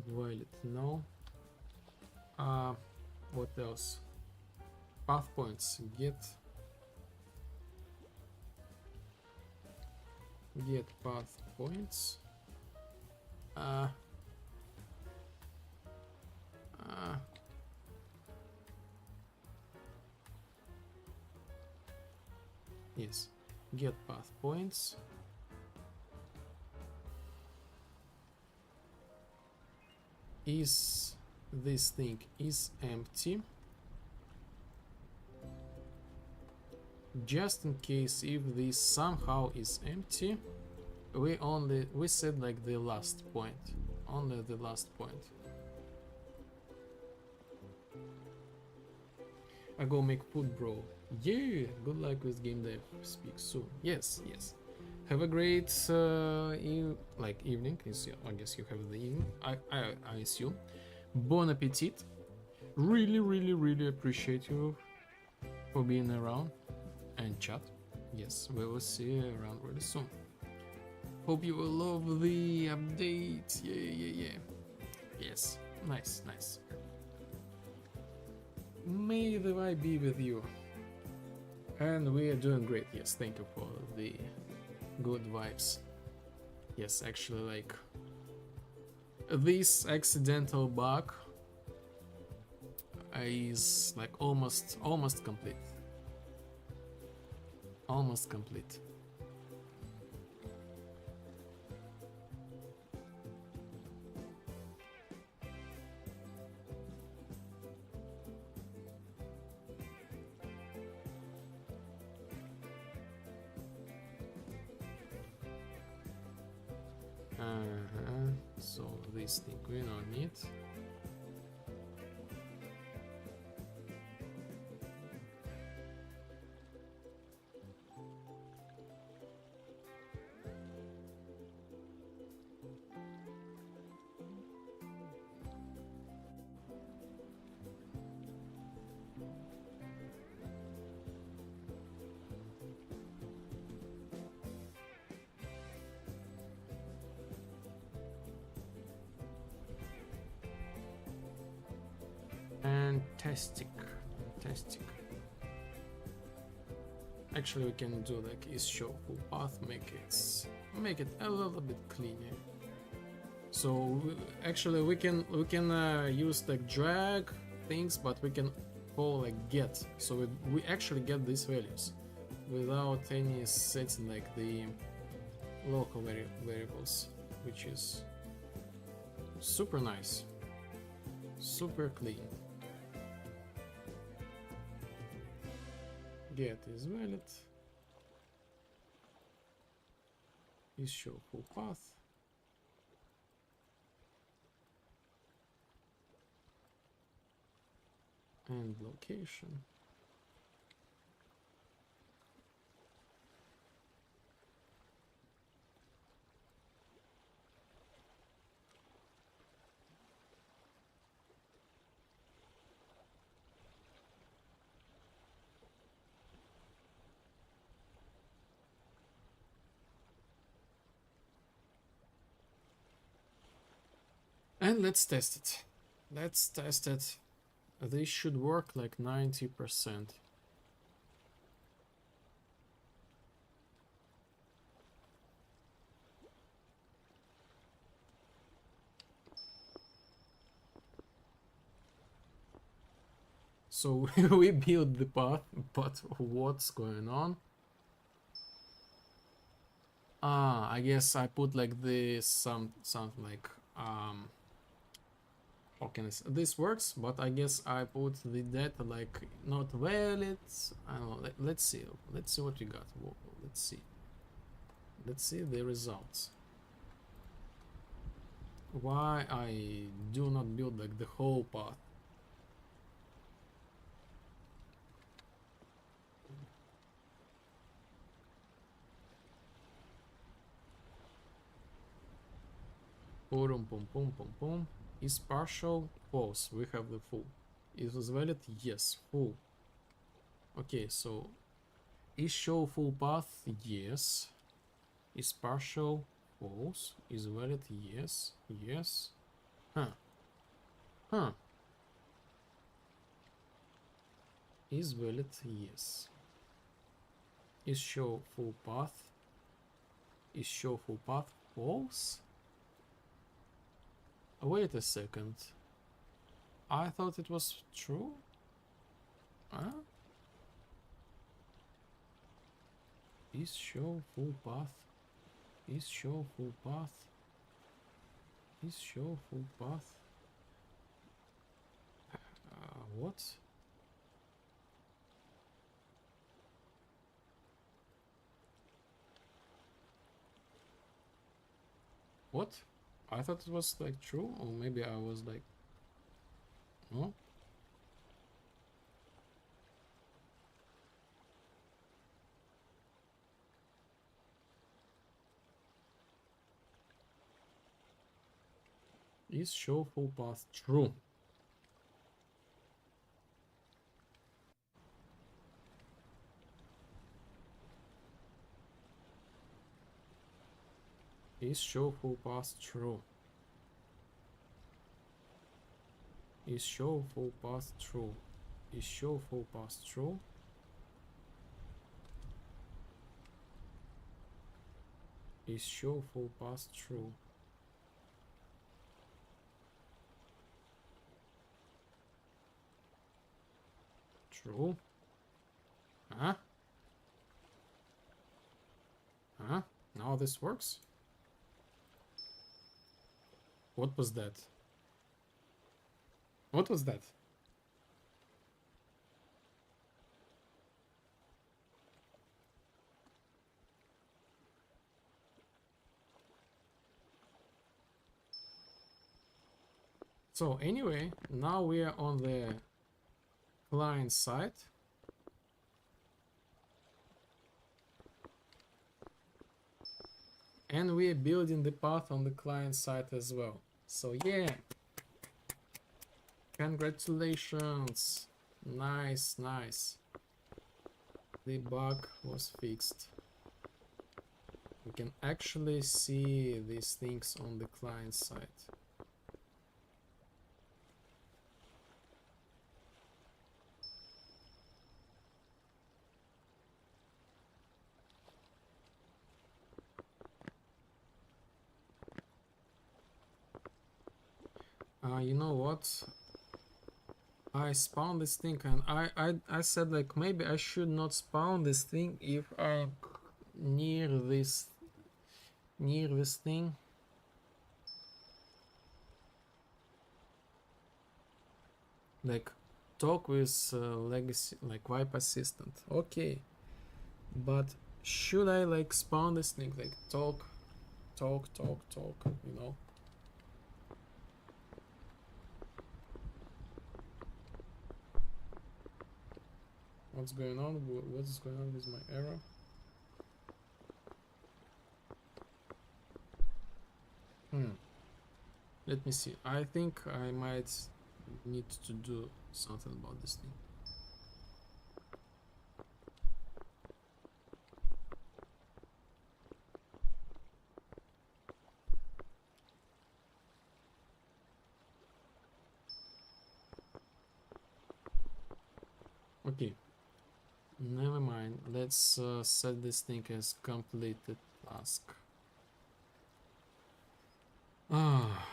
Valid, no. What else? Path points, get path points. Yes, get path points. Is this thing is empty? Just in case if this somehow is empty, we said like the last point, only the last point. I go make food, bro. Yeah, good luck with game dev. Speak soon. Yes. Have a great evening. I guess you have the evening. I assume. Bon appetit. Really appreciate you for being around and chat. Yes, we will see you around really soon. Hope you will love the update. Yeah. Yes, nice. May the vibe be with you. And we are doing great. Yes, thank you for the good vibes. Yes, actually, like this accidental bug is like almost complete. Almost complete. So this thing we don't need. Fantastic, fantastic. Actually, we can do like is show full path, make it a little bit cleaner. So actually, we can use like drag things, but we can call like get. So we actually get these values without any setting like the local variables, which is super nice, super clean. Get is valid. Is show full path. And location. And let's test it. Let's test it. This should work like 90%. So we built the path, but what's going on? I guess I put like this something like how can I say? This works, but I guess I put the data like not valid. I don't know. Let's see what we got. Let's see the results. Why I do not build like the whole path? Pum pum pum pum pum. Is partial false? We have the full. It was valid? Yes, full. Okay, so is show full path? Yes. Is partial false? Is valid? Yes. Yes. Huh. Is valid? Yes. Is show full path? Is show full path false? Wait a second. I thought it was true. Huh? Is show full path? Is show full path? Is show full path? What? What? I thought it was like true, or maybe I was like, no? Is show full path true? Is show full path true? Is show full path true? Is show full path true? Is show full path true? True? Huh? Huh? Now this works? What was that? What was that? So anyway, now we are on the client side. And we are building the path on the client side as well. So yeah, congratulations. Nice, nice. The bug was fixed. We can actually see these things on the client side. You know what? I spawned this thing and I said like maybe I should not spawn this thing if I'm near this thing. Like talk with legacy like wipe assistant. Okay. But should I like spawn this thing like talk, you know? What's going on? What's going on with my error? Let me see. I think I might need to do something about this thing. Okay. Never mind. Let's set this thing as completed task. Ah.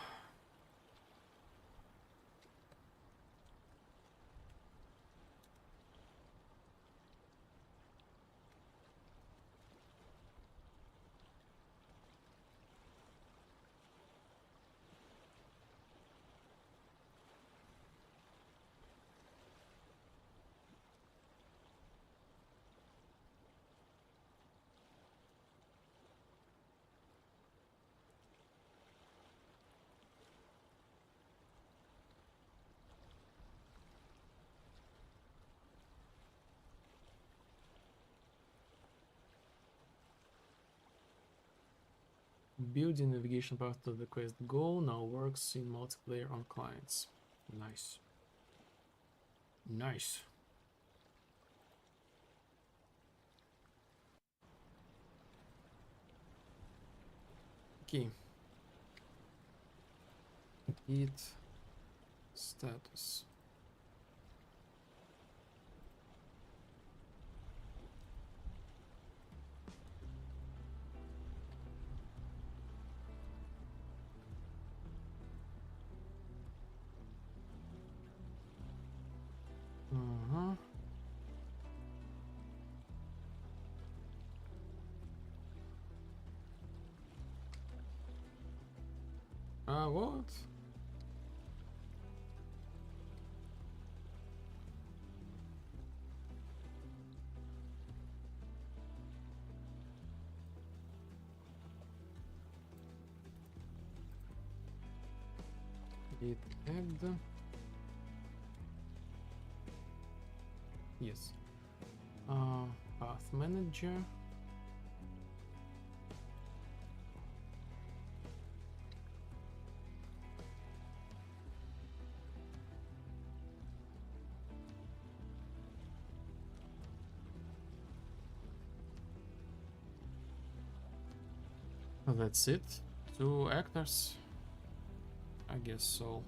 Building navigation path to the quest goal now works in multiplayer on clients. Nice. Nice. Okay. Git status. What? Git add. Yes. Path manager. That's it. 2 actors. I guess so.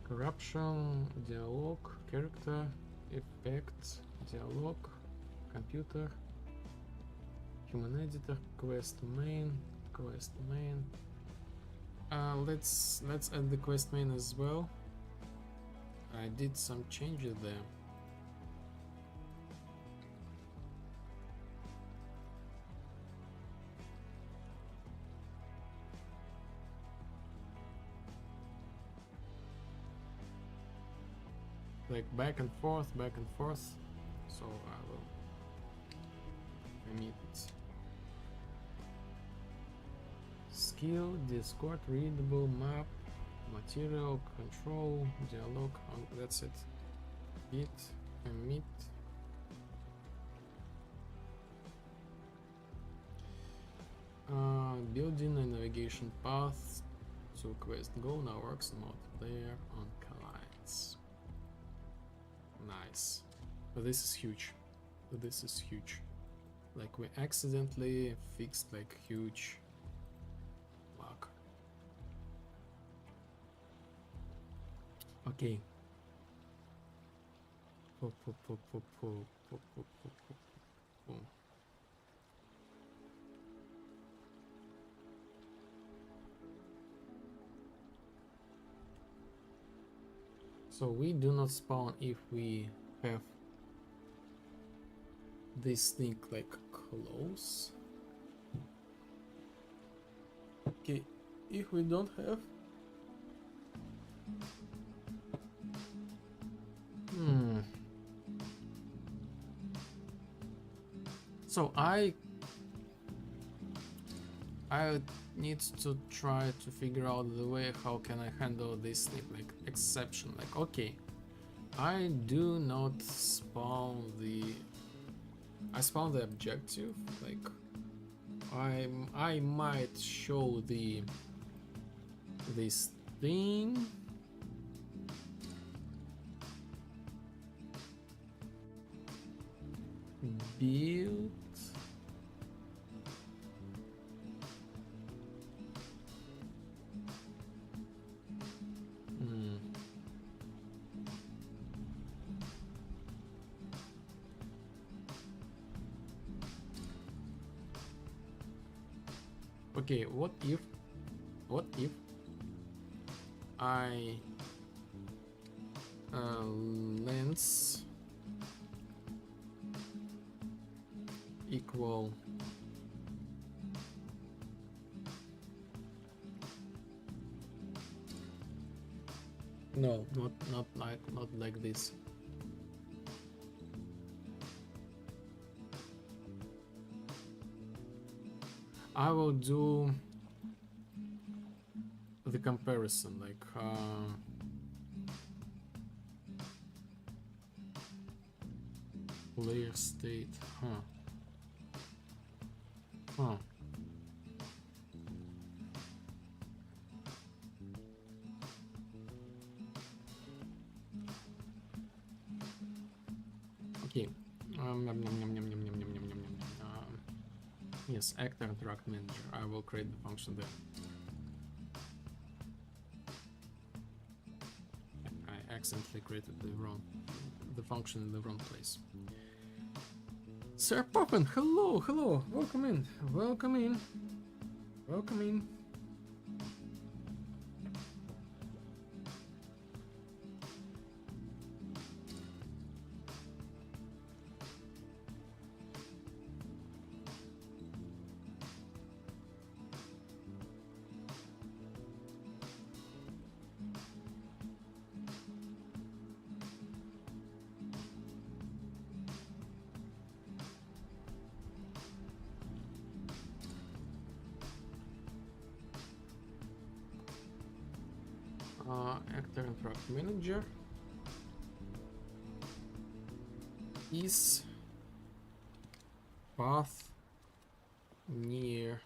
Corruption, dialogue, character, effect, dialogue, computer, human editor, quest main. Let's add the quest main as well. I did some changes there. Like back and forth, so I will omit skill, Discord, readable, map, material, control, dialogue, That's it. git, commit. Building a navigation path to quest go now works multiplayer on clients. Nice. But this is huge. This is huge. Like we accidentally fixed like huge bug. Okay. So we do not spawn if we have this thing like close. Okay, if we don't have, so I need to try to figure out the way how can I handle this thing, like exception. Like, okay, I do not spawn the, I spawn the objective, like I might show the this thing, build, okay, what if I length equal no, not like this. I will do the comparison, like player state, okay. Yes, actor interact manager. I will create the function there. I accidentally created the function in the wrong place. Sir Poppin, hello, welcome in. Actor interact manager is path near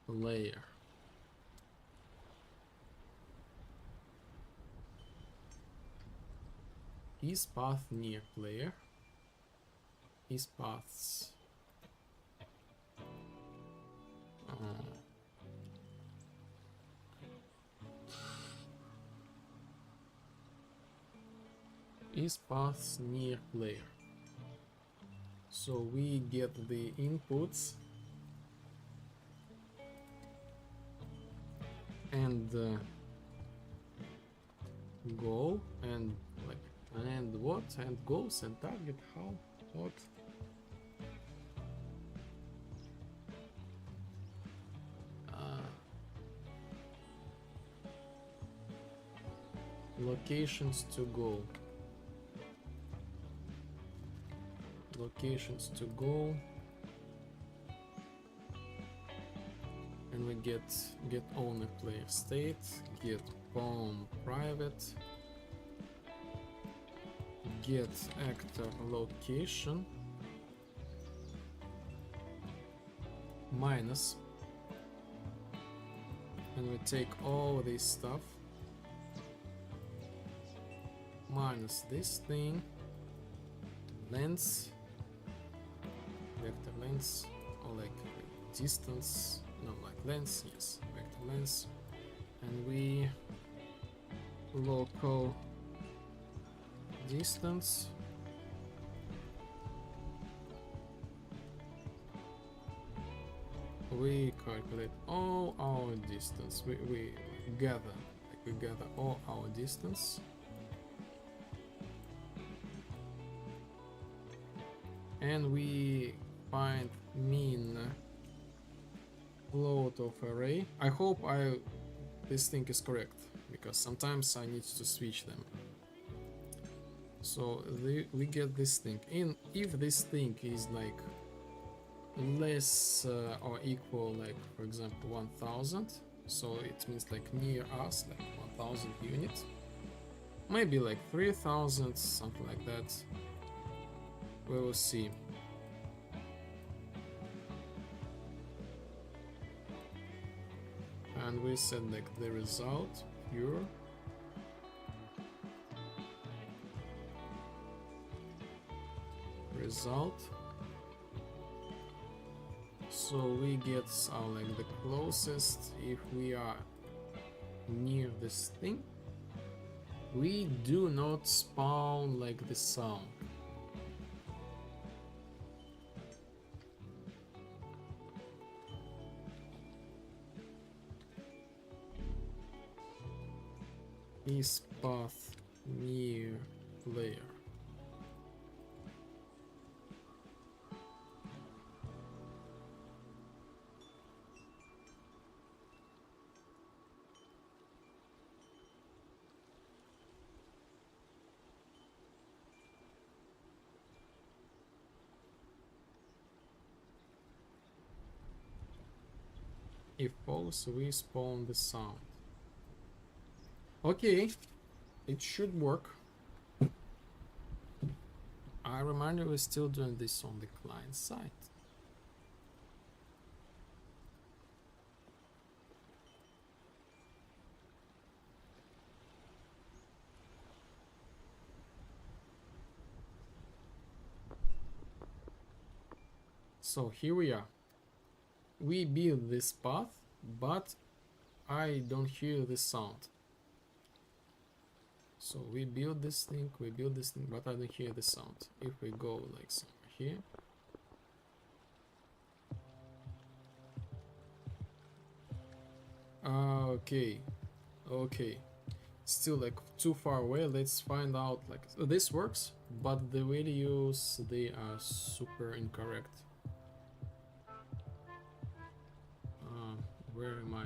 player. Is path near player. Is paths. Is paths near player. So we get the inputs and goal and like and what and goals and target how what locations to go. Locations to go. and we get owner player state, get pawn private, get actor location, minus, and we take all this stuff, minus this thing, length, vector length, or like distance, no, like length, yes, vector length, and we local distance, we calculate all our distance, we gather all our distance, and we find mean float of array. I hope this thing is correct, because sometimes I need to switch them. So we get this thing, and if this thing is like less or equal, like for example 1000, so it means like near us, like 1000 units, maybe like 3000, something like that, we will see. And we set like the result pure, result, so we get our like the closest. If we are near this thing, we do not spawn like the sound. Is path near player. If false, we spawn the sound. Okay, it should work. I remind you, we're still doing this on the client side. So here we are. We build this path, but I don't hear the sound. So we build this thing, but I don't hear the sound. If we go like somewhere here, okay, still like too far away. Let's find out. Like this works, but the values, they are super incorrect. Where am I?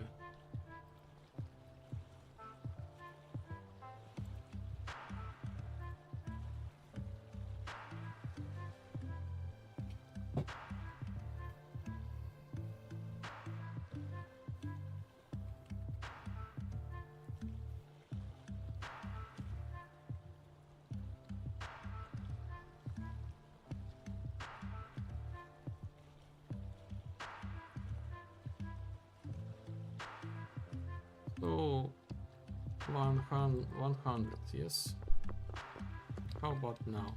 So 100, yes. How about now?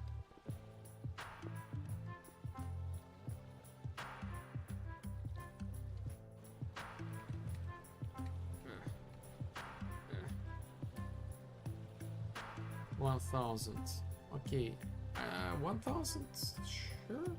Uh, 1000. Okay. 1000, sure.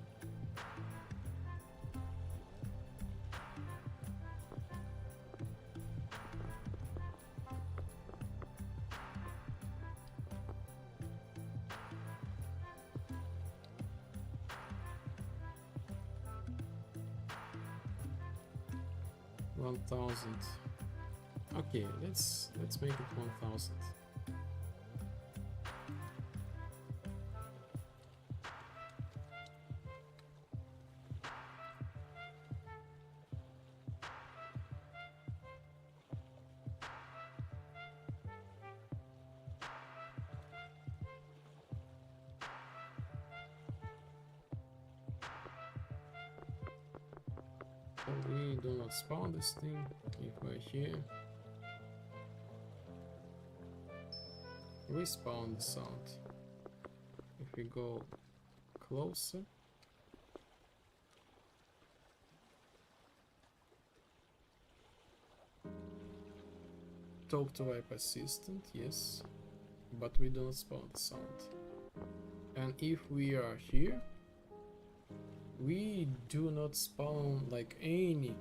Okay, let's make it 1000. So we do not spawn this thing if we're here. We spawn the sound. If we go closer, talk to wipe assistant, yes, but we don't spawn the sound. And if we are here, we do not spawn like any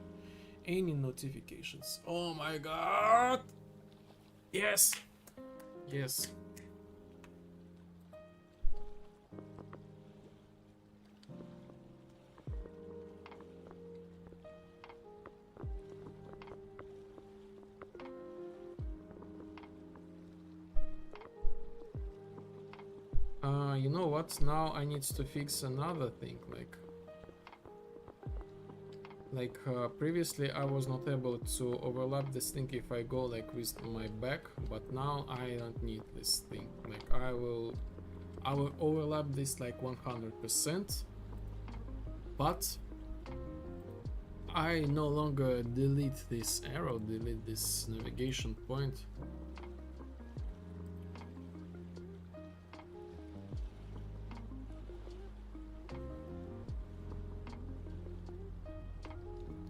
notifications. Oh my god! Yes! Yes. You know what? Now I need to fix another thing. Previously I was not able to overlap this thing if I go like with my back, but now I don't need this thing. Like I will overlap this like 100%, but I no longer delete this arrow, delete this navigation point.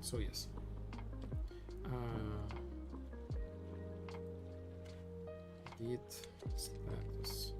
So yes, git status.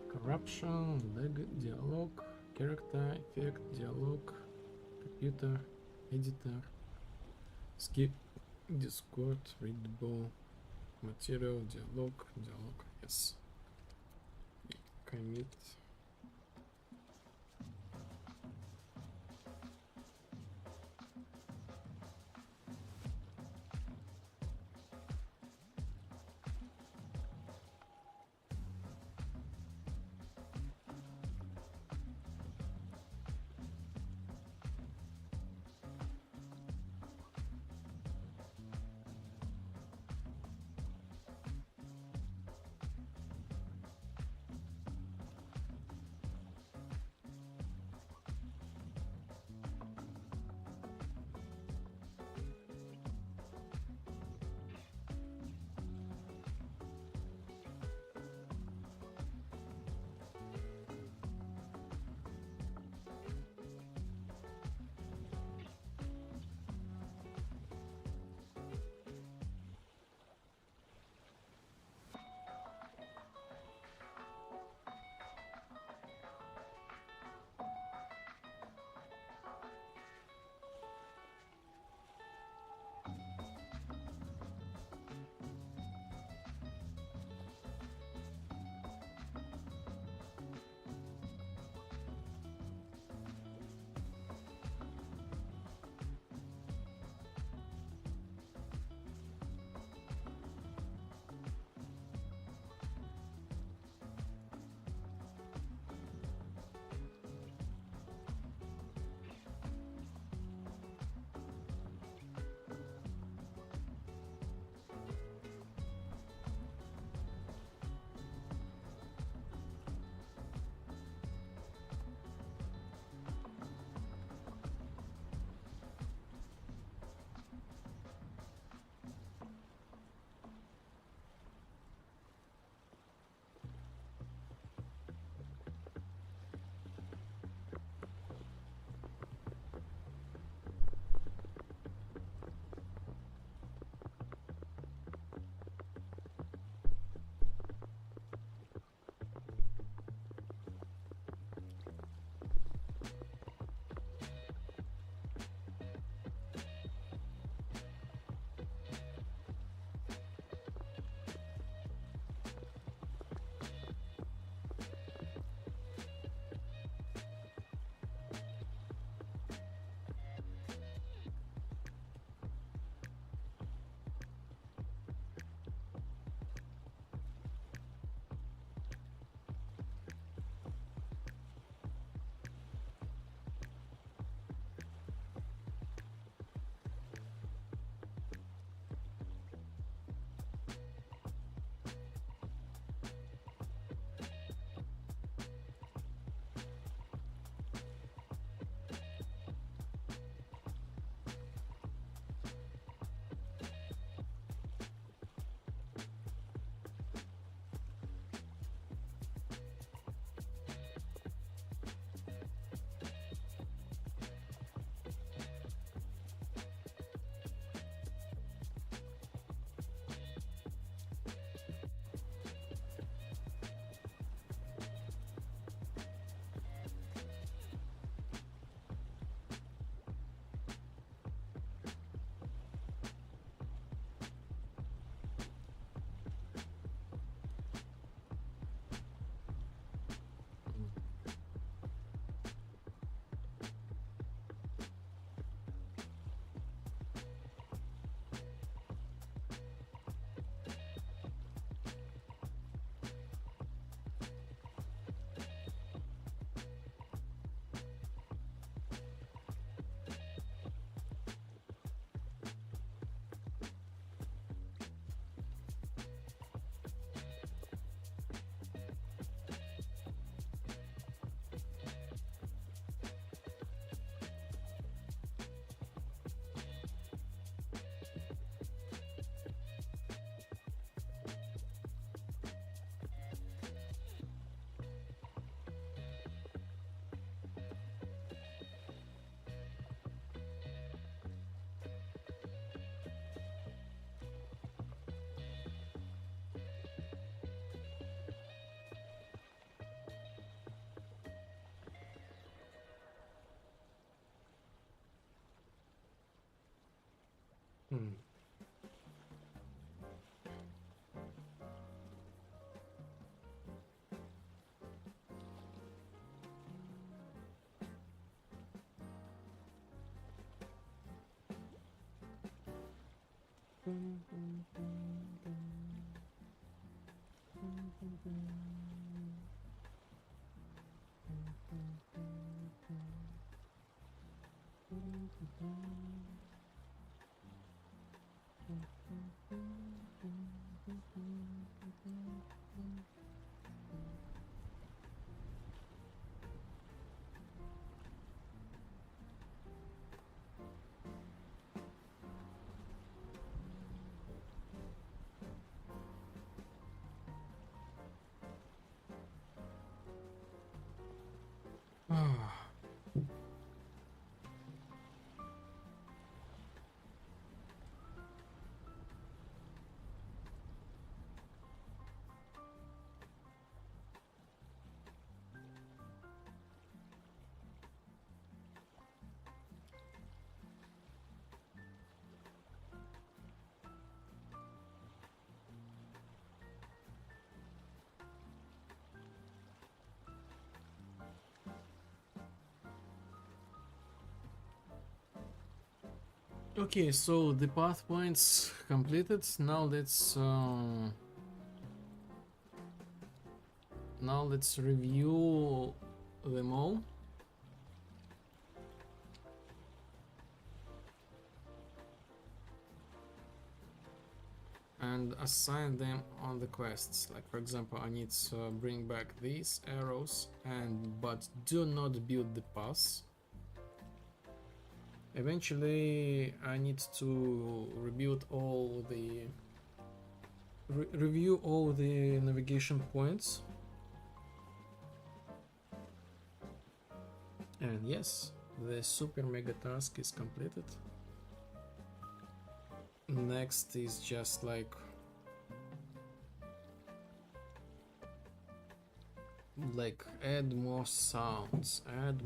Corruption, lag, dialog, character, effect, dialog, computer, editor, skip, Discord, readable, material, dialog, yes. Commit. Hmm. Okay, so the path points completed. Now let's review them all. And assign them on the quests. Like for example, I need to bring back these arrows, but do not build the pass. Eventually, I need to rebuild all the review all the navigation points. And yes, the super mega task is completed. Next is just like add more sounds and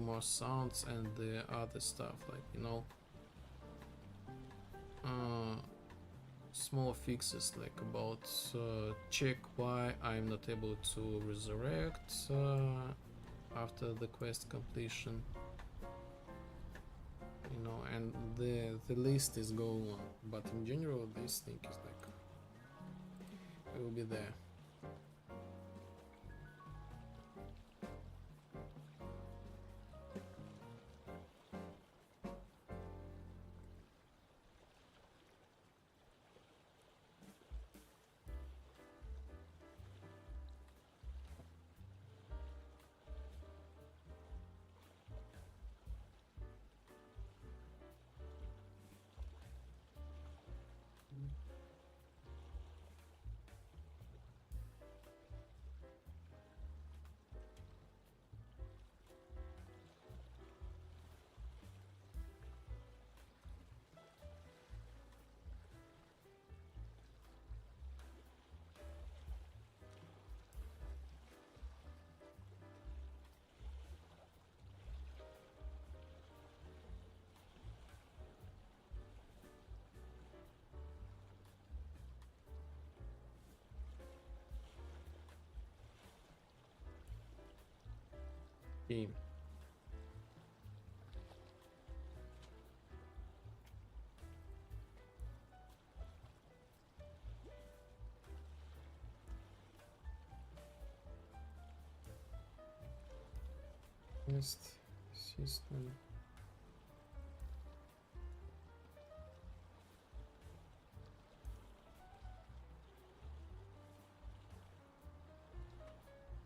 the other stuff, like, you know, small fixes, like about check why I'm not able to resurrect after the quest completion, you know, and the list is going on, but in general this thing is like, it will be there. Okay. Next system.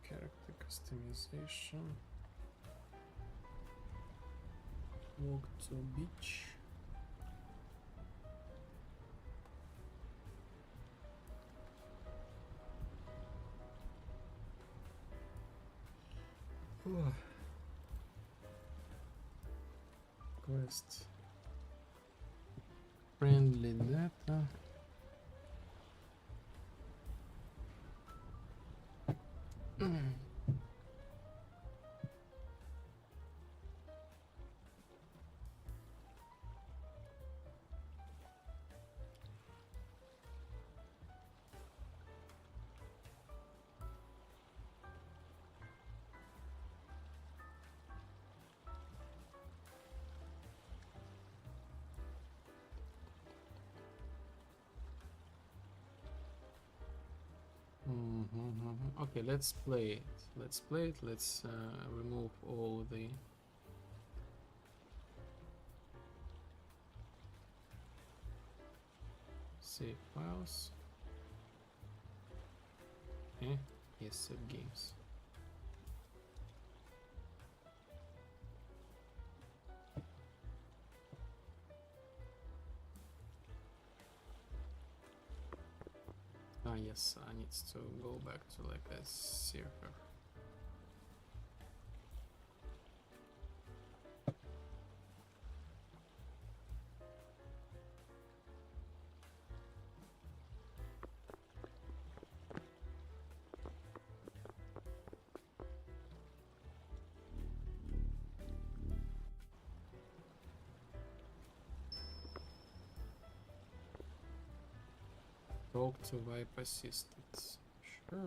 Character customization. Walk to beach. Quest. Friendly data. Okay, let's play it. Let's play it. Let's remove all the save files. Yes, save games. Yes, I need to go back to like a server. Talk to Vibe Assistant. Sure.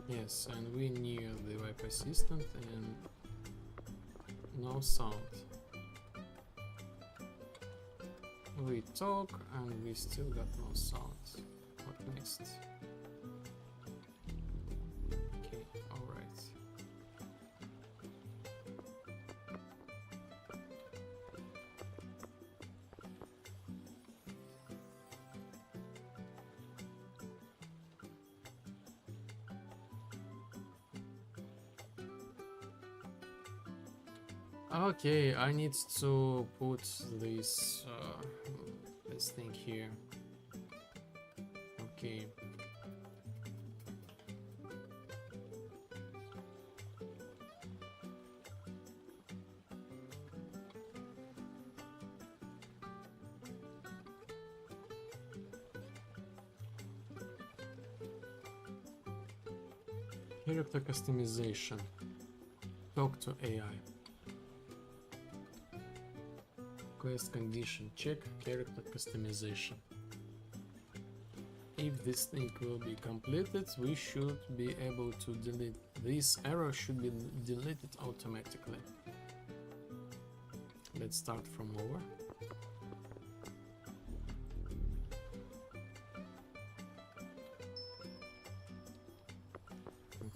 Yes, and we near the Vibe Assistant and no sound. We talk and we still got no sound. What next? Okay, alright. Okay, I need to put this thing here. Okay. Character customization. Talk to AI. Quest condition check, character customization. If this thing will be completed, we should be able to delete. This error should be deleted automatically. Let's start from over.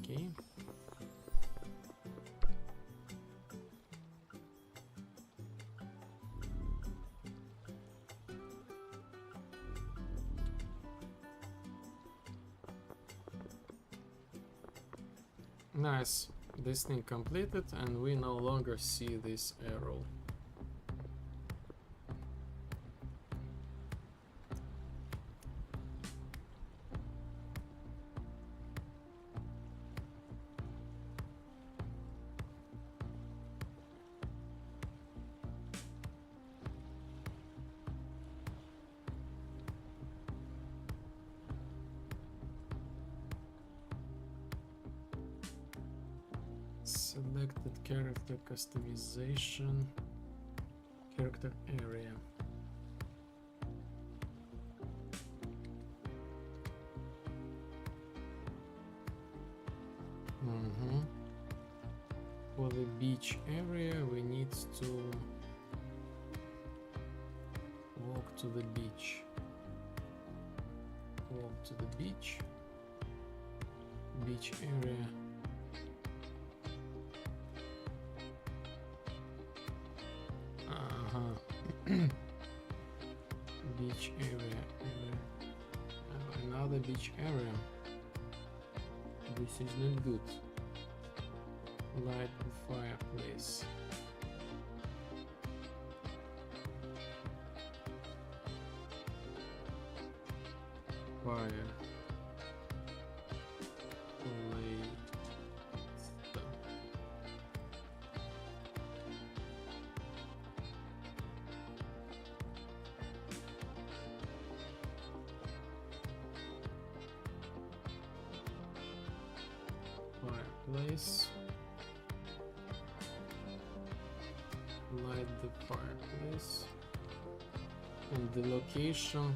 Okay. Nice, this thing completed and we no longer see this arrow. Selected character customization, character area. For the beach area, we need to walk to the beach. Walk to the beach. Beach area. Beach area, another beach area. This is not good. Light the fireplace. Fire. Fireplace. Light the fireplace. And the location.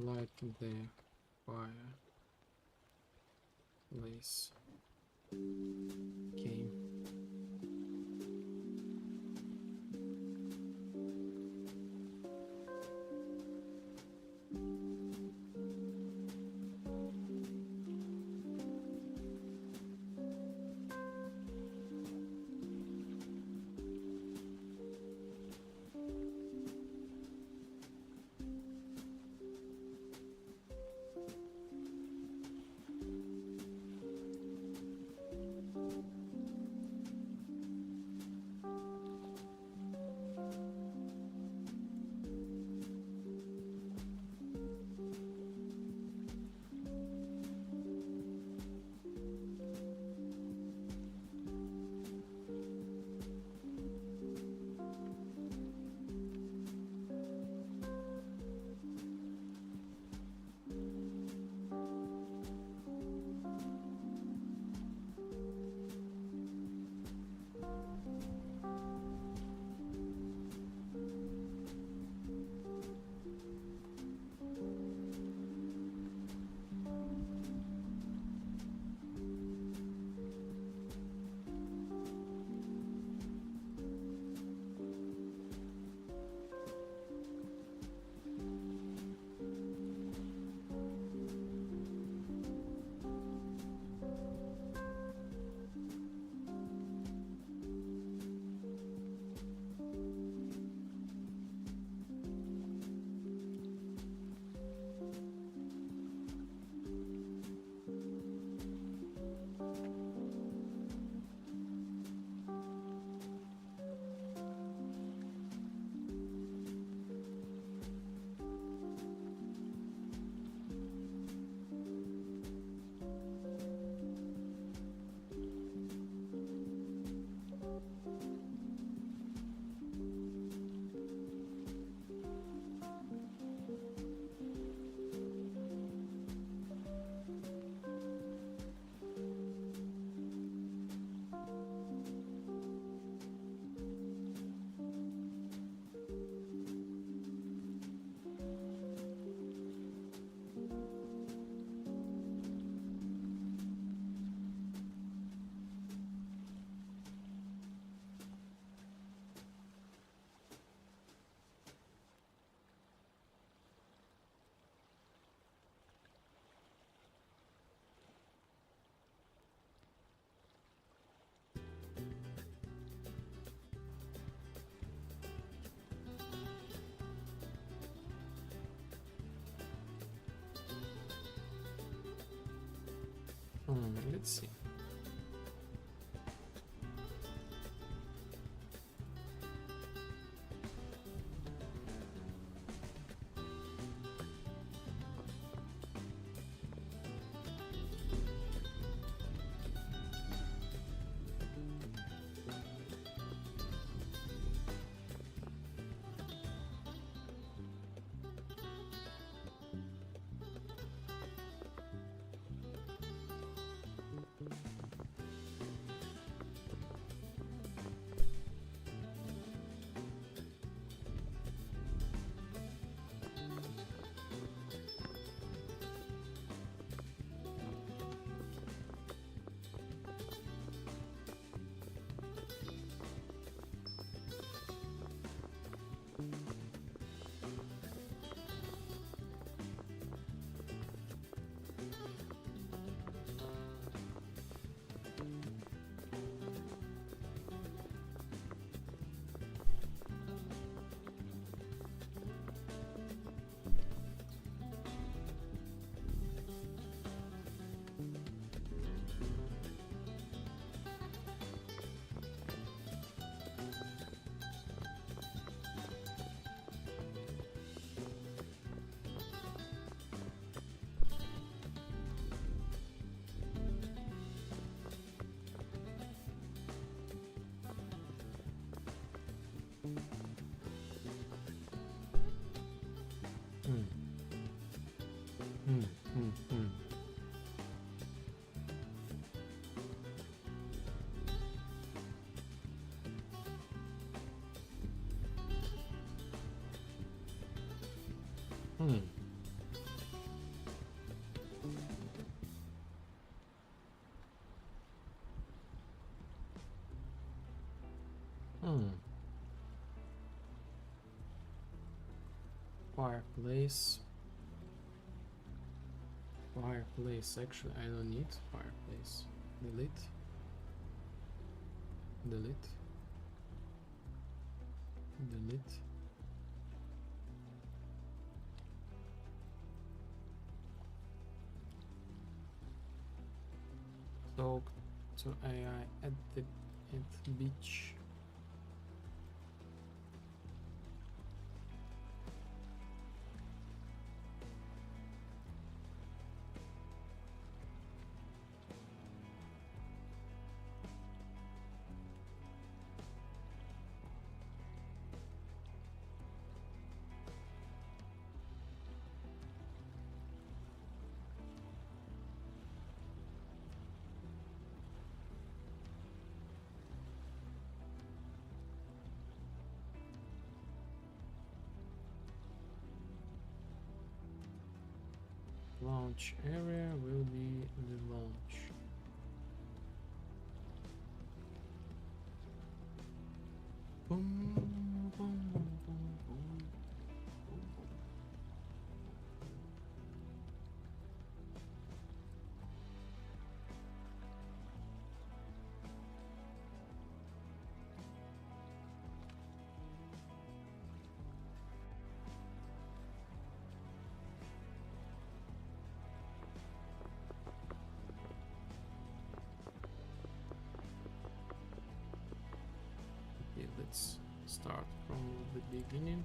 light the fire place. Okay. Let's see. Fireplace. Fireplace, actually I don't need fireplace. Delete. Delete. Delete. Talk to AI at the beach. Launch area will be the launch. Boom, boom, boom, boom, boom. Okay, let's start from the beginning.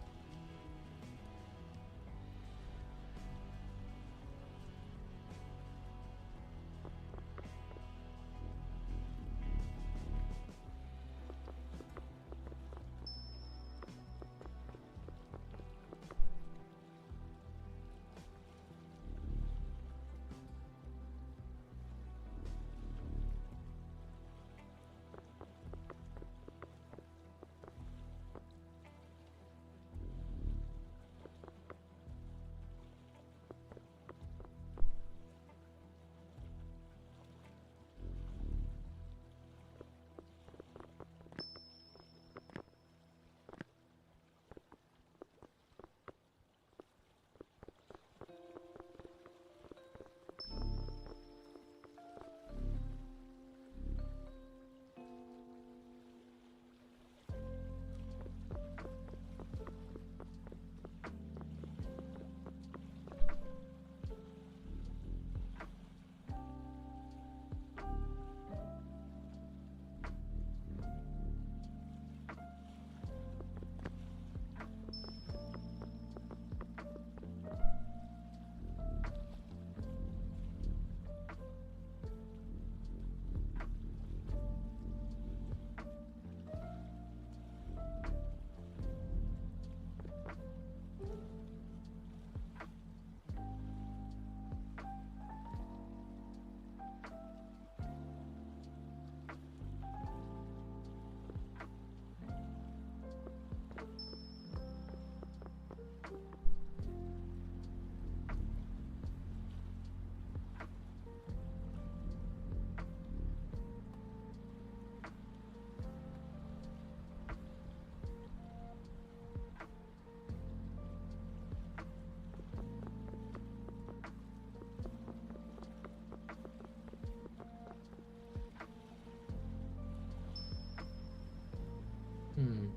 Hmm.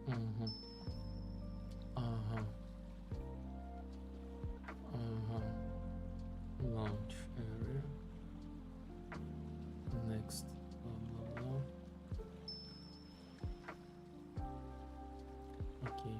Uh-huh. Uh-huh. Uh-huh. Launch area. Next. Blah, blah, blah. Okay.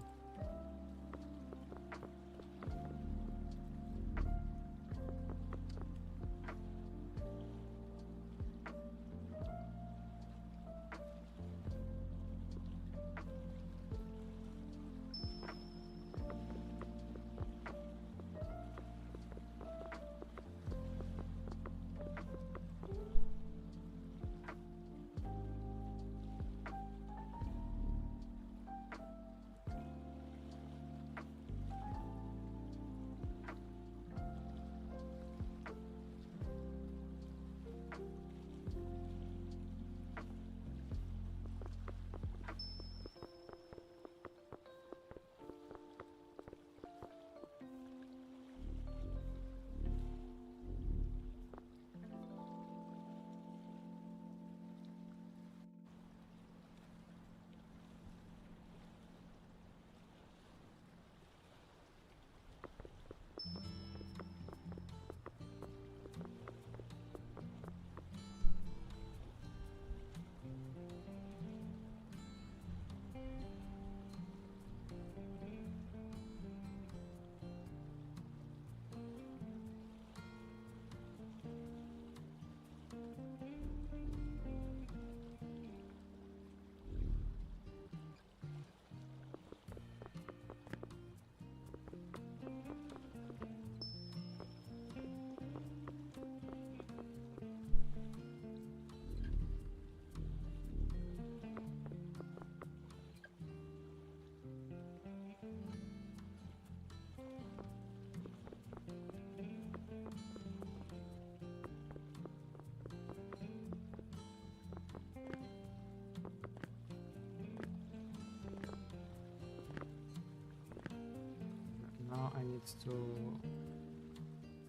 need to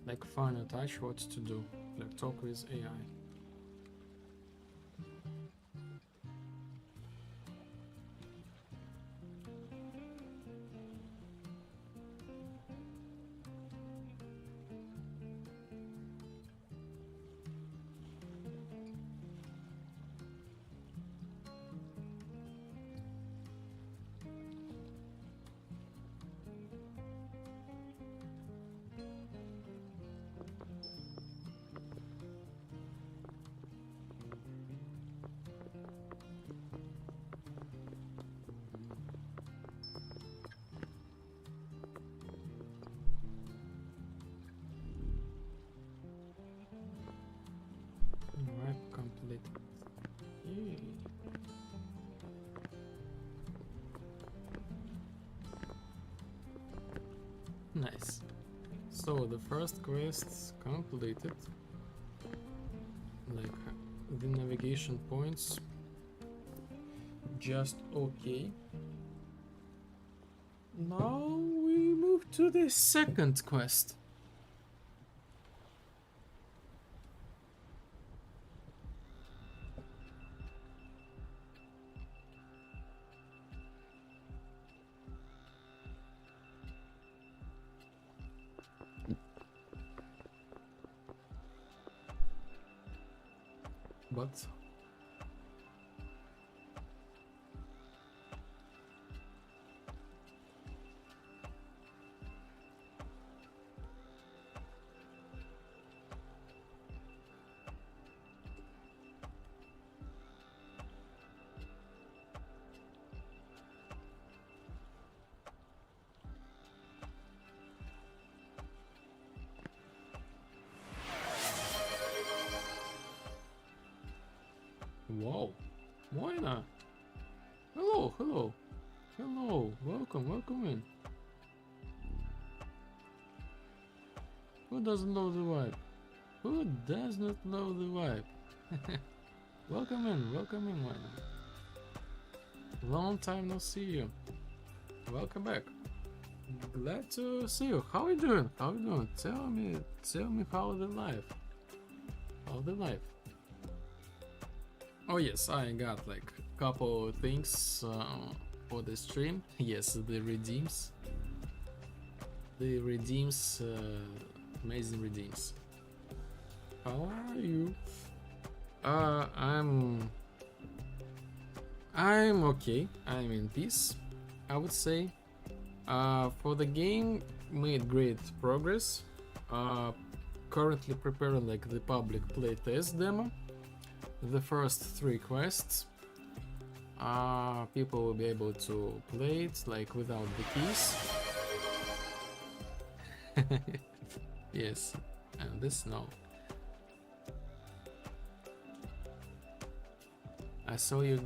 like find a touch what to do, like talk with AI. Alright, complete. Yay. Nice. So the first quest completed. Like the navigation points just okay. Now we move to the second quest. But wow, Moina. Hello, hello, hello. Welcome in. Who doesn't love the vibe? Who does not love the vibe? welcome in, Moina. Long time no see you. Welcome back. Glad to see you. How are you doing? How are you doing? Tell me how the life. How the life. Oh yes, I got like a couple things for the stream. Yes, the redeems. The redeems, amazing redeems. How are you? I'm okay. I'm in peace, I would say. For the game, made great progress. Currently preparing like the public playtest demo. The first 3 quests, people will be able to play it like without the keys. Yes, and this no. I saw you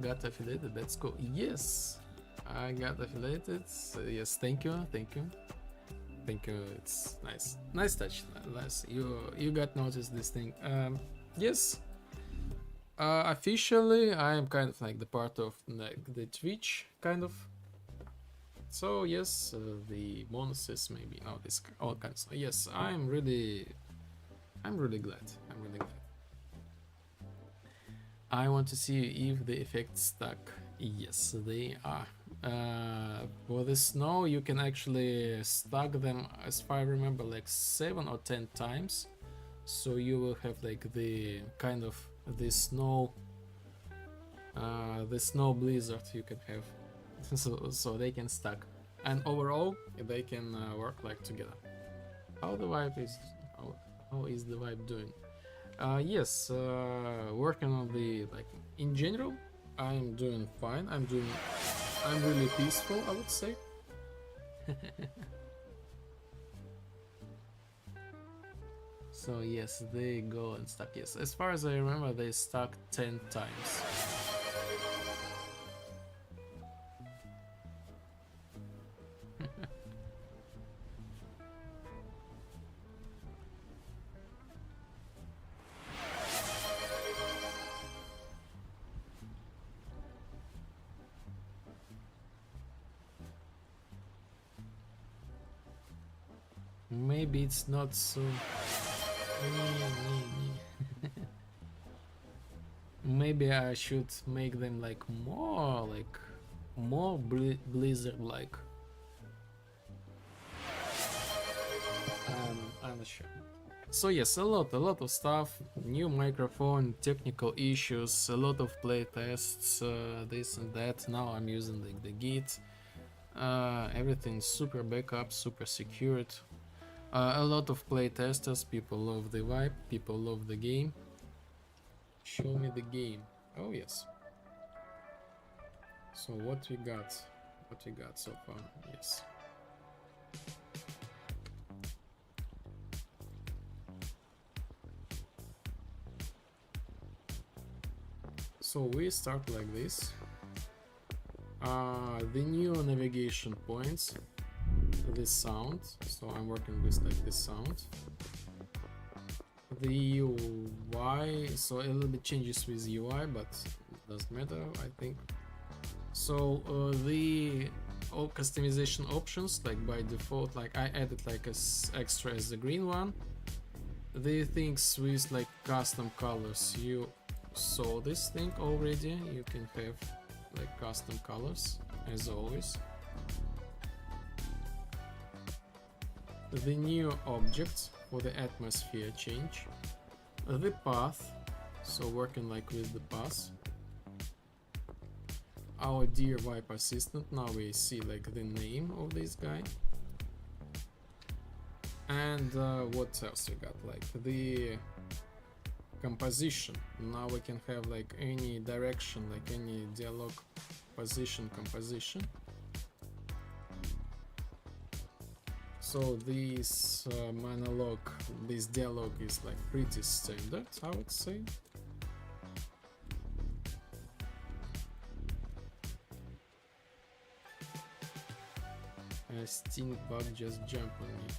got affiliated. That's cool. Yes, I got affiliated. So yes, thank you. It's nice touch. Nice. You got noticed this thing. Yes. Officially, I am kind of like the part of like the Twitch kind of. So yes, the bonuses maybe all this all kinds. Yes, I'm really glad. I want to see if the effects stuck. Yes, they are. For the snow, you can actually stack them, as far as I remember, like 7 or 10 times. So you will have like the kind of the snow blizzard you can have. so they can stack, and overall they can work like together. How the vibe is? How is the vibe doing? Yes, working on the like in general, I'm doing fine. I'm really peaceful, I would say. So yes, they go and stack. Yes, as far as I remember, they stack 10 times. maybe it's not so. Maybe I should make them like more Blizzard like. I'm not sure. So yes, a lot of stuff, new microphone, technical issues, a lot of play tests, this and that. Now I'm using like the Git, everything super backup, super secured. A lot of play testers, people love the vibe, people love the game. Show me the game. Oh yes. So what we got so far? Yes. So we start like this. The new navigation points, this sound. So I'm working with like this sound. The UI, so a little bit changes with UI, but it doesn't matter, I think. So the all customization options, like by default, like I added like extra as the green one. The things with like custom colors, you saw this thing already. You can have like custom colors as always. The new objects for the atmosphere change. The path, so working like with the path. Our dear wipe assistant, now we see like the name of this guy. And what else we got? Like the composition. Now we can have like any direction, like any dialogue position composition. So this monologue, this dialogue is like pretty standard, I would say. A stink bug just jumped on me.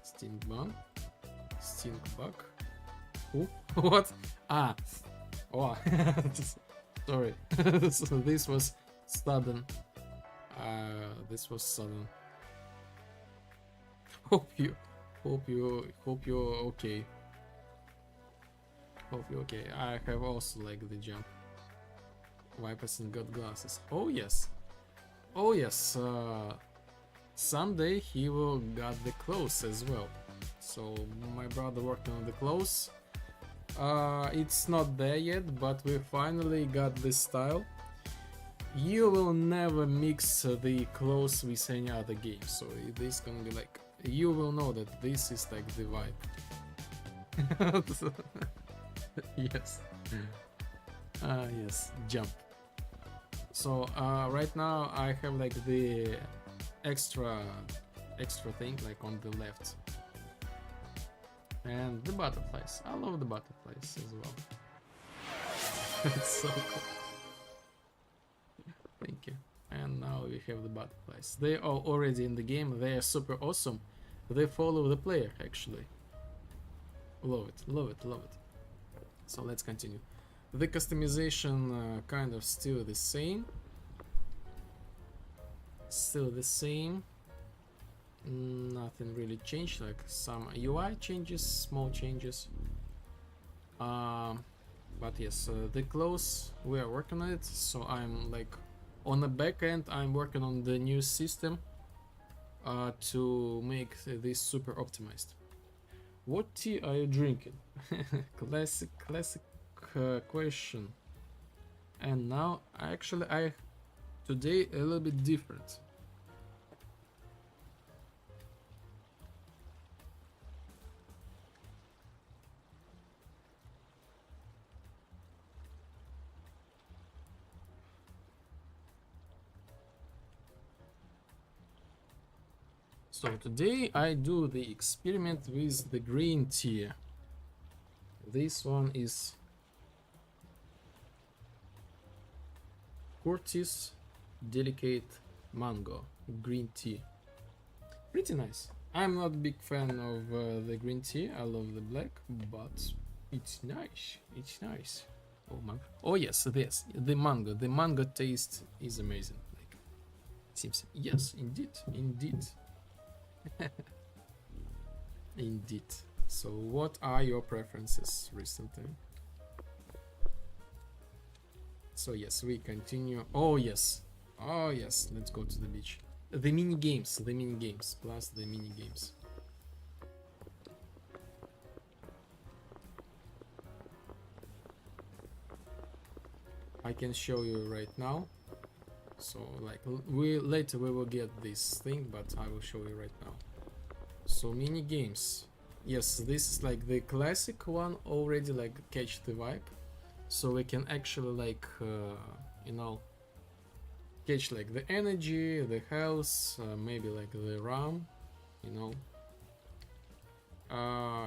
Stink bug? Stink bug? Who? What? Ah! Oh, sorry. So this was sudden. This was sudden. Hope you're okay. Hope you're okay. I have also like the jump. Wipers and got glasses. Oh yes. Oh yes. Someday he will got the clothes as well. So my brother working on the clothes. It's not there yet, but we finally got this style. You will never mix the clothes with any other game, so this gonna be like, you will know that this is like the vibe. Yes. Yes, jump. So right now I have like the extra thing like on the left. And the butterflies. I love the butterflies as well. It's so cool. Thank you. And now we have the butterflies. They are already in the game. They are super awesome. They follow the player actually. Love it, love it, love it. So let's continue. The customization kind of still the same. Still the same. Nothing really changed, like some UI changes, small changes. But yes, the clothes, we are working on it. So I'm like on the back end, I'm working on the new system to make this super optimized. What tea are you drinking? classic question. And now actually today a little bit different. So today I do the experiment with the green tea. This one is Curtis Delicate Mango green tea. Pretty nice. I'm not a big fan of the green tea. I love the black, but it's nice. It's nice. Oh man. Oh yes, this the mango. The mango taste is amazing. Like seems. Yes, indeed, indeed. Indeed. So what are your preferences recently? So yes, we continue. Oh yes, let's go to the beach. The mini games, plus the mini games. I can show you right now. So like later we will get this thing, but I will show you right now. So mini games. Yes, this is like the classic one already, like catch the vibe. So we can actually like you know, catch like the energy, the health, maybe like the RAM, you know.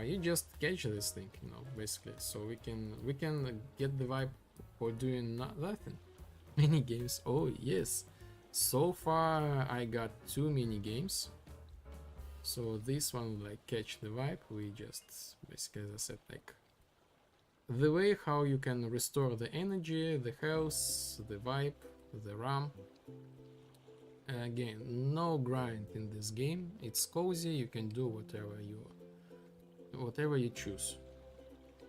You just catch this thing, you know, basically. So we can get the vibe for doing nothing. Mini games. Oh yes. So far I got 2 mini games. So this one like catch the vibe. We just basically, as I said, like the way how you can restore the energy, the health, the vibe, the RAM. Again, no grind in this game. It's cozy. You can do whatever you choose.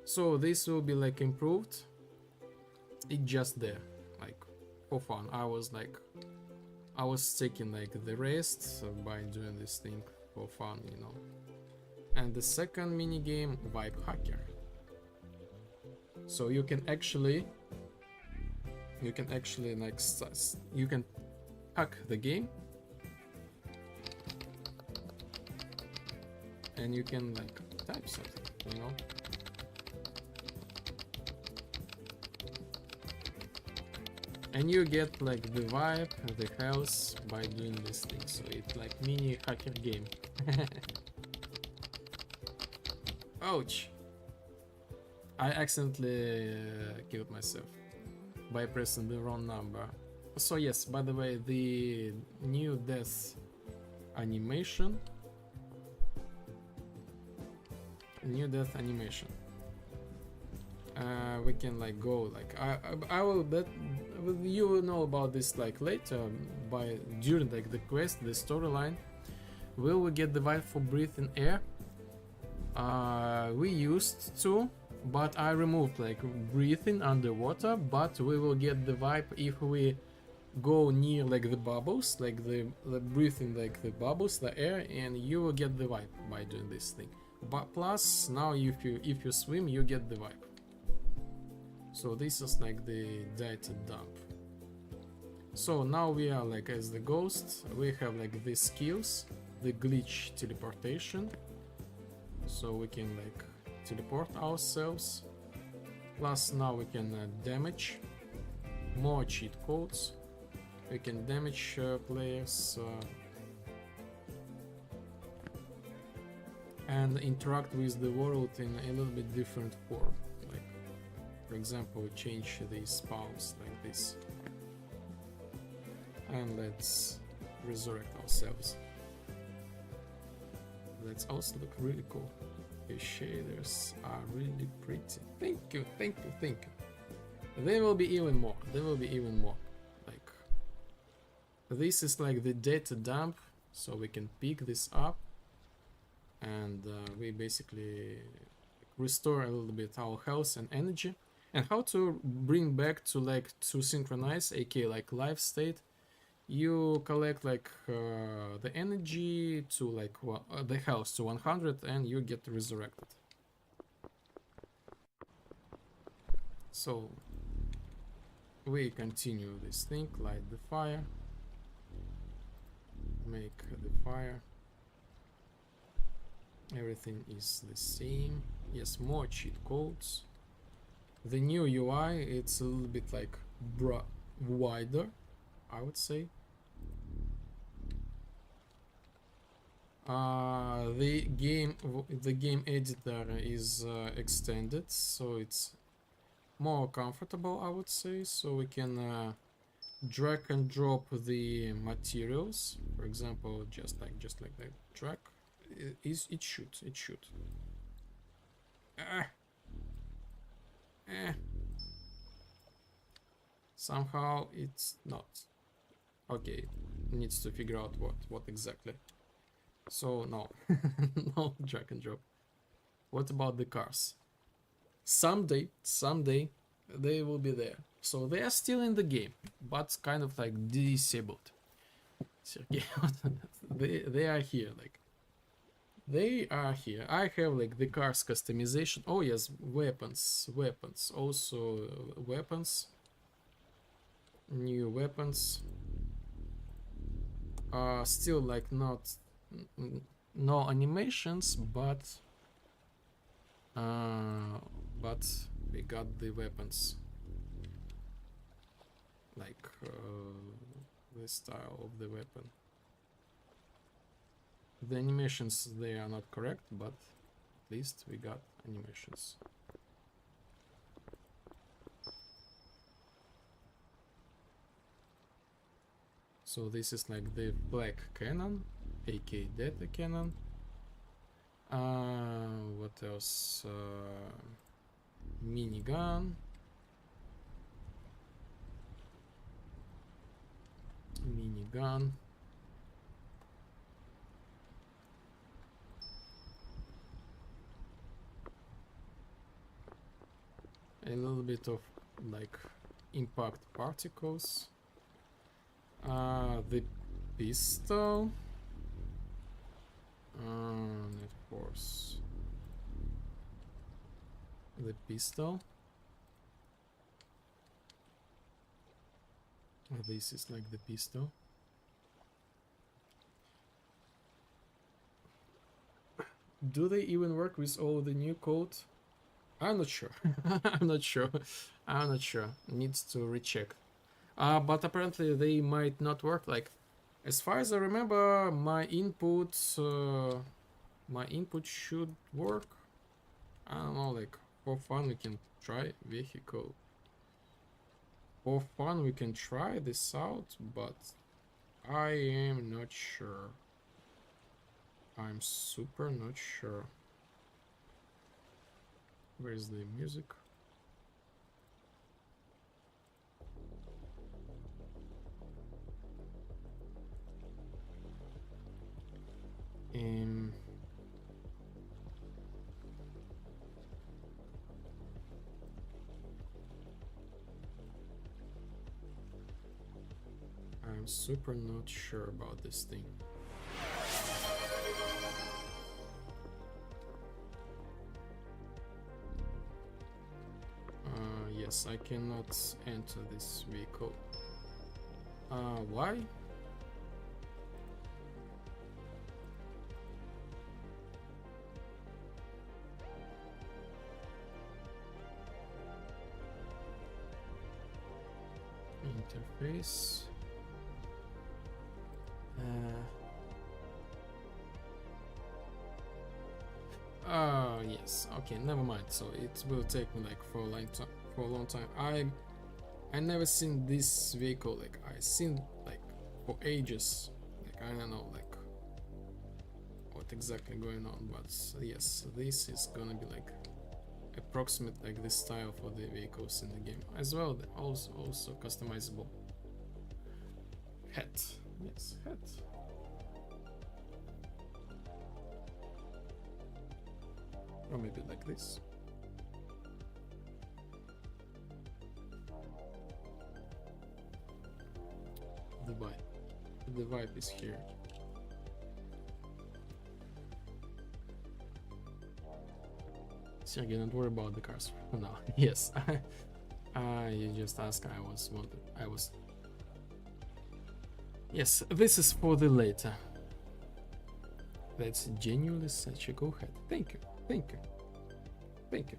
So this will be like improved. It's just there, like for fun. I was taking like the rest by doing this thing for fun, you know. And the second mini game, Vibe Hacker. So you can actually like you can hack the game, and you can like type something, you know. And you get like the vibe, the health by doing this thing. So it's like mini hacker game. Ouch! I accidentally killed myself by pressing the wrong number. So yes, by the way, the new death animation. We can like go like I will bet you will know about this like later during like the quest, the storyline. Will we get the vibe for breathing air? We used to, but I removed like breathing underwater, but we will get the vibe if we go near like the bubbles, like the breathing like the bubbles, the air, and you will get the vibe by doing this thing. But plus now if you swim, you get the vibe. So this is like the data dump. So now we are like as the ghost. We have like the skills, the glitch teleportation. So we can like teleport ourselves. Plus now we can damage. More cheat codes. We can damage players. And interact with the world in a little bit different form. Like, for example, change these spawns like this. And let's resurrect ourselves. That's also look really cool. The shaders are really pretty. Thank you. There will be even more. Like, this is like the data dump, so we can pick this up. And we basically restore a little bit our health and energy, and how to bring back to synchronize, aka like life state. You collect like the energy to like the health to 100, and you get resurrected. So we continue this thing, light the fire, make the fire. Everything is the same. Yes, more cheat codes. The new UI, it's a little bit like wider, I would say. The game editor is extended, so it's more comfortable, I would say. So we can drag and drop the materials, for example, just like that. Drag. It should. Somehow it's not. Okay, needs to figure out what exactly. So no, no drag and drop. What about the cars? Someday they will be there. So they are still in the game, but kind of like disabled. Sergey, they are here, like they are here. I have like the cars customization. Oh yes, weapons, also weapons, new weapons. Still like not no animations, but we got the weapons, like the style of the weapon. The animations, they are not correct, but at least we got animations. So this is like the black cannon, aka data cannon. What else? Minigun. Minigun. A little bit of like impact particles. The pistol. Of course. The pistol. This is like the pistol. Do they even work with all the new code? I'm not sure. I'm not sure. I'm not sure. Needs to recheck. But apparently they might not work. Like, as far as I remember, my input should work. I don't know. Like, for fun we can try vehicle. For fun we can try this out, but I am not sure. I'm super not sure. Where's the music? I'm super not sure about this thing. Yes, I cannot enter this vehicle. Why? Interface. Yes. Okay, never mind. So it will take me like for a long time. I never seen this vehicle. Like I seen like for ages. Like I don't know like what exactly going on. But yes, this is gonna be like approximate like the style for the vehicles in the game as well. Also customizable. Hat. Yes, hat. Or maybe like this. The vibe is here. Sergey, don't worry about the cars for now. Yes. You just asked. I was. Yes, this is for the later. That's genuinely such a cool hat. Thank you. Thank you. Thank you.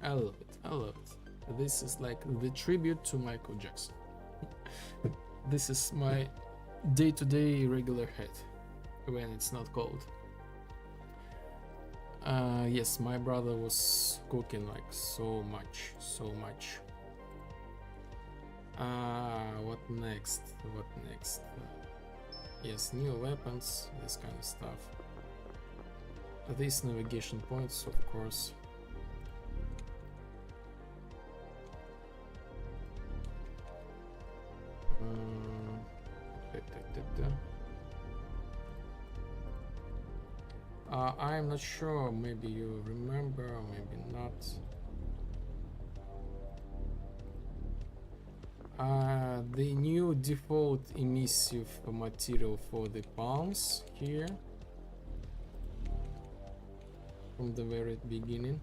I love it. I love it. This is like the tribute to Michael Jackson. This is my day-to-day regular hat when it's not cold. Yes, my brother was cooking like so much. What next? Yes, new weapons, this kind of stuff. These navigation points, of course. I'm not sure, maybe you remember, maybe not. The new default emissive material for the palms here from the very beginning.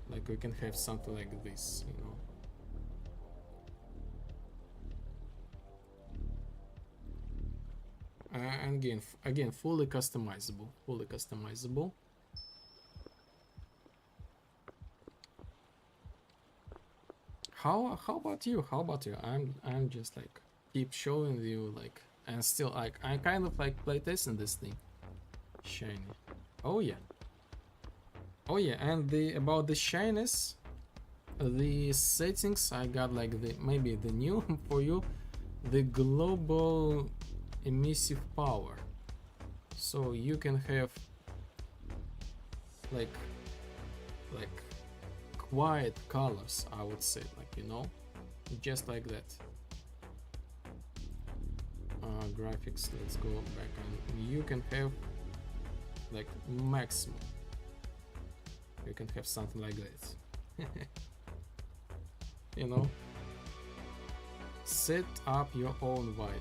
Like we can have something like this, you know. And again, fully customizable, fully customizable. How about you? How about you? I'm just like keep showing you like, and still like I'm kind of like playtesting this thing. Shiny. Oh yeah. Oh yeah, and the about the shyness, the settings I got like the maybe the new for you, the global emissive power. So you can have like quiet colors, I would say, like, you know, just like that. Graphics, let's go back, and you can have like maximum. You can have something like that. You know, set up your own vibe.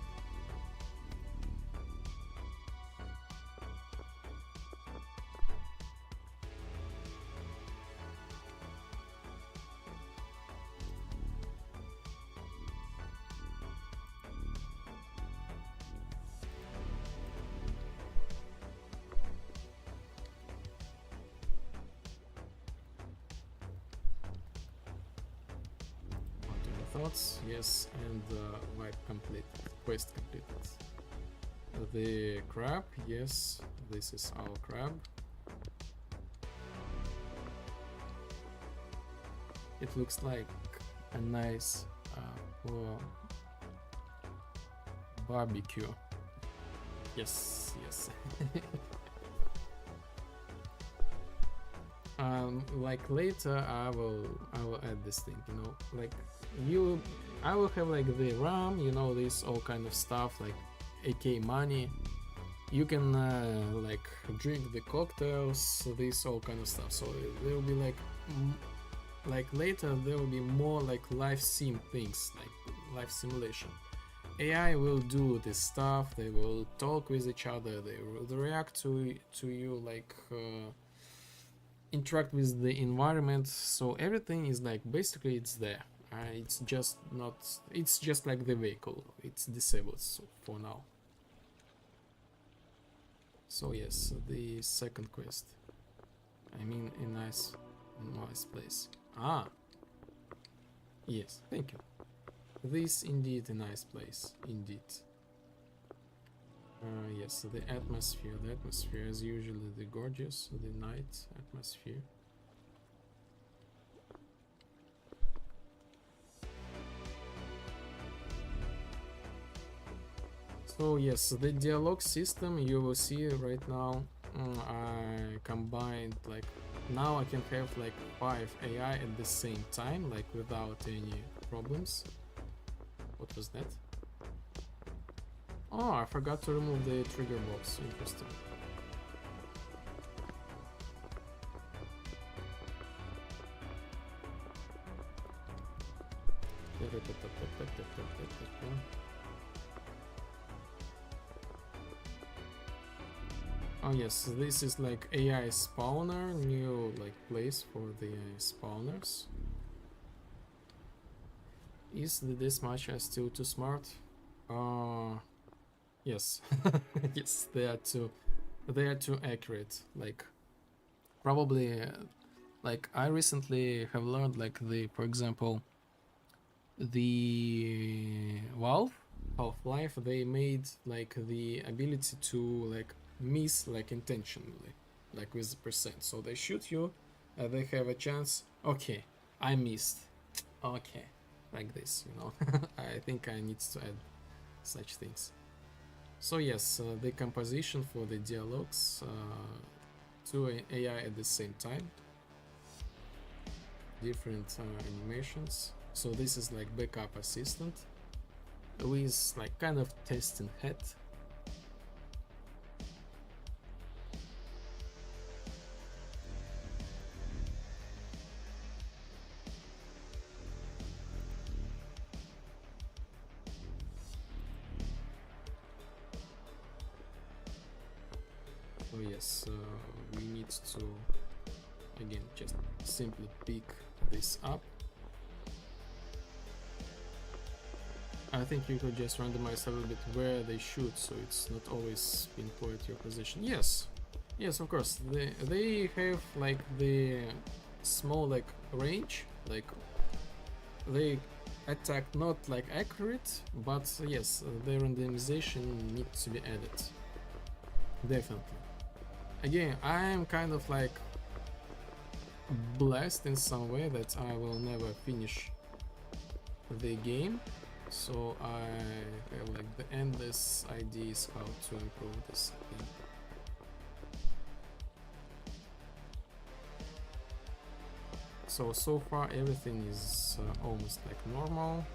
Thoughts, yes, and vibe completed, quest completed. The crab, yes, this is our crab. It looks like a nice barbecue. Yes, yes. Like later I will add this thing, you know, like I will have like the rum, you know, this all kind of stuff, like AK money. You can like drink the cocktails, this all kind of stuff. So there will be like later there will be more like live sim things, like live simulation. AI will do this stuff, they will talk with each other, they will react to you, like interact with the environment. So everything is like basically it's there. It's just not, it's just like the vehicle, it's disabled so for now. So yes, the second quest, I mean a nice place. Yes, thank you. This indeed a nice place, indeed. Yes, the atmosphere is usually the gorgeous, the night atmosphere. So yes, the dialogue system you will see right now, I combined, like now I can have like 5 AI at the same time, like without any problems. What was that? Oh, I forgot to remove the trigger box. Interesting. Oh yes, this is like AI spawner, new like place for the AI spawners. Is this much still too smart? Yes. Yes, they are too accurate. Like probably like I recently have learned like for example the Valve Half-Life, they made like the ability to like miss like intentionally, like with percent. So they shoot you, they have a chance. Okay, I missed. Okay, like this, you know. I think I need to add such things. So yes, the composition for the dialogues, two AI at the same time, different animations. So this is like backup assistant with like kind of testing head. yes, we need to again just simply pick this up. I think you could just randomize a little bit where they shoot, so it's not always pinpoint your position. Yes, yes, of course. They have like the small like range, like they attack not like accurate, but yes, the randomization needs to be added. Definitely. Again, I am kind of like blessed in some way that I will never finish the game, so I have like the endless ideas how to improve this thing. So far everything is almost like normal.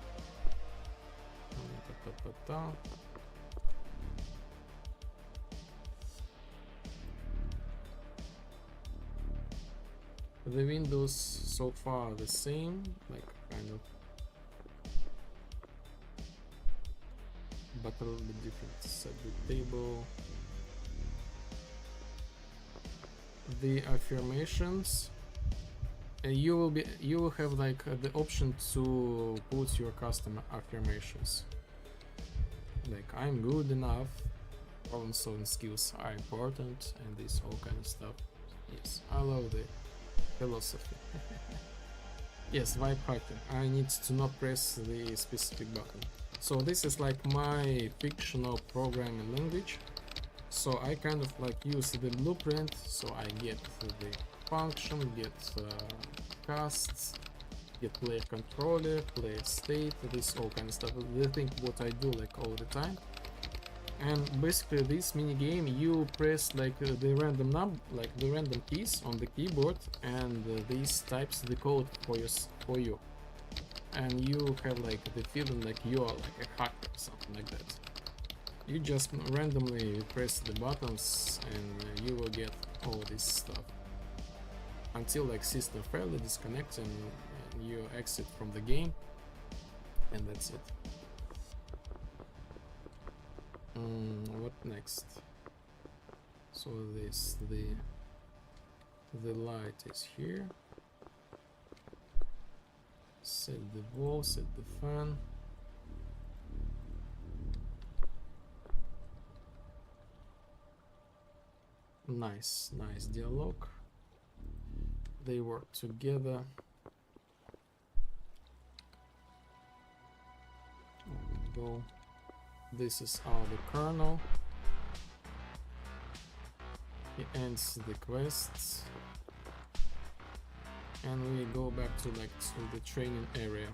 The windows so far are the same, like kind of, but a little bit different. Set the table. The affirmations. You will have like the option to put your custom affirmations. Like I'm good enough, problem solving skills are important, and this all kind of stuff. Yes, I love the philosophy. Yes, vibe hacking. I need to not press the specific button. So this is like my fictional programming language. So I kind of like use the blueprint, so I get the function, get casts, get player controller, player state, this all kind of stuff. They think what I do like all the time. And basically this mini game, you press like the random the random keys on the keyboard, and this types the code for you, and you have like the feeling like you are like a hacker or something like that. You just randomly press the buttons and you will get all this stuff until like system failure disconnects and you exit from the game, and that's it. What next? So this the light is here. Set the wall, set the fan. Nice dialogue. They work together. There we go. This is how the Colonel. He ends the quests. And we go back to like to the training area.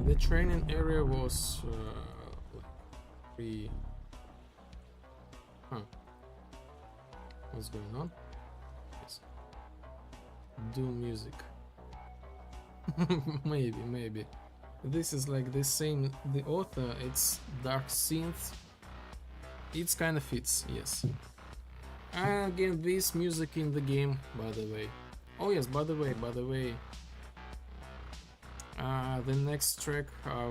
The training area was pretty... What's going on? Yes. Doom music. maybe. This is like the same, the author, it's dark synth. It's kind of fits, yes. And again, this music in the game, by the way. Oh yes, by the way, the next track I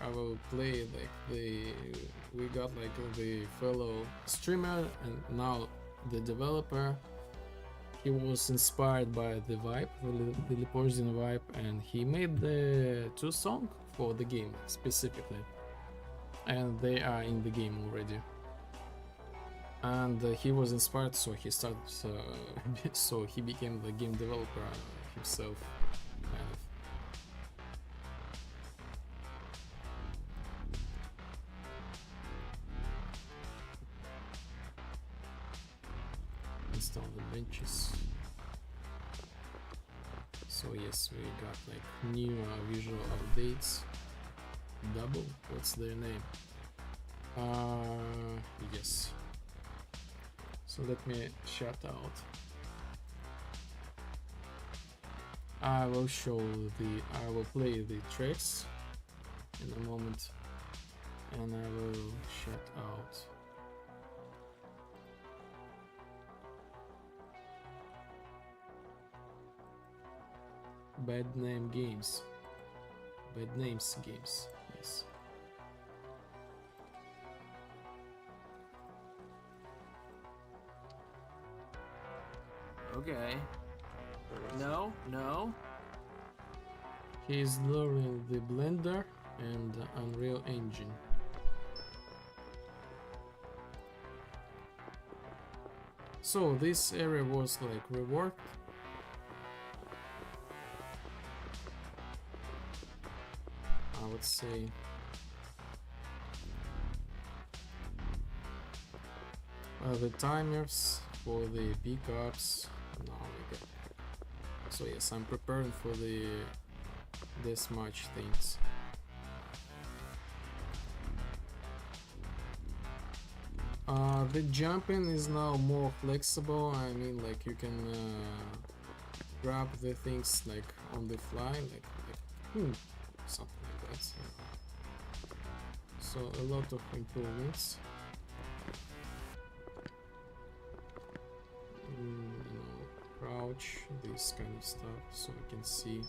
will play like we got like the fellow streamer and now the developer. He was inspired by the vibe, the Leporzian vibe, and he made the 2 songs for the game specifically, and they are in the game already. And he was inspired, so he started, so he became the game developer himself, kind of. Install the benches. So yes, we got like new visual updates. Double, what's their name? Yes. So let me shout out. I will play the tracks in a moment, and I will shout out. Bad Name Games. Bad Names Games, yes. Okay. No, no. He's learning the Blender and Unreal Engine. So this area was like reworked. I would say the timers for the pickups. No, we got. So yes, I'm preparing for the this much things. The jumping is now more flexible. I mean, like you can grab the things like on the fly, like something like that. So a lot of improvements. You know, crouch, this kind of stuff, so you can see.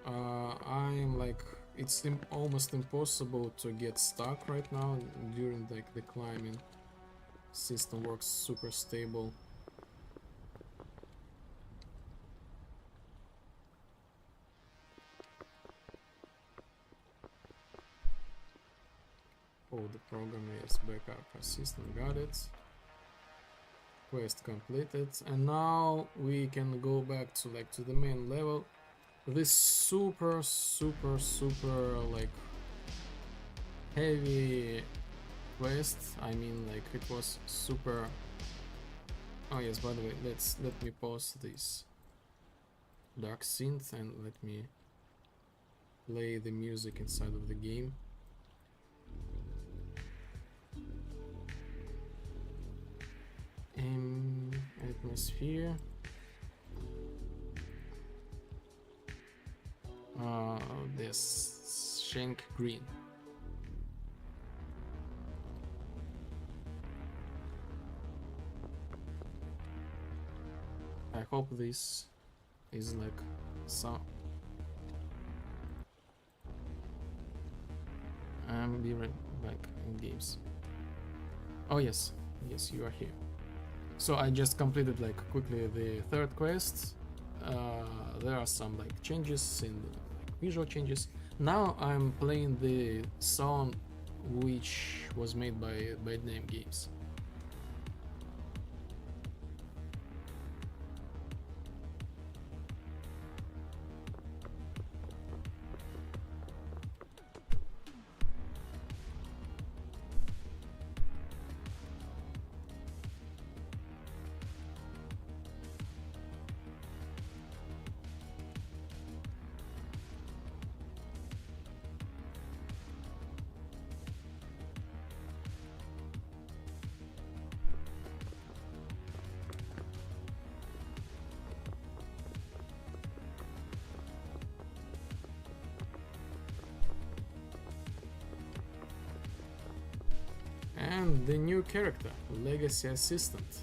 I'm like, it's almost impossible to get stuck right now during like the climbing. System works super stable. Oh, the program is backup assistant, got it. Quest completed, and now we can go back to like to the main level. This super like heavy quest. I mean, like it was super. Oh yes, by the way, let me pause this dark synth and let me play the music inside of the game. Atmosphere. This Shank Green. I hope this is like some be right back in games. Oh yes, yes, you are here. So I just completed like quickly the third quest. There are some like changes in the visual changes. Now I'm playing the song which was made by Bad Name Games. And the new character, Legacy Assistant.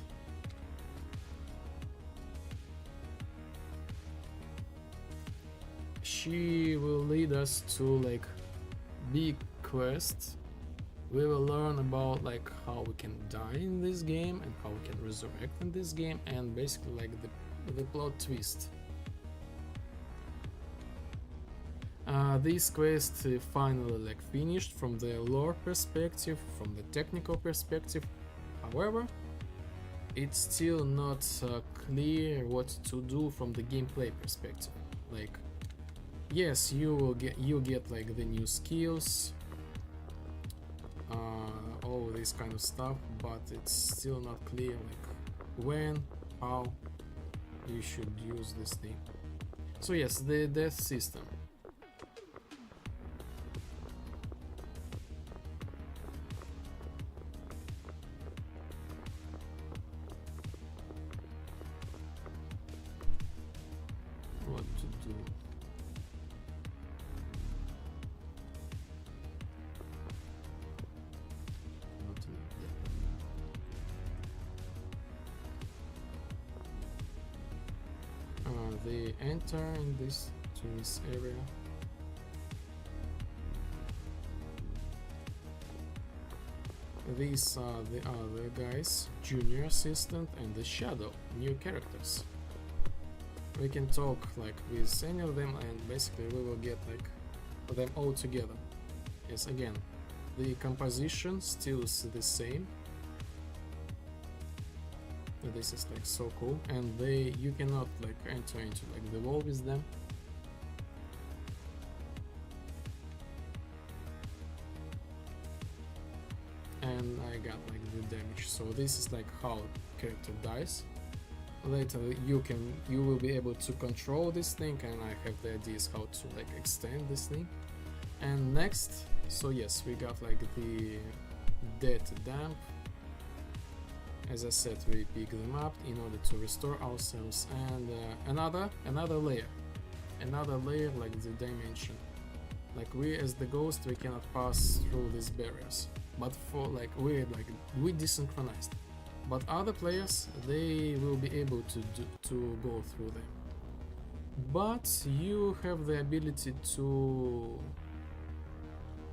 She will lead us to like big quests. We will learn about like how we can die in this game and how we can resurrect in this game, and basically like the plot twist. This quest finally like finished from the lore perspective, from the technical perspective. However, it's still not clear what to do from the gameplay perspective. Like, yes, you get like the new skills, all this kind of stuff, but it's still not clear like when, how you should use this thing. So yes, the death system. What to do? Not to enter in this area. These are the other guys, Junior Assistant and the Shadow, new characters. We can talk like with any of them, and basically we will get like them all together. Yes, again, the composition still is the same. This is like so cool, and you cannot like enter into like the wall with them. And I got like the damage. So this is like how character dies. Later you will be able to control this thing, and I have the ideas how to like extend this thing. And next, so yes, we got like the dead damp. As I said, we pick them up in order to restore ourselves, and another layer like the dimension. Like we as the ghost, we cannot pass through these barriers, but for like we desynchronized. But other players, they will be able to go through them. But you have the ability to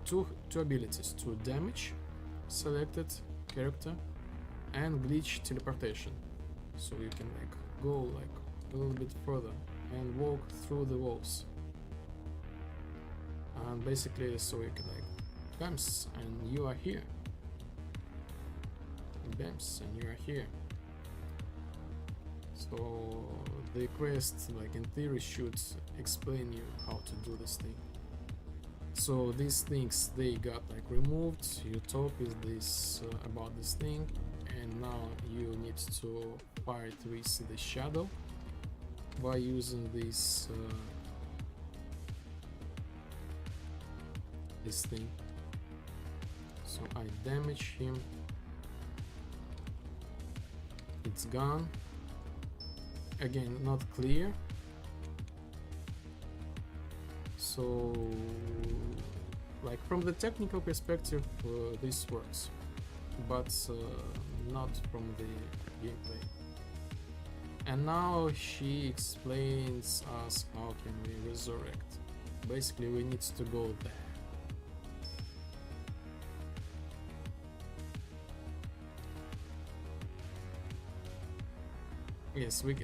two abilities: to damage selected character and glitch teleportation. So you can like go like a little bit further and walk through the walls. And basically, so you can like bams, and you are here. Bams, and you are here. So the quest, like in theory, should explain you how to do this thing. So these things, they got like removed. You talk with this about this thing, and now you need to fight with the shadow by using this thing. So I damage him. It's gone. Again, not clear. So, like from the technical perspective, this works, but not from the gameplay. And now she explains us how can we resurrect. Basically, we need to go there. Yes, we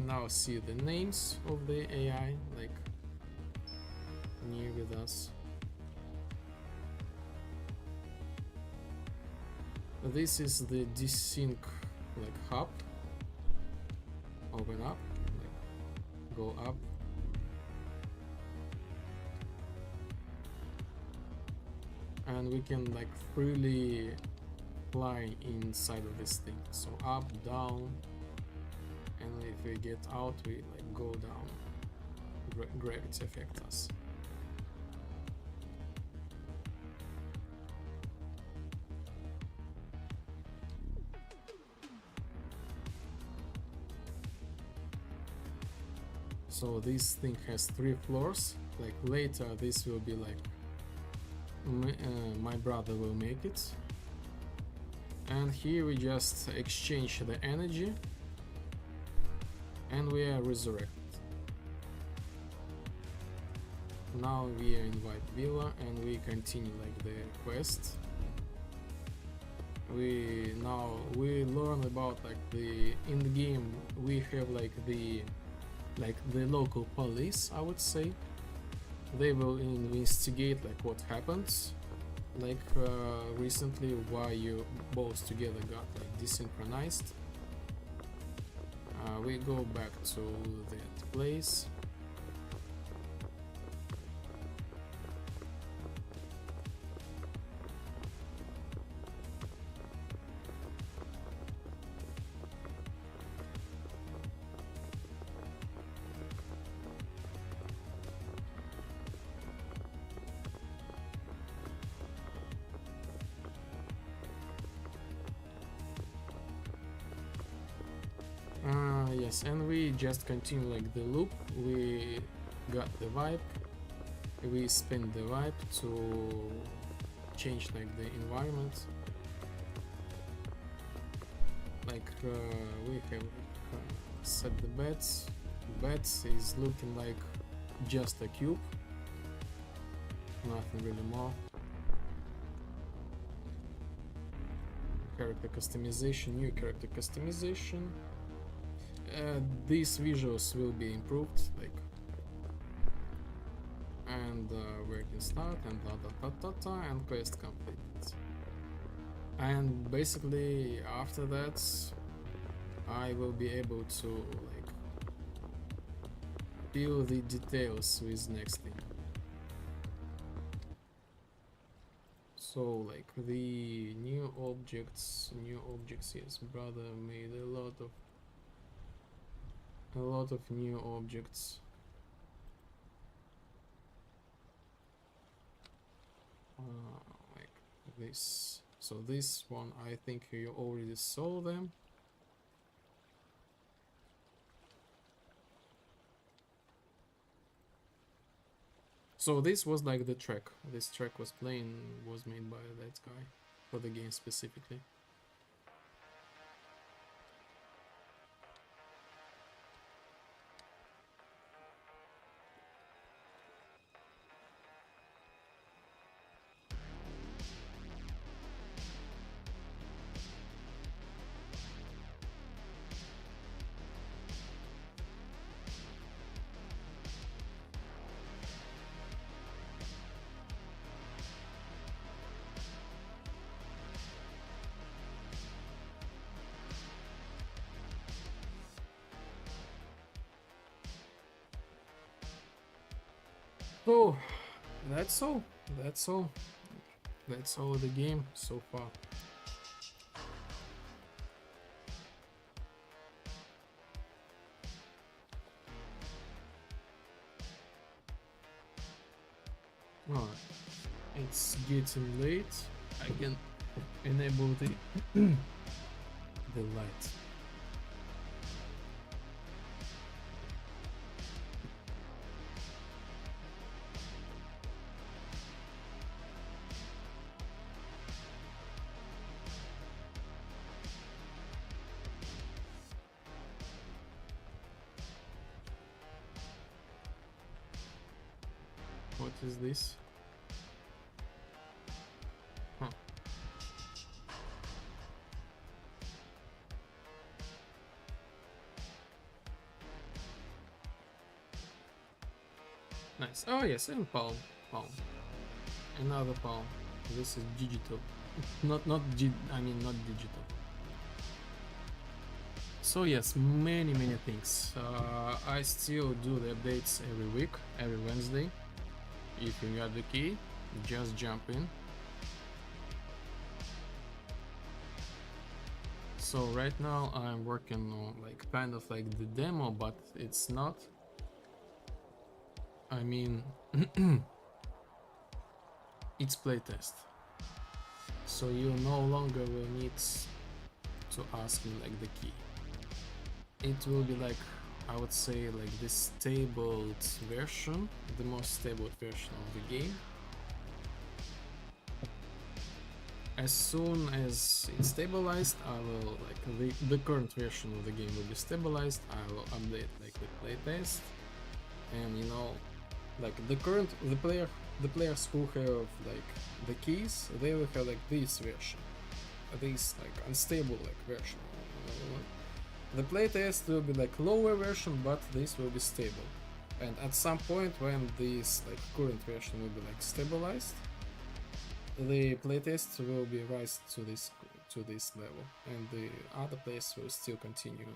now see the names of the AI, like near with us. This is the desync like hub. Open up, like go up. And we can like freely fly inside of this thing. So up, down. And if we get out, we like go down. Gravity affects us. So this thing has 3 floors. Like later, this will be like my brother will make it. And here we just exchange the energy. And we are resurrected. Now we are in White Villa, and we continue like the quest. We learn about like in the game we have like the local police, I would say. They will investigate like what happens. Like recently, why you both together got like desynchronized. We go back to that place. Yes, and we just continue like the loop. We got the vibe. We spin the vibe to change like the environment. Like we have set the beds, Bat is looking like just a cube, nothing really more. Character customization, new character customization. These visuals will be improved, like, and where can start, and blah blah blah blah, and quest completed. And basically after that I will be able to like fill the details with next thing. So like the new objects, yes, brother made a lot of new objects. Like this. So this one, I think you already saw them. So this was like the track. This track was made by that guy for the game specifically. So that's all. That's all the game so far. Alright, it's getting late. I can enable the the light. What is this? Huh. Nice. Oh yes, and palm. Another palm. This is digital. not digital. So yes, many things. I still do the updates every week, every Wednesday. If you got the key, just jump in. So right now I'm working on like kind of like the demo, but it's not. I mean, it's playtest. So you no longer will need to ask me like the key. It will be like, I would say, like this stabled version, the most stable version of the game. As soon as it's stabilized, I will like the current version of the game will be stabilized. I will update like the playtest, and you know, like the players who have like the keys, they will have like this version, this like unstable like version. The playtest will be like lower version, but this will be stable. And at some point when this like current version will be like stabilized, the playtest will be raised to this level, and the other players will still continue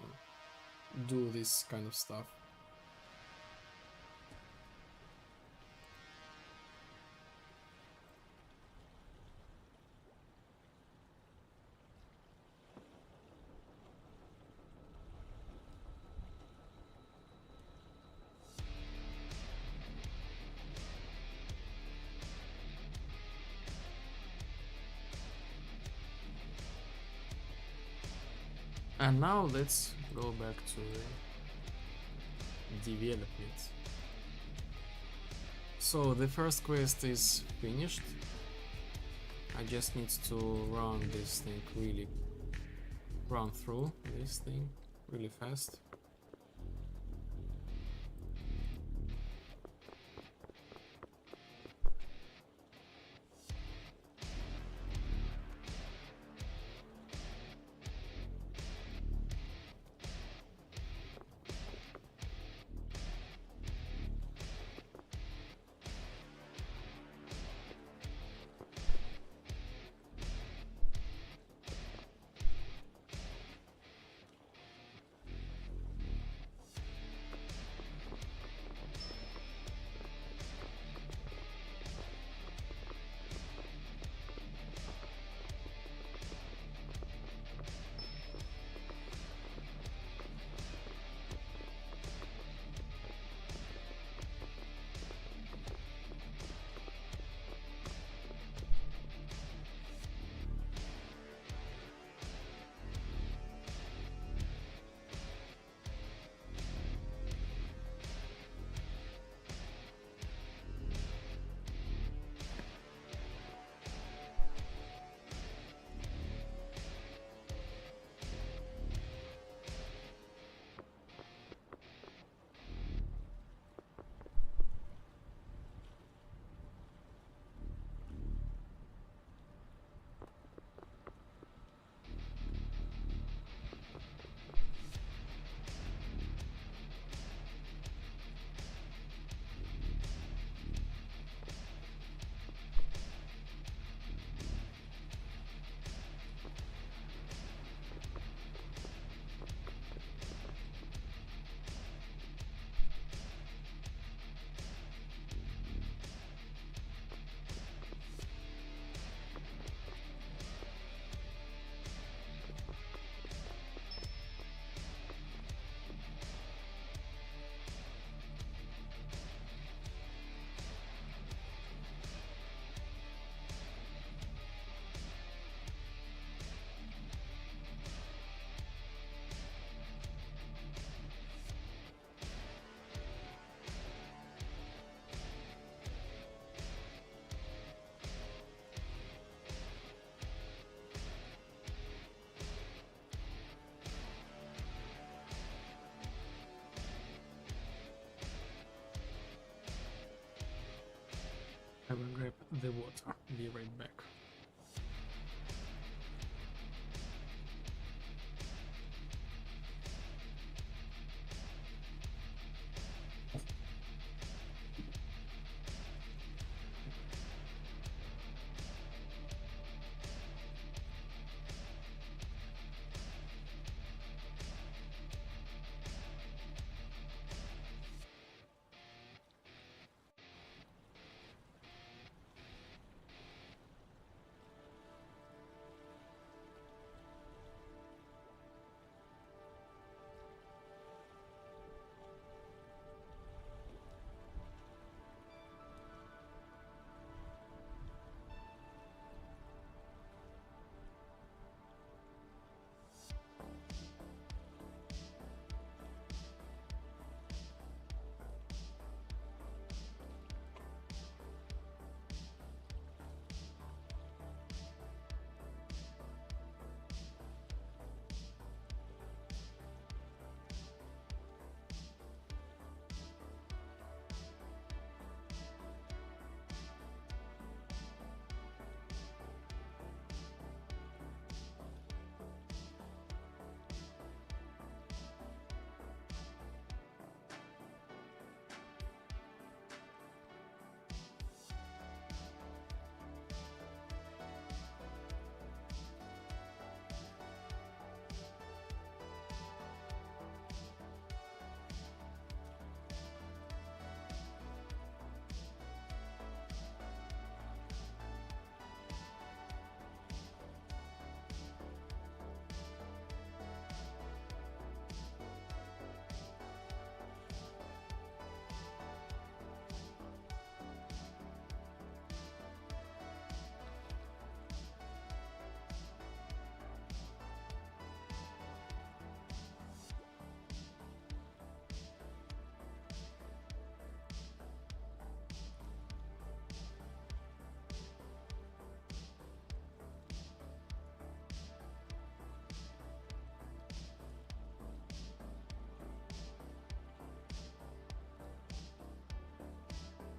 do this kind of stuff. And now let's go back to the development. So the first quest is finished. I just need to run this thing run through this thing really fast. the water. Be right back.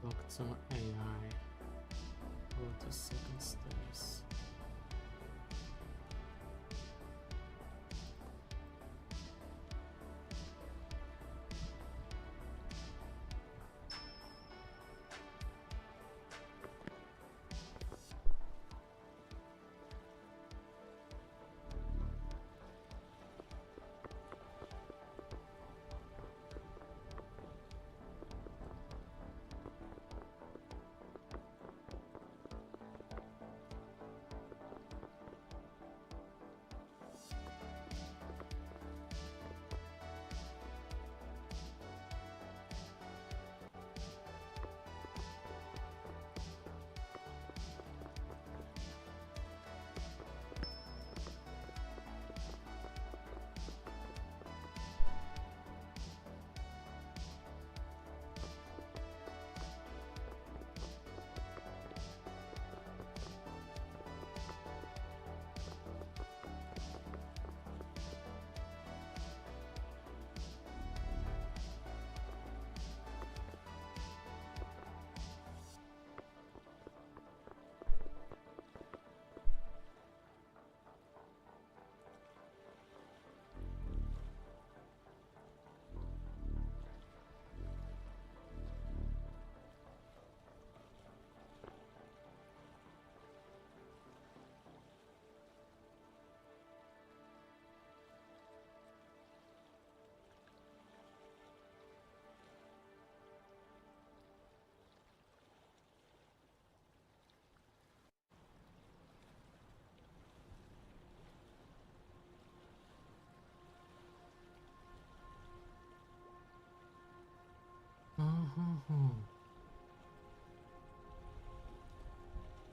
Doctor AI. Go to second stage.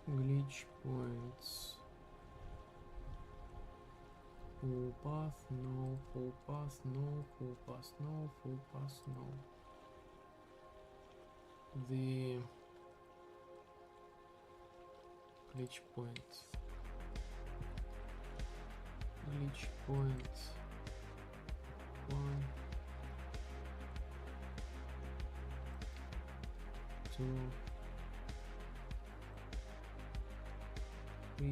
Glitch points. Full path, no, full path, no, full path, no, full path, no. The glitch point. Glitch point. 1, 2, 3,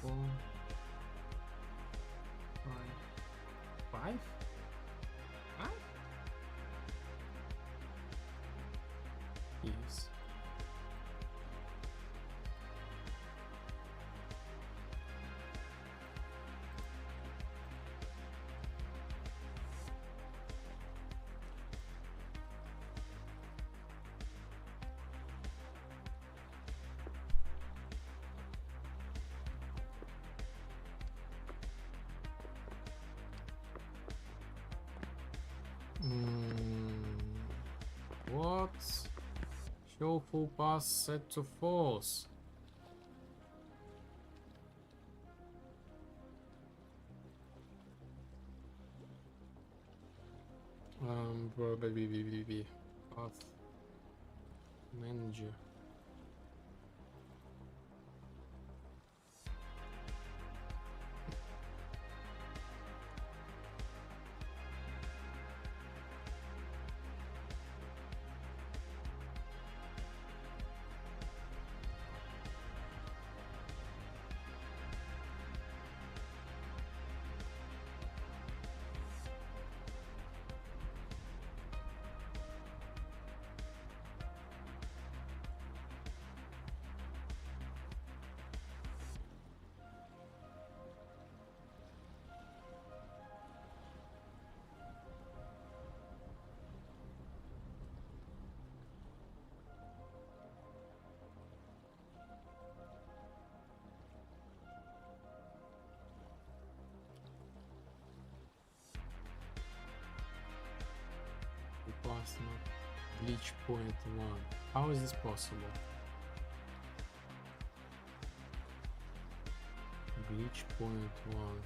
4, 5. 5? 5? Yes. What? Show full pass set to false. Path manager. Pass not glitch point 1. How is this possible? Glitch point 1.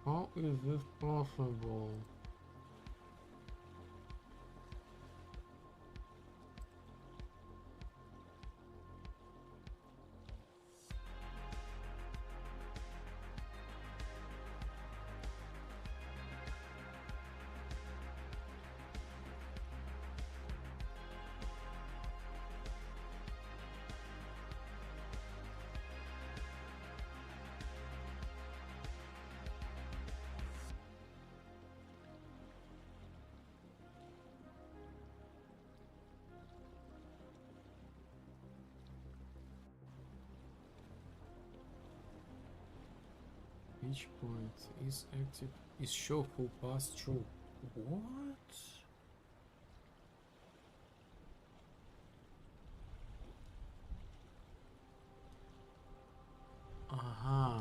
How is this possible? Each point is active. Is show full pass true? What? Aha.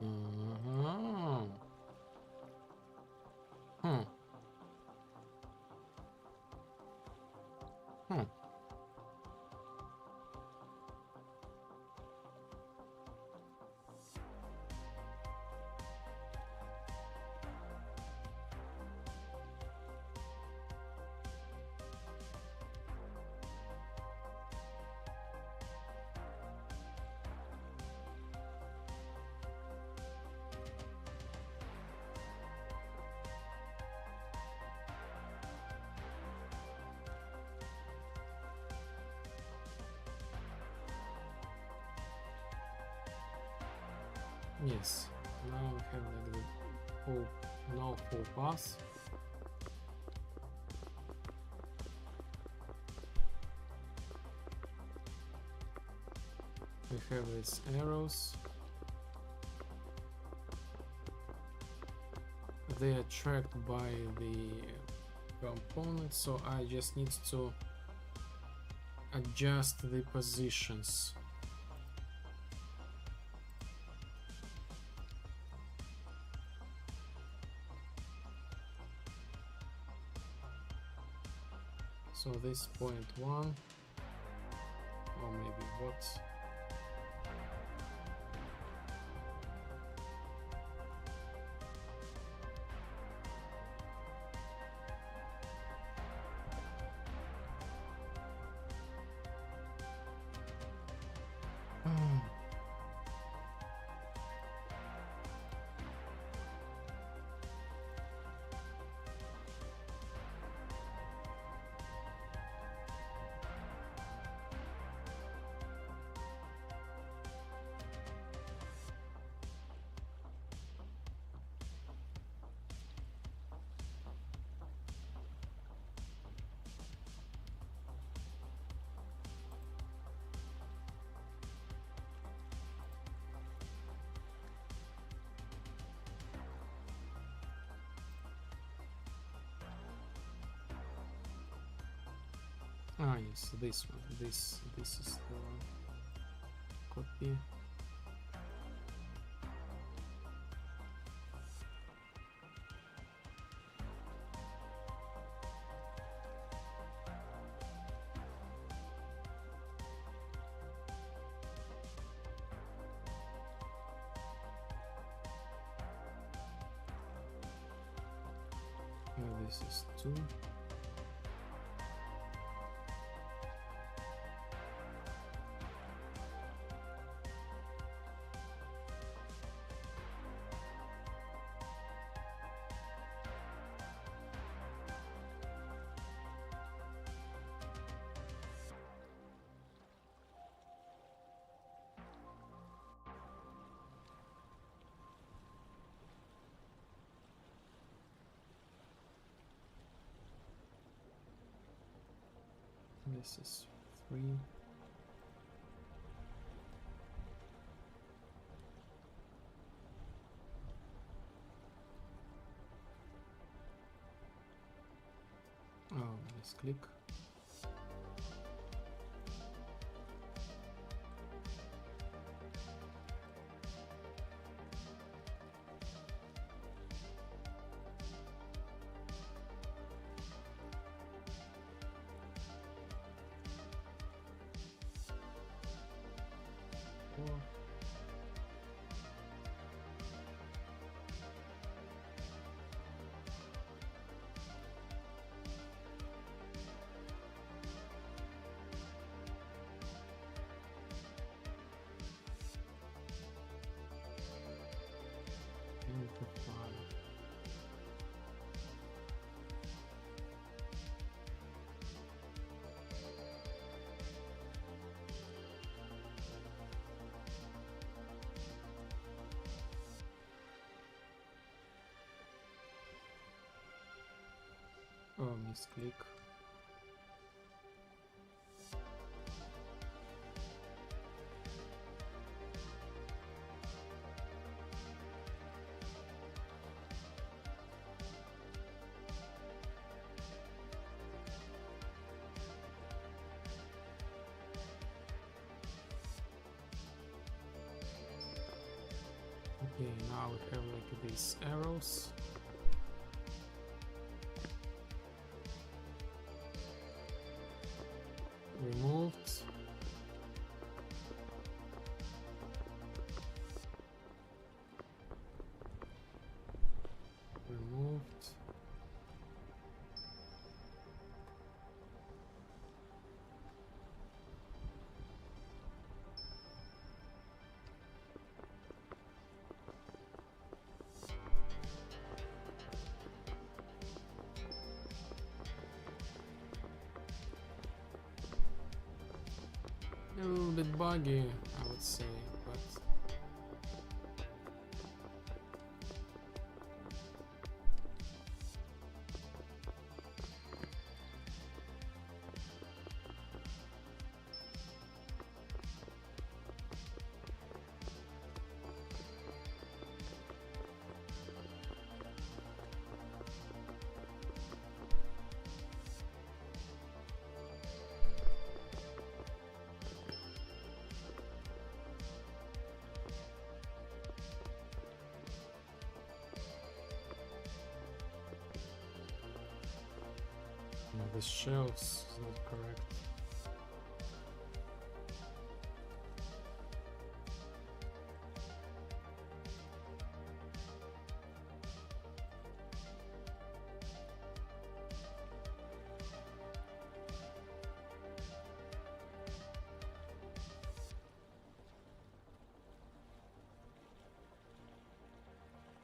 Uh-huh. Hmm. Hmm. Yes, now we have like the full, no full pass. We have these arrows. They are tracked by the component, so I just need to adjust the positions. So this point 1, or maybe what? Ah yes, this one. This is the copy. This is 2. This is 3. Oh, misclick. Oh, misclick. Okay, now we have like these arrows. Removed. Removed. A little bit buggy, I would say, but No, the shelves is not correct.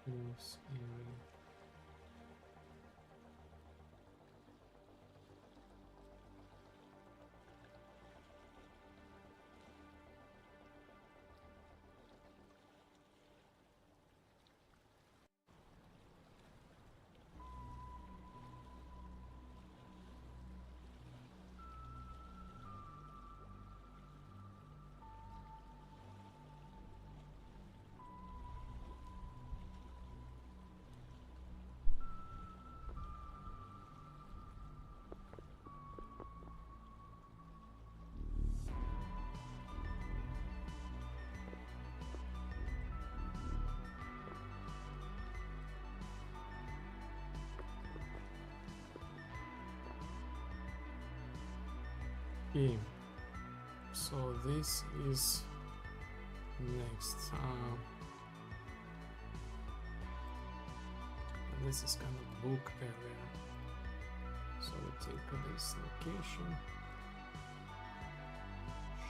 Close area. Okay, so this is next. This is kind of book area. So we take this location,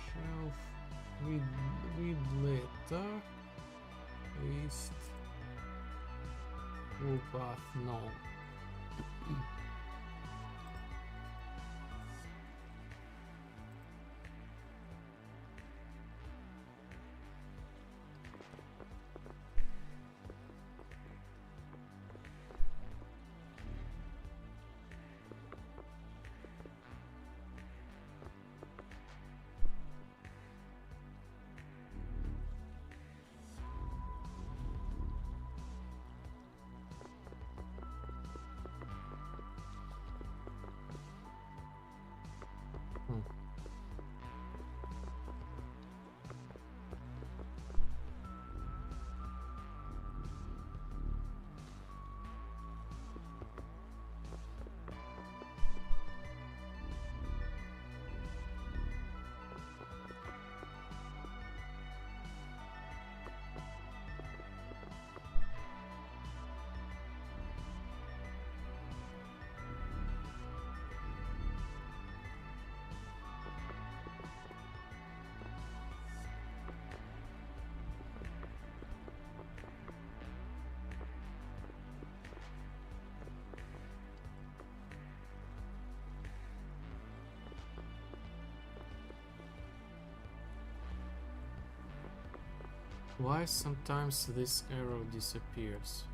shelf, with letter, east, path, no. Why sometimes this arrow disappears?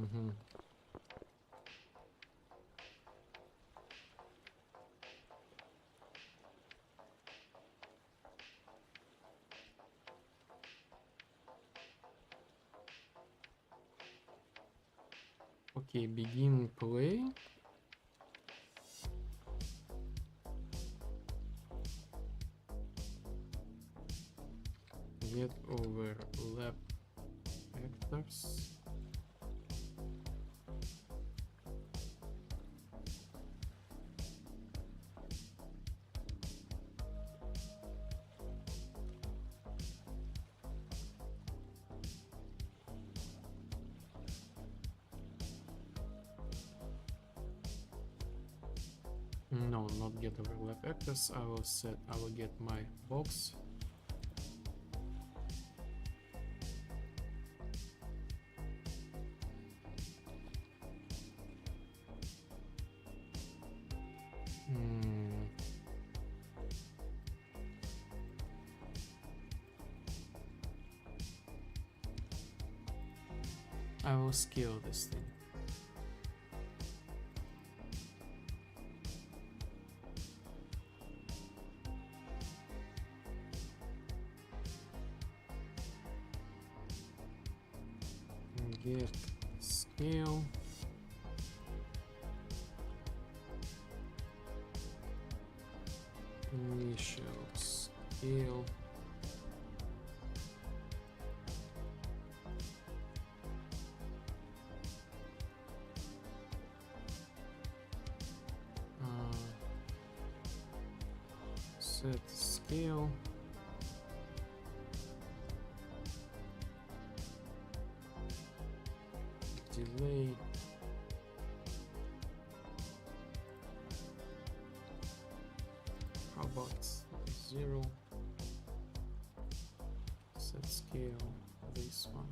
Mm-hmm. Okay, begin play. Get overlap vectors. No, not get overlap vectors. I will get my box. I will scale this thing. Get scale. Initial scale. Set scale. Delay. How about 0? Set scale, this one.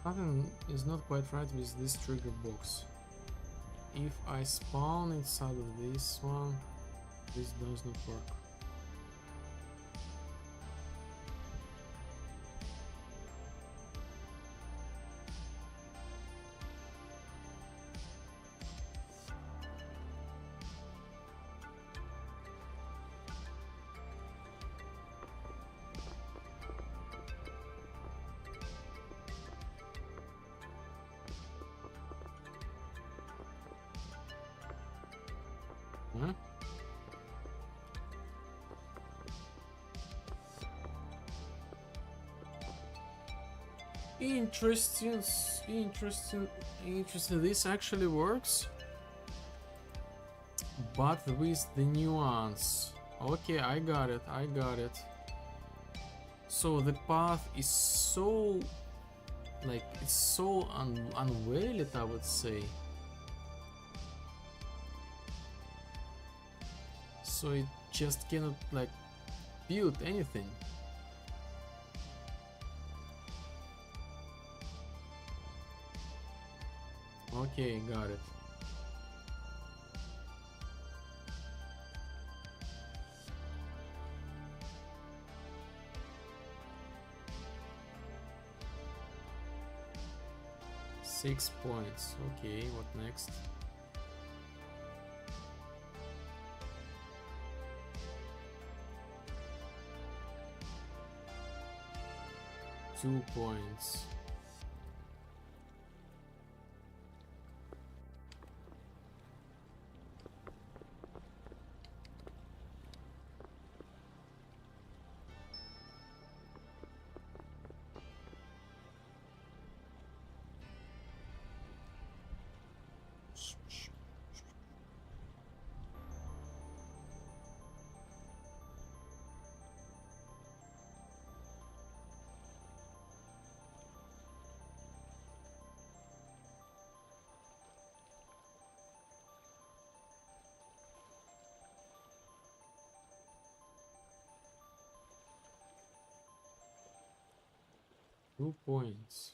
Something is not quite right with this trigger box. If I spawn inside of this one, this does not work. Huh? Interesting, interesting. This actually works, but with the nuance. Okay, I got it. So the path is so, like, it's so unveiled, I would say. So it just cannot, like, build anything. Okay, got it. Six points. Okay, what next? Two points. Two points.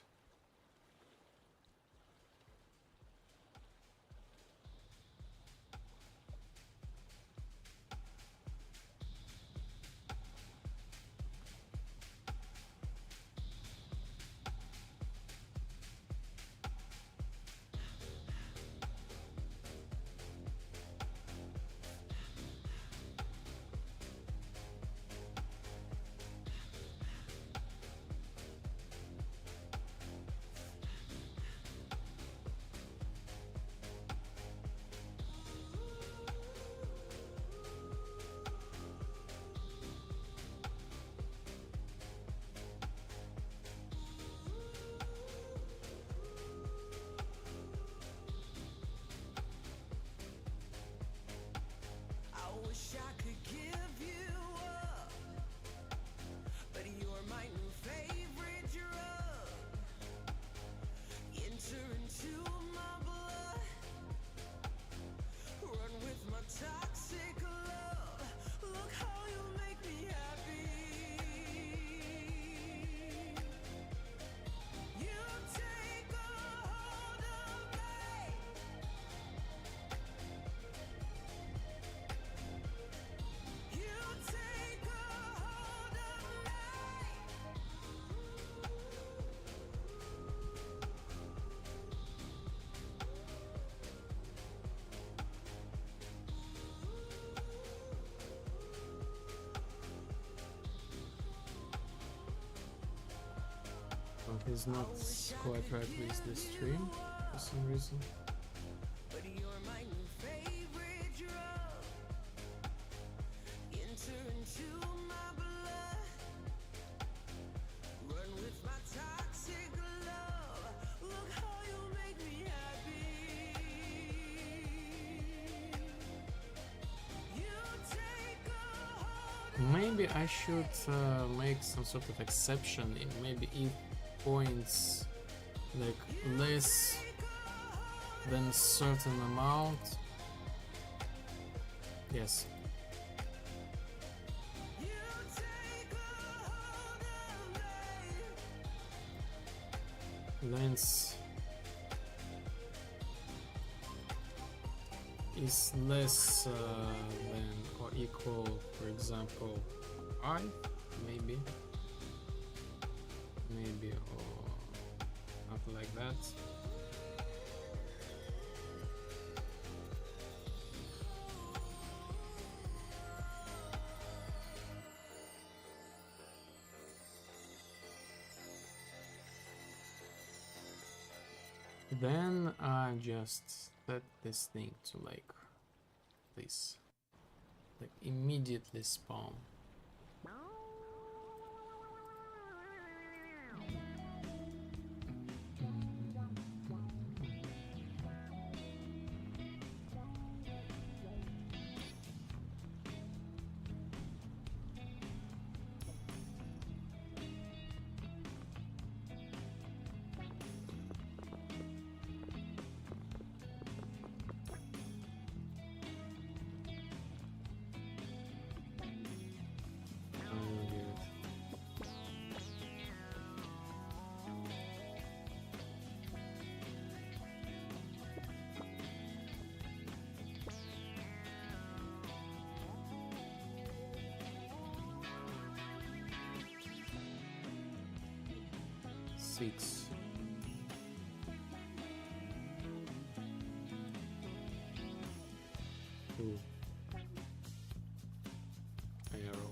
Is not quite right with the stream for some reason. Maybe I should make some sort of exception in maybe if points like less than certain amount. Yes. length is less than or equal, for example, 5, maybe, or something like that. Then I just set this thing to like this, like immediately spawn. Six. Two. Arrow.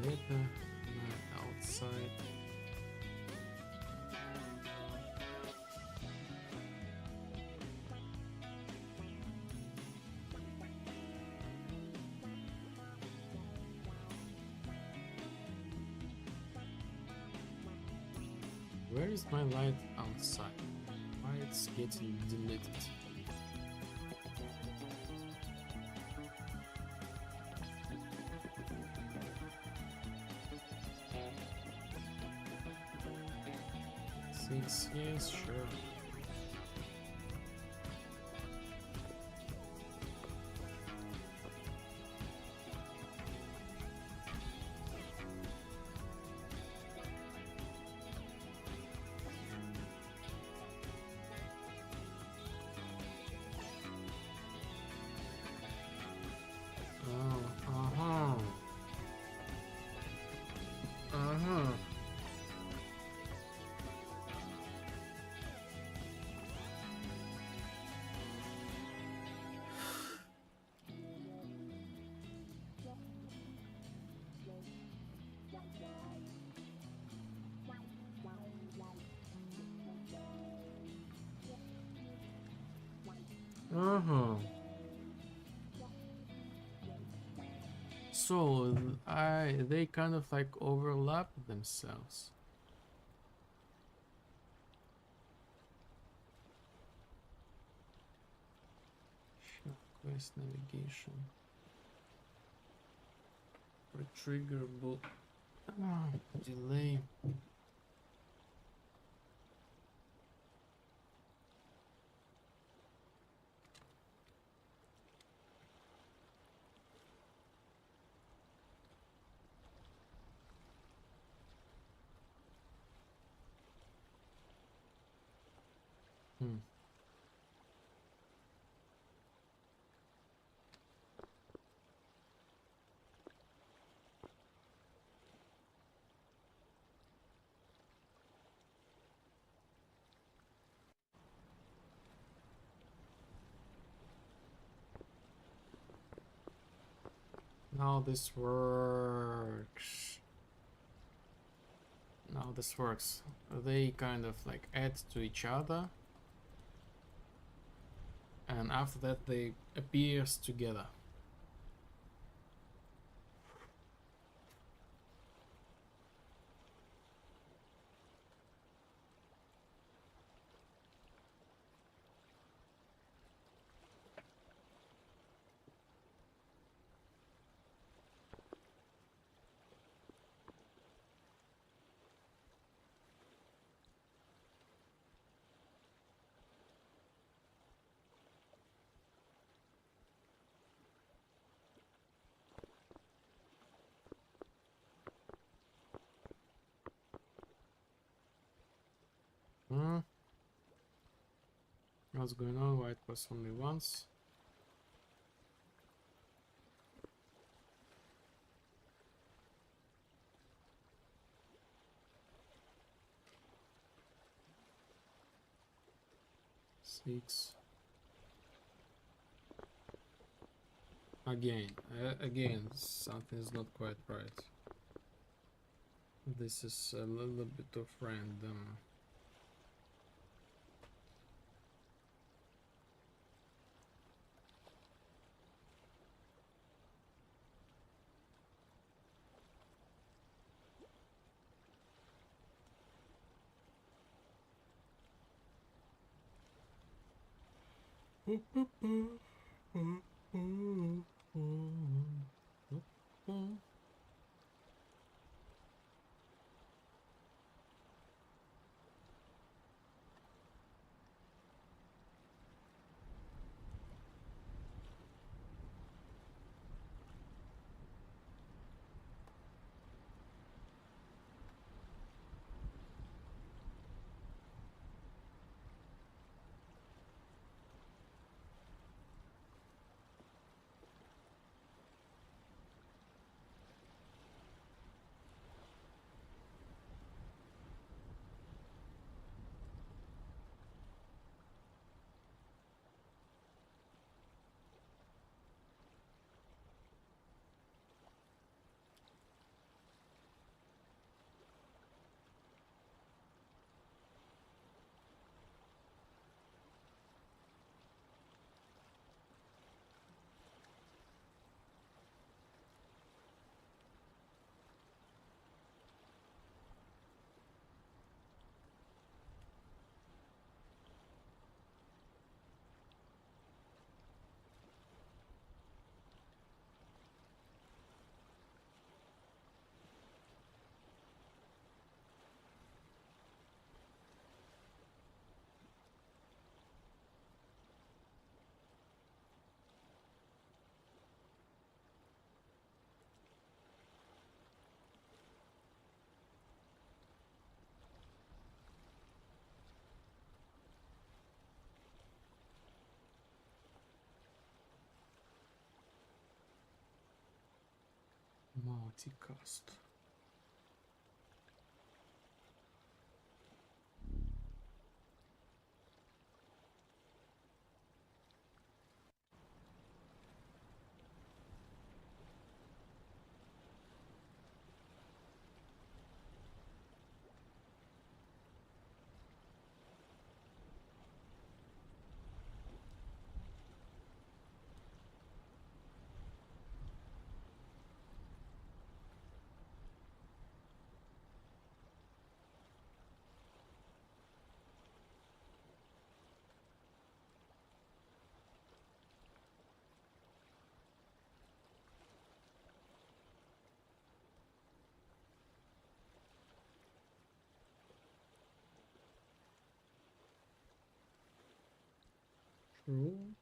Later, not outside. Where is my light outside? Why it's getting deleted? Yes, sure. So they kind of like overlap themselves. Quest navigation. Retriggerable delay. Now this works. Now this works. They kind of like add to each other, and after that they appears together. What's going on? White was only once. Six. Again, something is not quite right. This is a little bit of random. Multicast. True.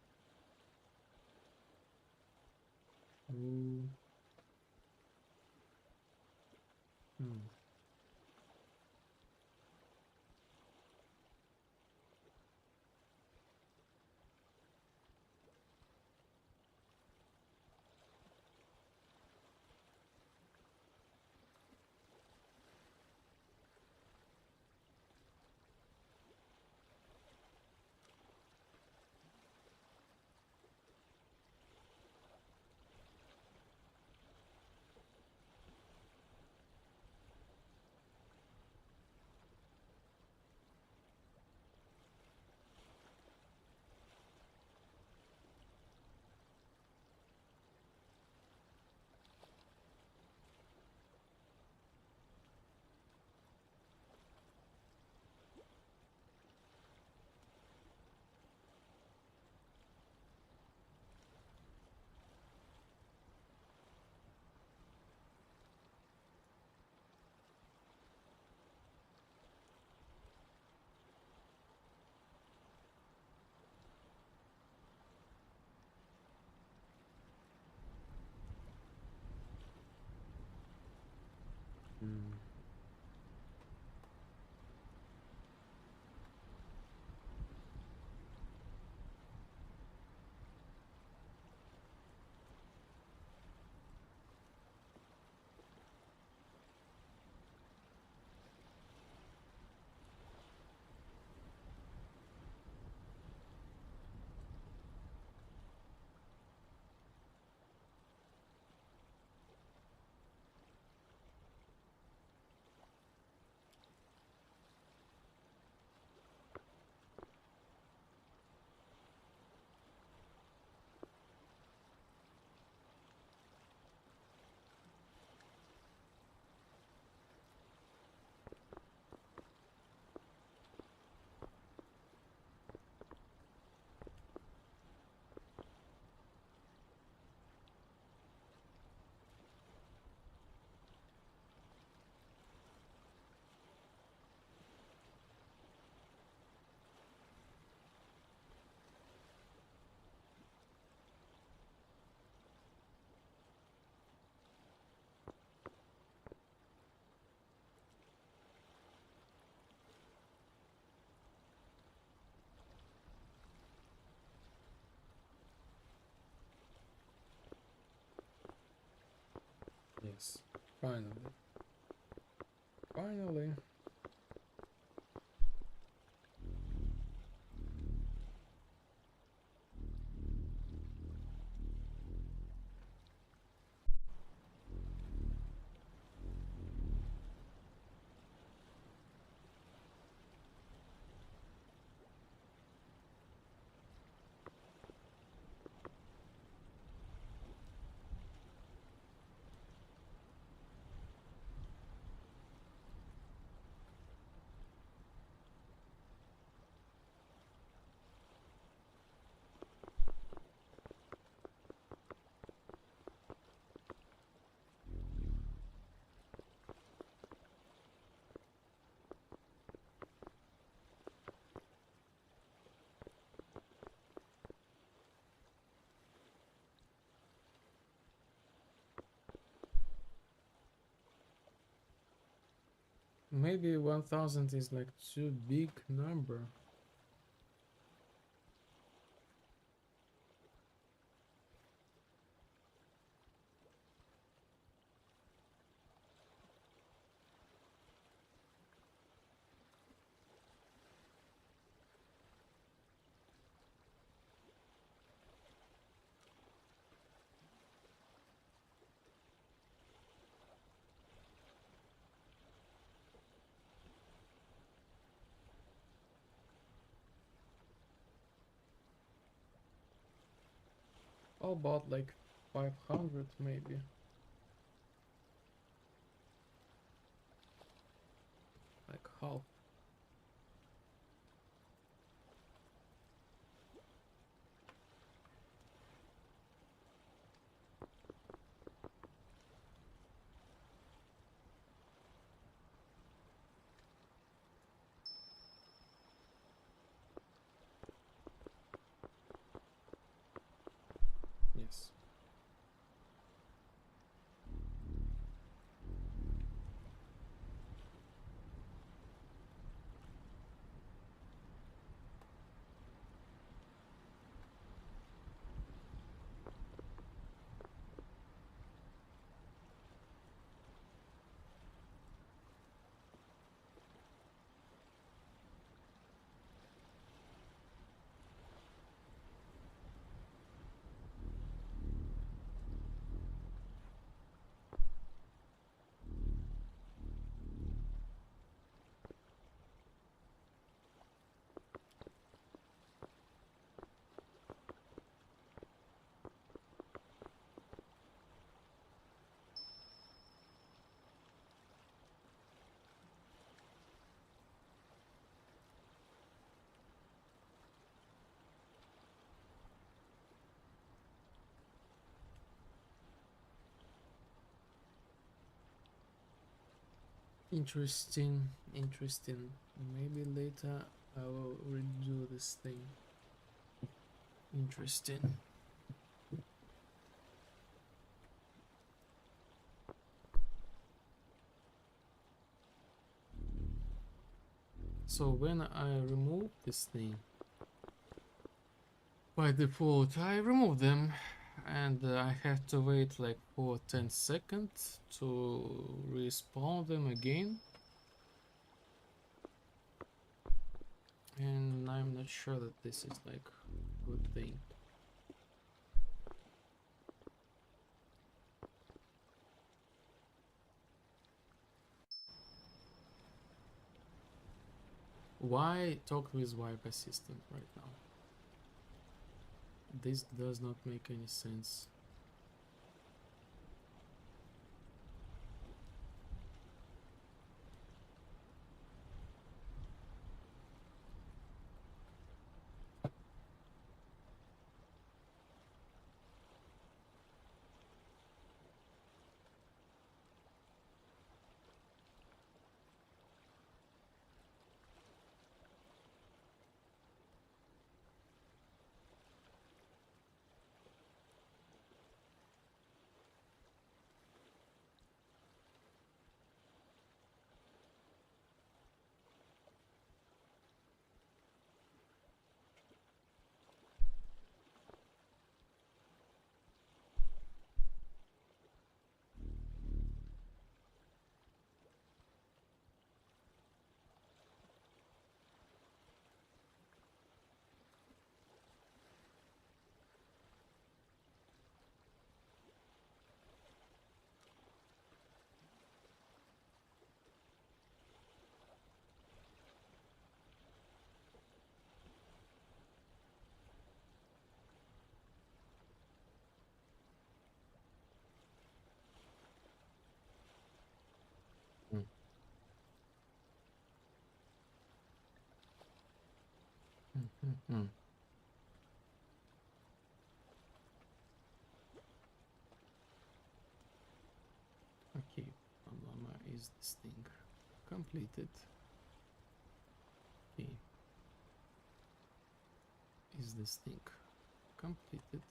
True. Yes, finally. Finally. Maybe 1000 is like too big number. How about like 500 maybe? Like half. Yes. Interesting, interesting. Maybe later I will redo this thing. Interesting. So when I remove this thing, by default I remove them, and I have to wait like for 10 seconds to respawn them again. And I'm not sure that this is like a good thing. Why talk with wipe assistant right now? This does not make any sense. Mhm. Okay, problem is this thing completed. Okay, is this thing completed?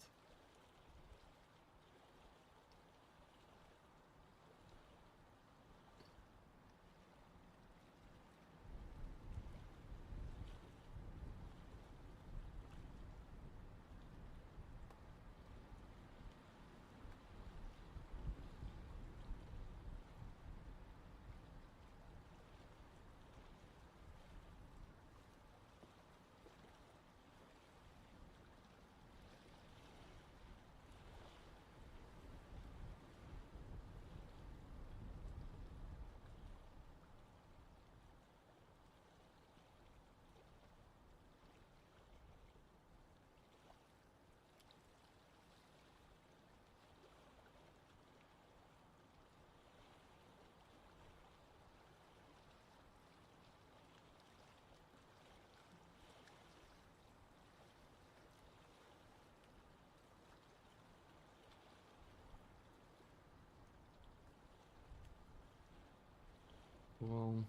Well,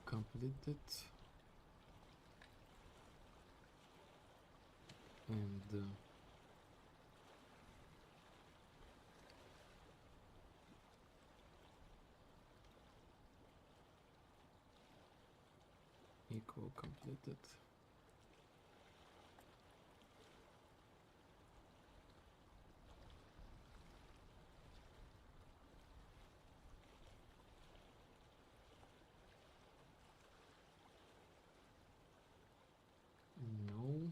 completed, and equal completed. No.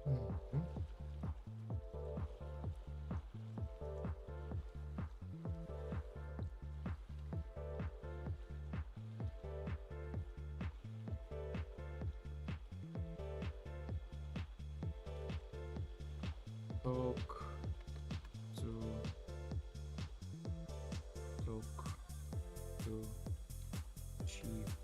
Mhm. Talk to talk to chief.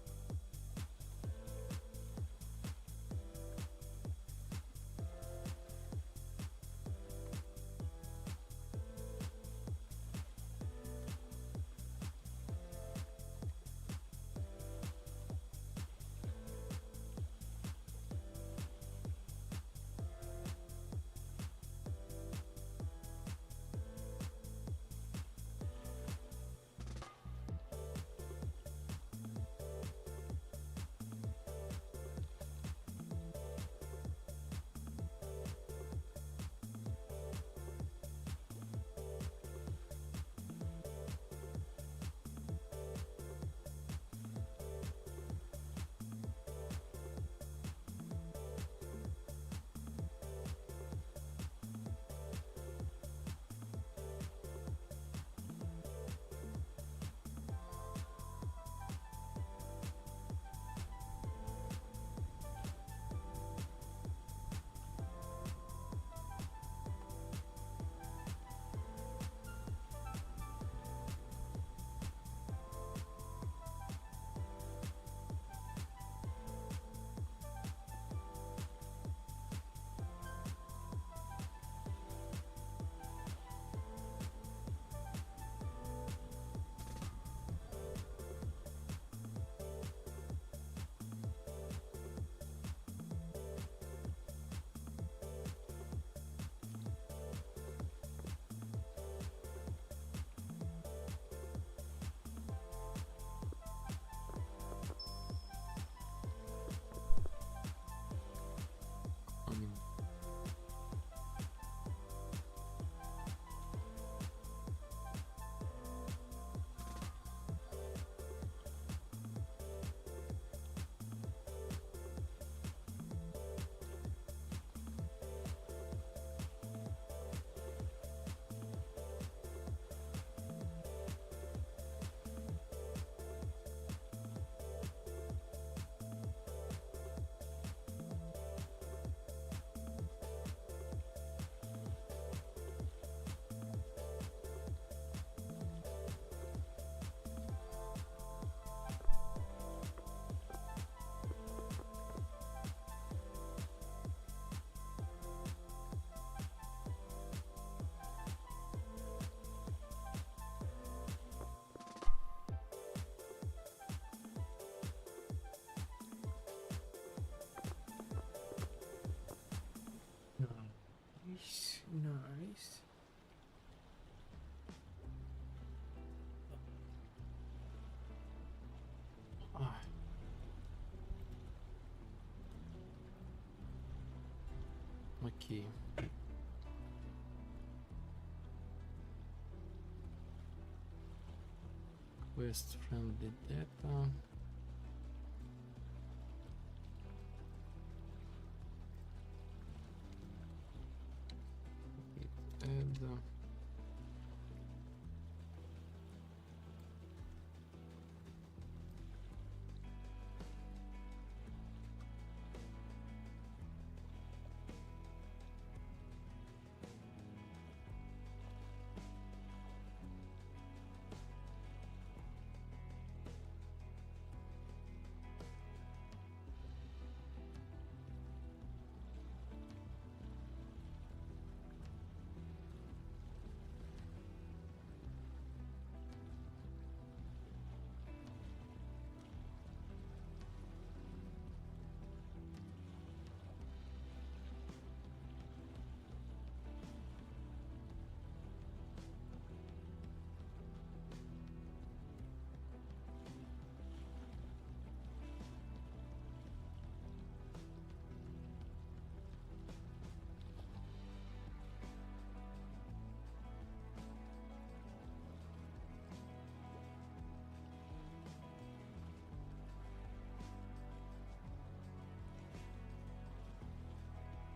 Okay. Quest friendly data. Add.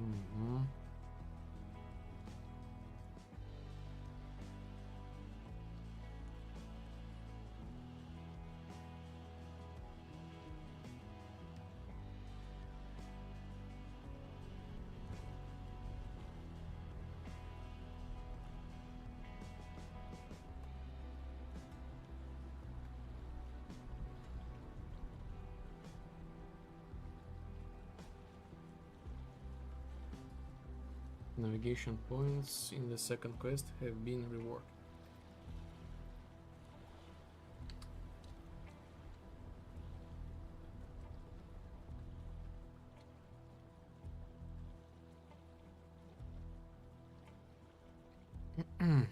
Mm-hmm. Navigation points in the second quest have been rewarded. Add.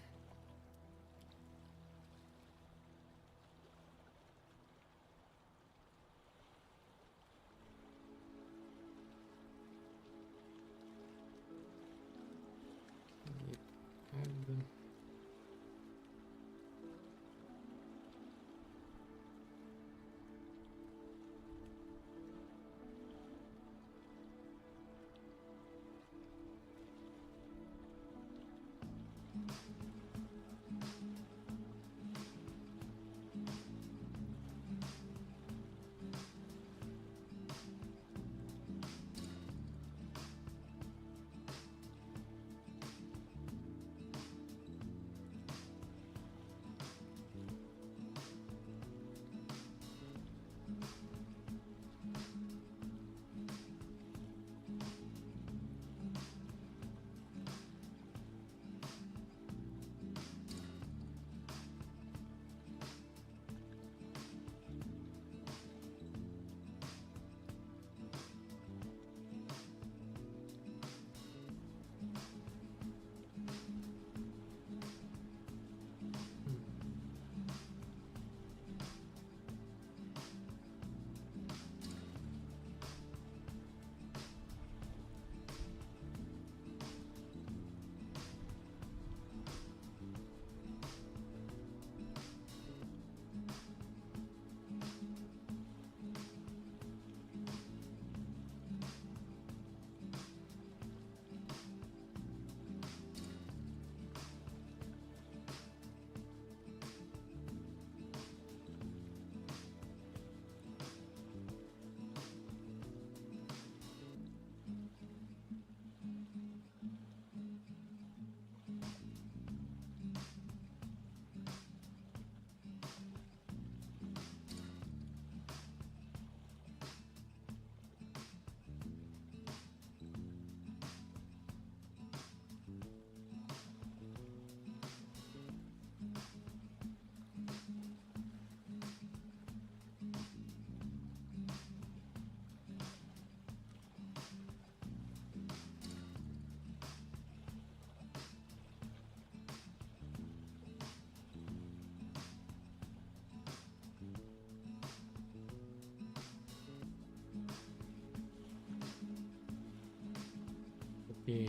Okay,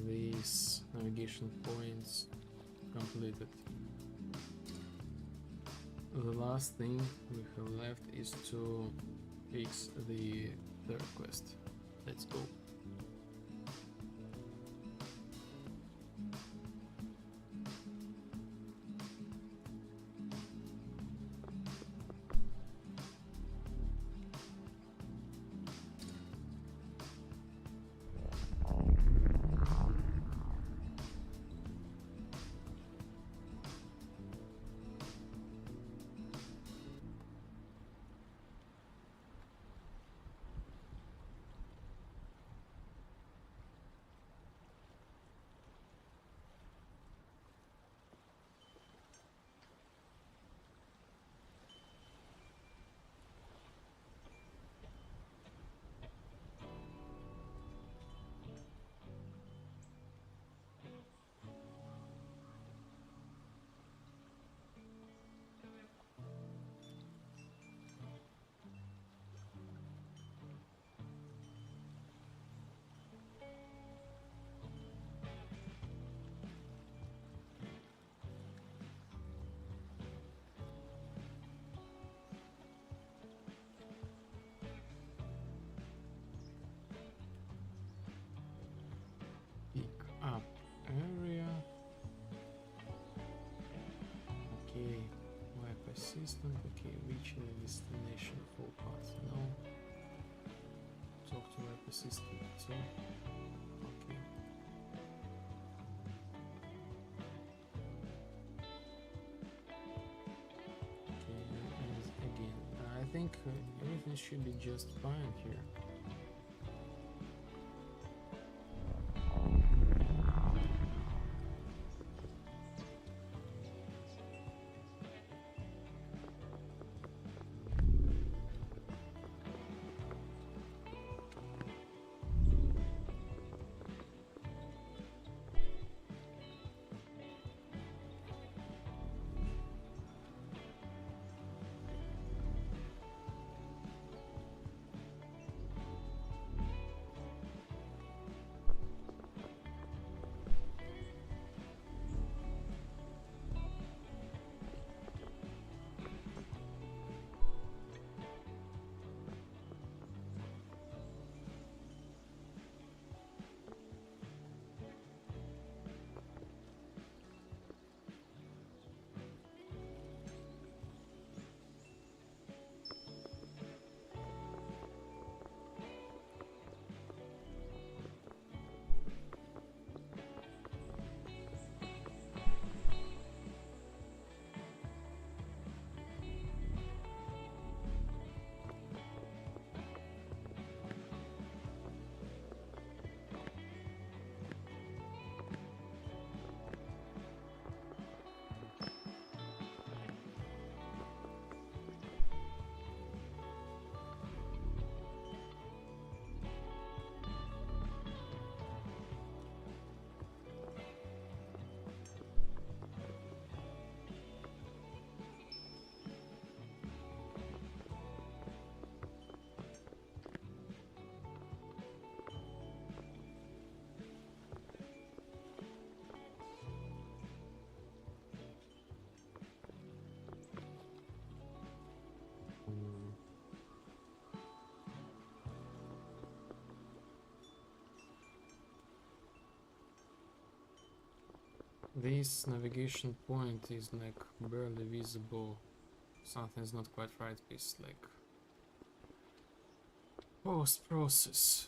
these navigation points completed. The last thing we have left is to fix the third quest. Let's go. Pick up area. Okay, web assistant. Okay, reaching the destination full path. No. Talk to web assistant. So, okay. Okay, and again, I think everything should be just fine here. This navigation point is like barely visible. Something's not quite right. It's like post process.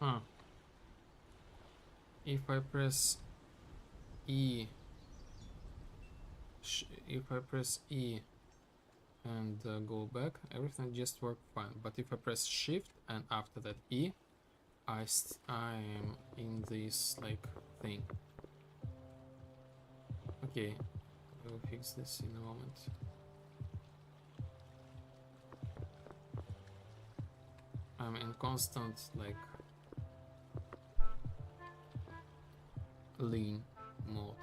Huh. If I press E, if I press E and go back, everything just worked fine. But if I press Shift and after that E, I am in this like thing. Okay, we'll fix this in a moment. I'm in constant like lean mode.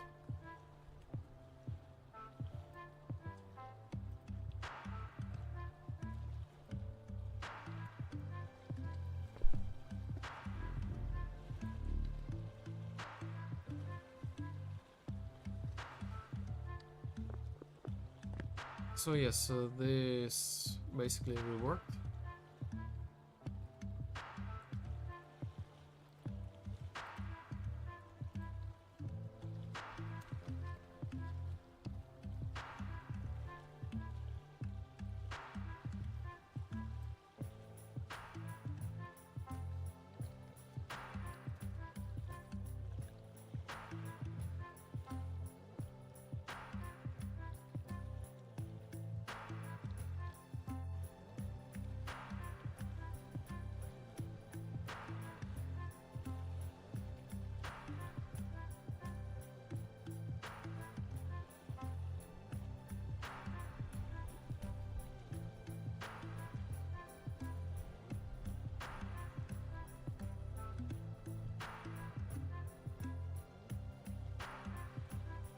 So yes, this basically reworked.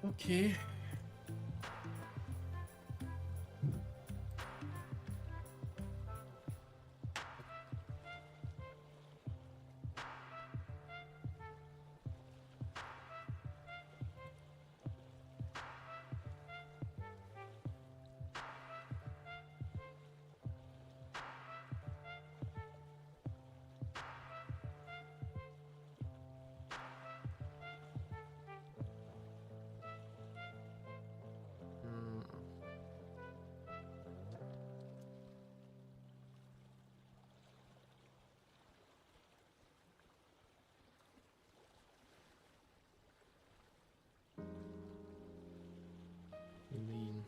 Okay. Lean.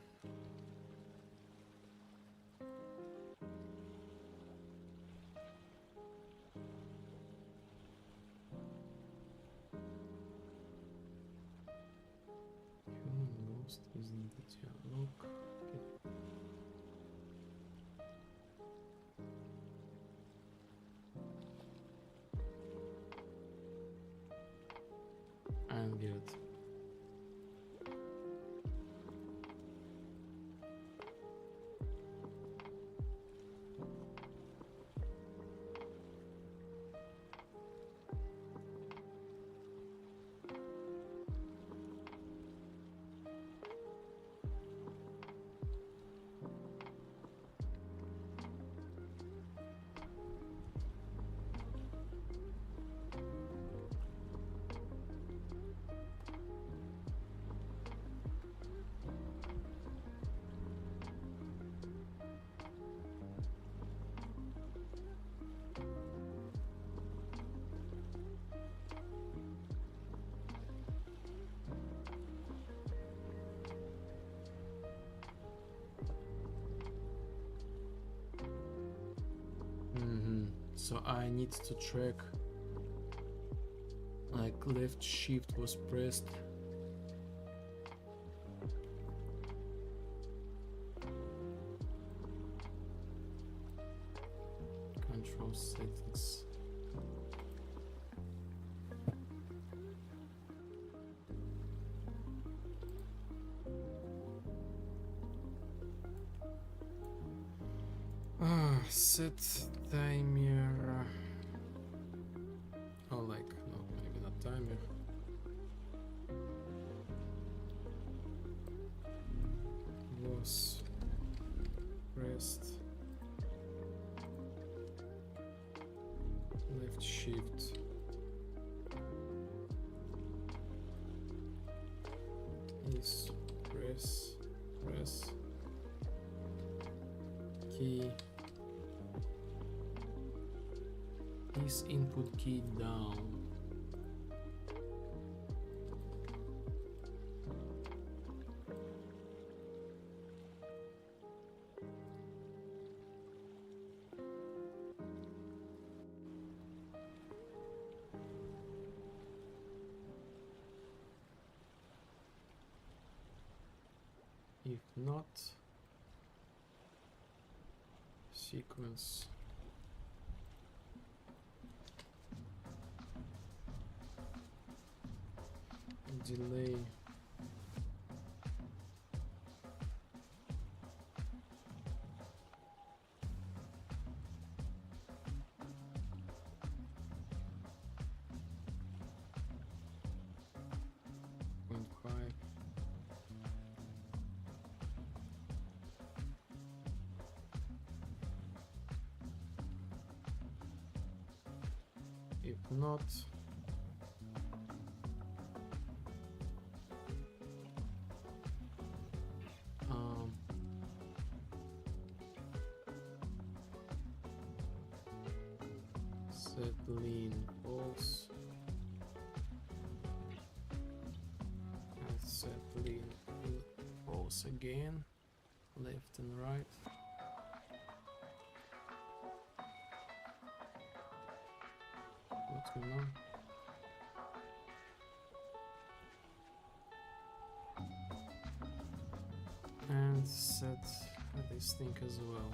Human ghost isn't it your look? I'm good. So I need to track like left shift was pressed. Control settings. Set timer. Oh, like, no, maybe not timer. Was pressed. Left shift. Is press key. Is input key down. If not, sequence delay. If not, set lean false and set lean false again, left and right. What's going on? And set this thing as well.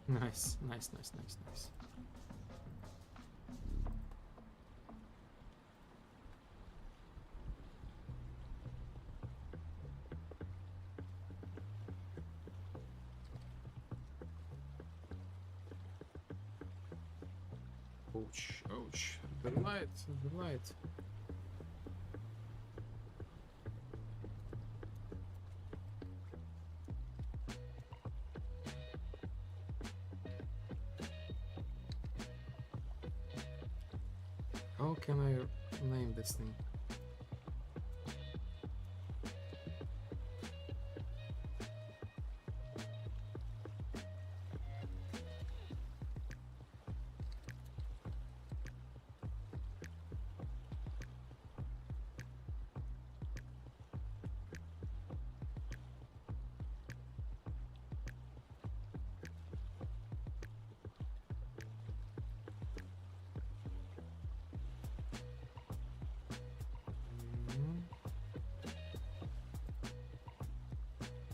Nice, nice, nice, nice, nice. Ouch, ouch. The light, the light. How can I name this thing?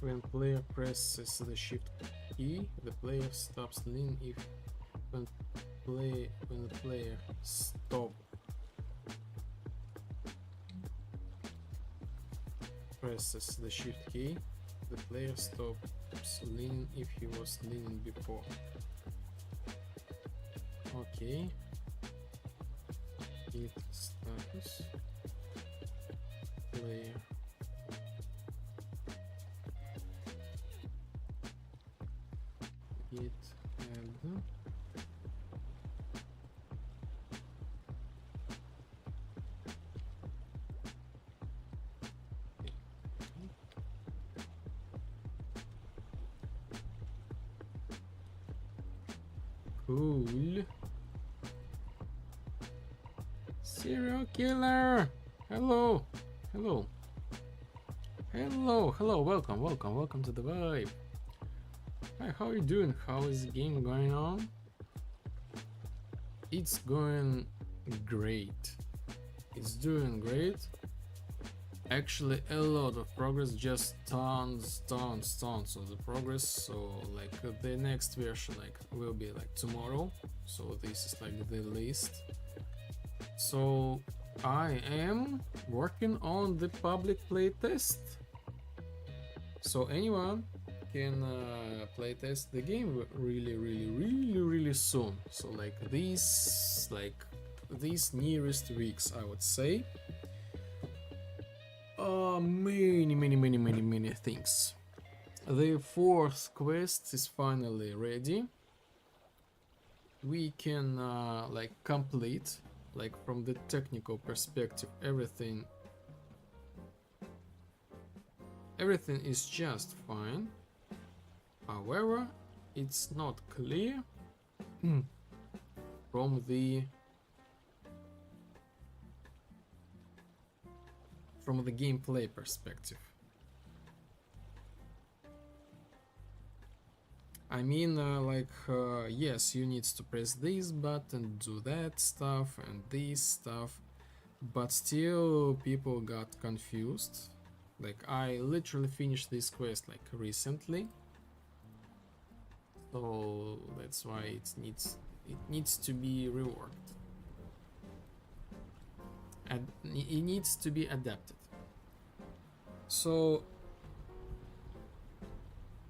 When player presses the shift key, the player stops lean. If when the player presses the shift key, the player stops leaning if he was leaning before. Okay. Git status player. Git add. Cool. Serial killer. Hello. Hello. Hello. Hello. Welcome. Welcome. Welcome to the vibe. Hi, how are you doing? How is the game going on? It's going great. It's doing great. Actually, a lot of progress, just tons of the progress. So like the next version will be like tomorrow. So this is like the list. So I am working on the public playtest. So anyone can playtest the game really soon. So like these nearest weeks, I would say. Many things. The fourth quest is finally ready. We can like complete like from the technical perspective, everything is just fine. However, it's not clear from the gameplay perspective. I mean, yes, you need to press this button, do that stuff and this stuff, but still people got confused. Like, I literally finished this quest like recently, so that's why it needs to be reworked, and it needs to be adapted. So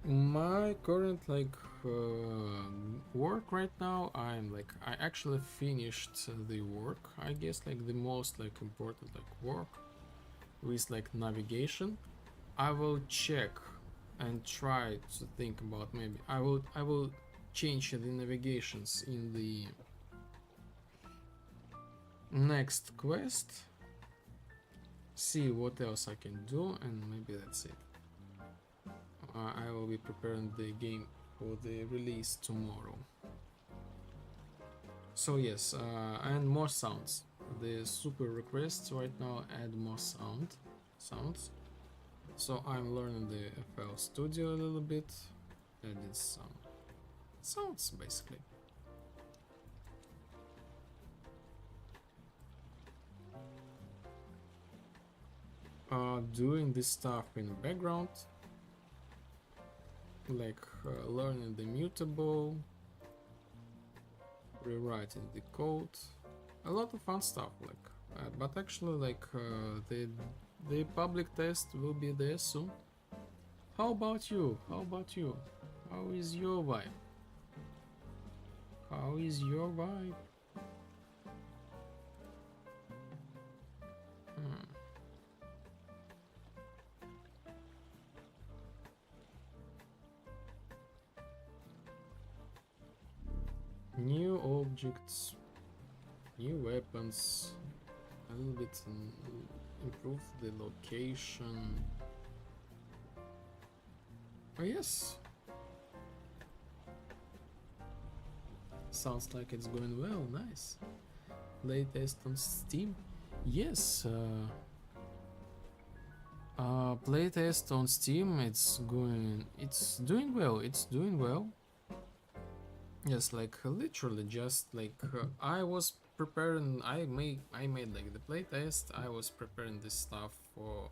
my current work right now, I actually finished the work, I guess, like the most important work with navigation. I will check and try to think about, maybe I will change the navigations in the next quest, see what else I can do, and maybe that's it. I will be preparing the game for the release tomorrow. So yes, and more sounds. The super requests right now add more sounds. So I'm learning the FL Studio a little bit, added some sounds basically. Doing this stuff in the background, learning the mutable, rewriting the code, a lot of fun stuff. But actually, the public test will be there soon. How about you? How is your vibe? How is your vibe? New objects, new weapons, a little bit improve the location. Oh yes, sounds like it's going well. Nice. Playtest on Steam. Yes, playtest on Steam. It's doing well. Yes, literally just I was preparing, I made the playtest. I was preparing this stuff for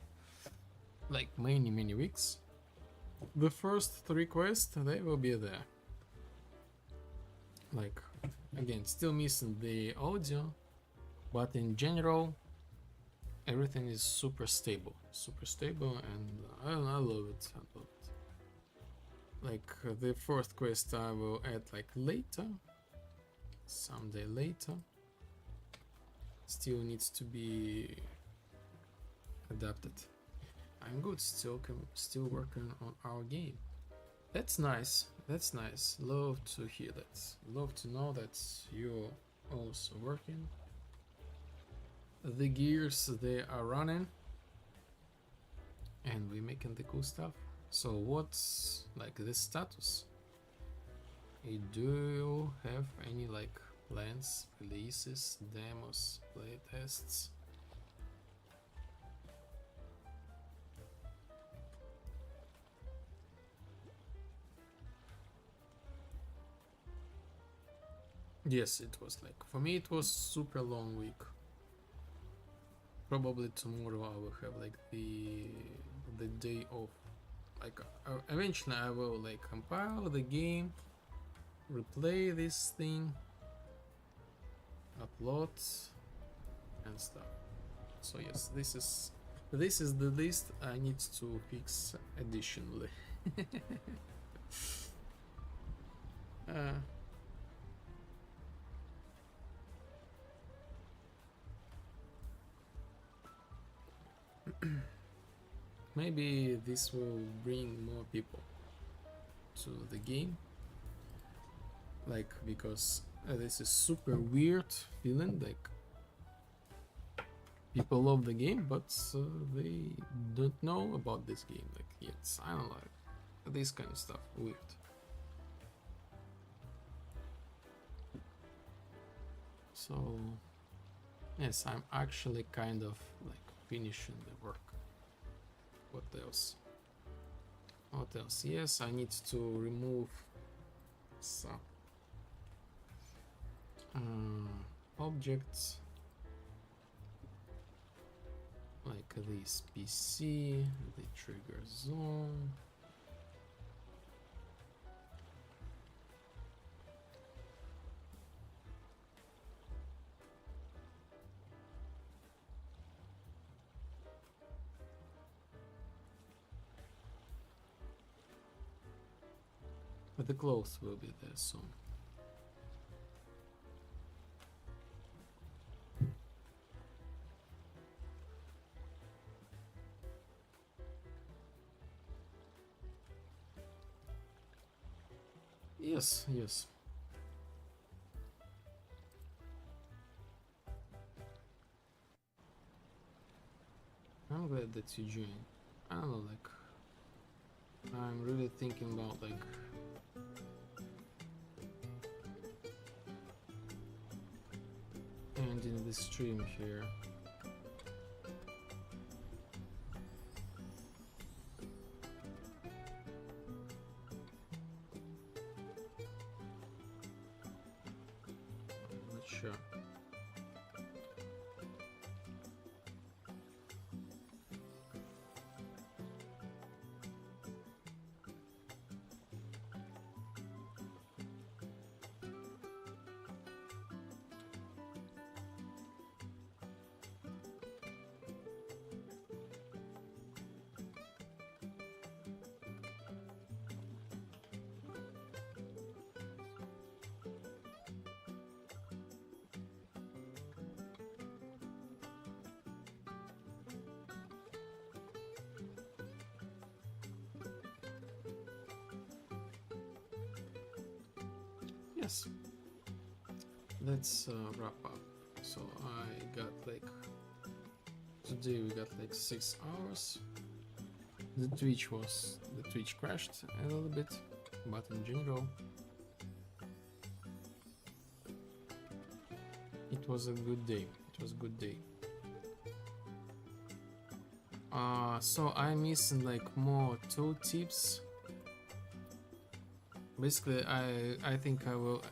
many weeks. The first 3 quests, they will be there. Again, still missing the audio, but in general everything is super stable, and I love it. The fourth quest I will add later, someday later. Still needs to be adapted. I'm good, still working on our game. That's nice. Love to hear that. Love to know that you're also working. The gears, they are running, and we're making the cool stuff. So what's the status? Do you have any plans, releases, demos, playtests? Yes, it was for me it was super long week. Probably tomorrow I will have the day off. Eventually I will compile the game, replay this thing, upload and stuff. So yes, this is the list I need to fix additionally. Maybe this will bring more people to the game, because this is super weird feeling people love the game, but they don't know about this game like yet. I don't like this kind of stuff. Weird. So yes, I'm actually kind of like finishing the work. What else? What else? Yes, I need to remove some objects like this PC, the trigger zone. But the clothes will be there soon. Yes, yes. I'm glad that you joined. I don't know, like, I'm really thinking about like ending the stream here. Not sure. Yes, let's wrap up. So I got like today we got like 6 hours. The Twitch crashed a little bit, but in general it was a good day. It was a good day. So I'm missing like more tool tips. Basically, I think I will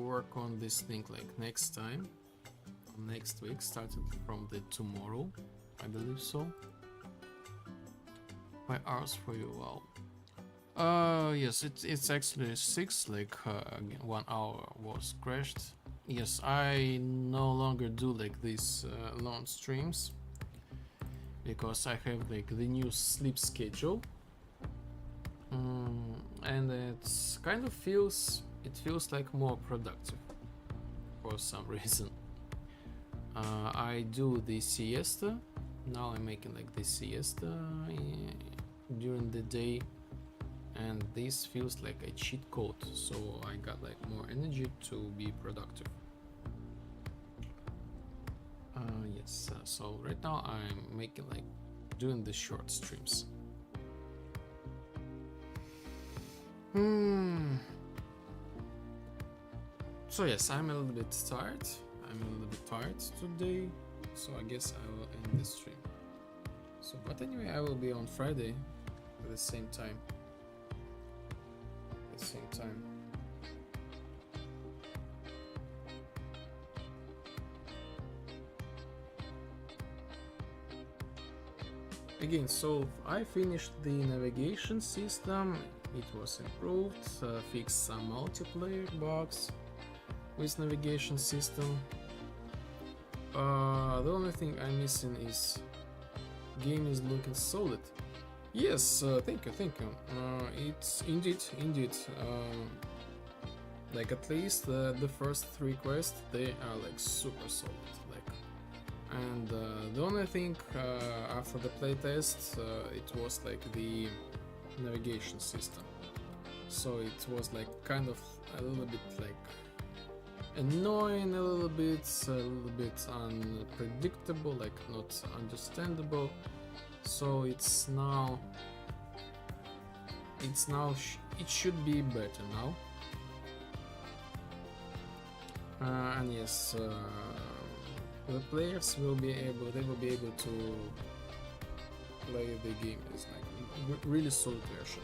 work on this thing like next time, next week, starting from the tomorrow, I believe so. 5 hours for you, well. Yes, it's actually 6. Like 1 hour was crashed. Yes, I no longer do like these long streams because I have like the new sleep schedule. And it's kind of feels like more productive for some reason. I do the siesta. Now I'm making like the siesta during the day, and this feels like a cheat code, so I got like more energy to be productive. Yes, so right now I'm making like doing the short streams. So yes, I'm a little bit tired. Today, so I guess I will end the stream. So, but anyway, I will be on Friday at the same time. Again, so I finished the navigation system. It was improved, fixed some multiplayer bugs with navigation system. The only thing I'm missing is game is looking solid. Yes, thank you. It's indeed. Like at least the first 3 quests, they are like super solid. And the only thing after the playtest, it was like the navigation system. So it was like kind of a little bit like annoying a little bit unpredictable, like not understandable. So it should be better now. And yes, the players will be able to play the game as like really solid version.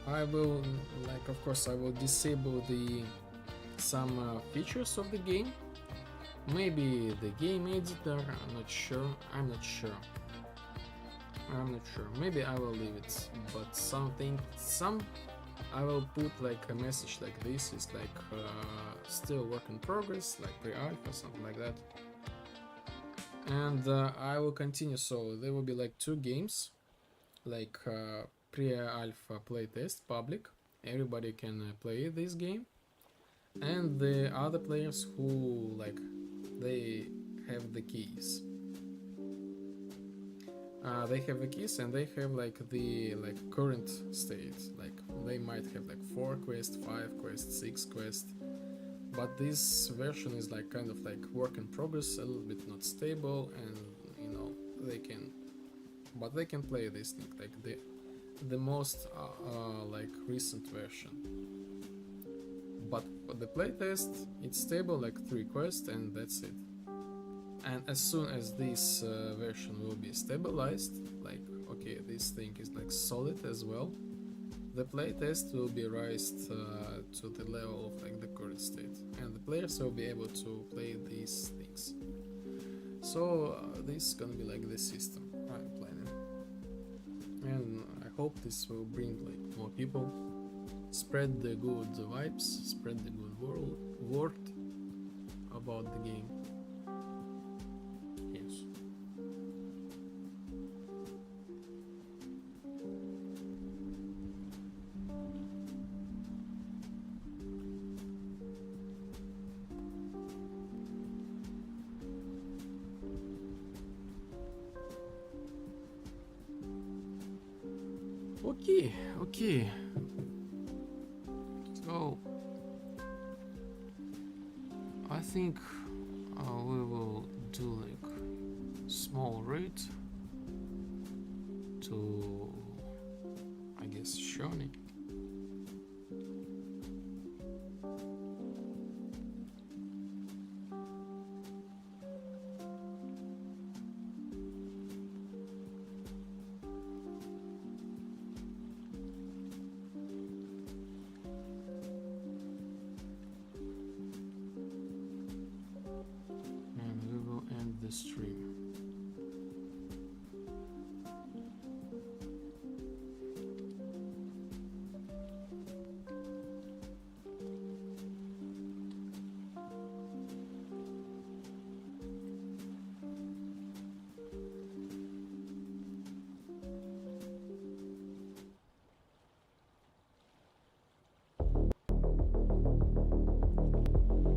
I will, like, of course I will disable some features of the game, maybe the game editor. I'm not sure, maybe I will leave it, but I will put like a message like this is like still work in progress, like pre-alpha, something like that. And I will continue, so there will be like 2 games, like pre-alpha playtest public, everybody can play this game, and the other players who like they have the keys. They have the keys and they have like the current state, like they might have like 4 quests, 5 quests, 6 quests, but this version is like kind of like work in progress, a little bit not stable, and you know they can play this thing like the most like recent version. But for the playtest it's stable, like 3 quests and that's it. And as soon as this version will be stabilized, like okay, this thing is like solid as well, the playtest will be raised to the level of like the current state, and the players will be able to play these things. So this is gonna be like the system I'm planning, and I hope this will bring like more people, spread the good vibes, spread the good word about the game. Okay. So I think we will do like small raid to, I guess, Shoni. The stream.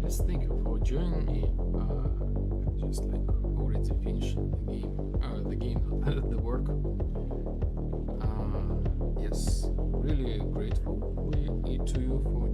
Yes, thank you for joining me. Just like already finished the game, the work. Yes, really grateful to you for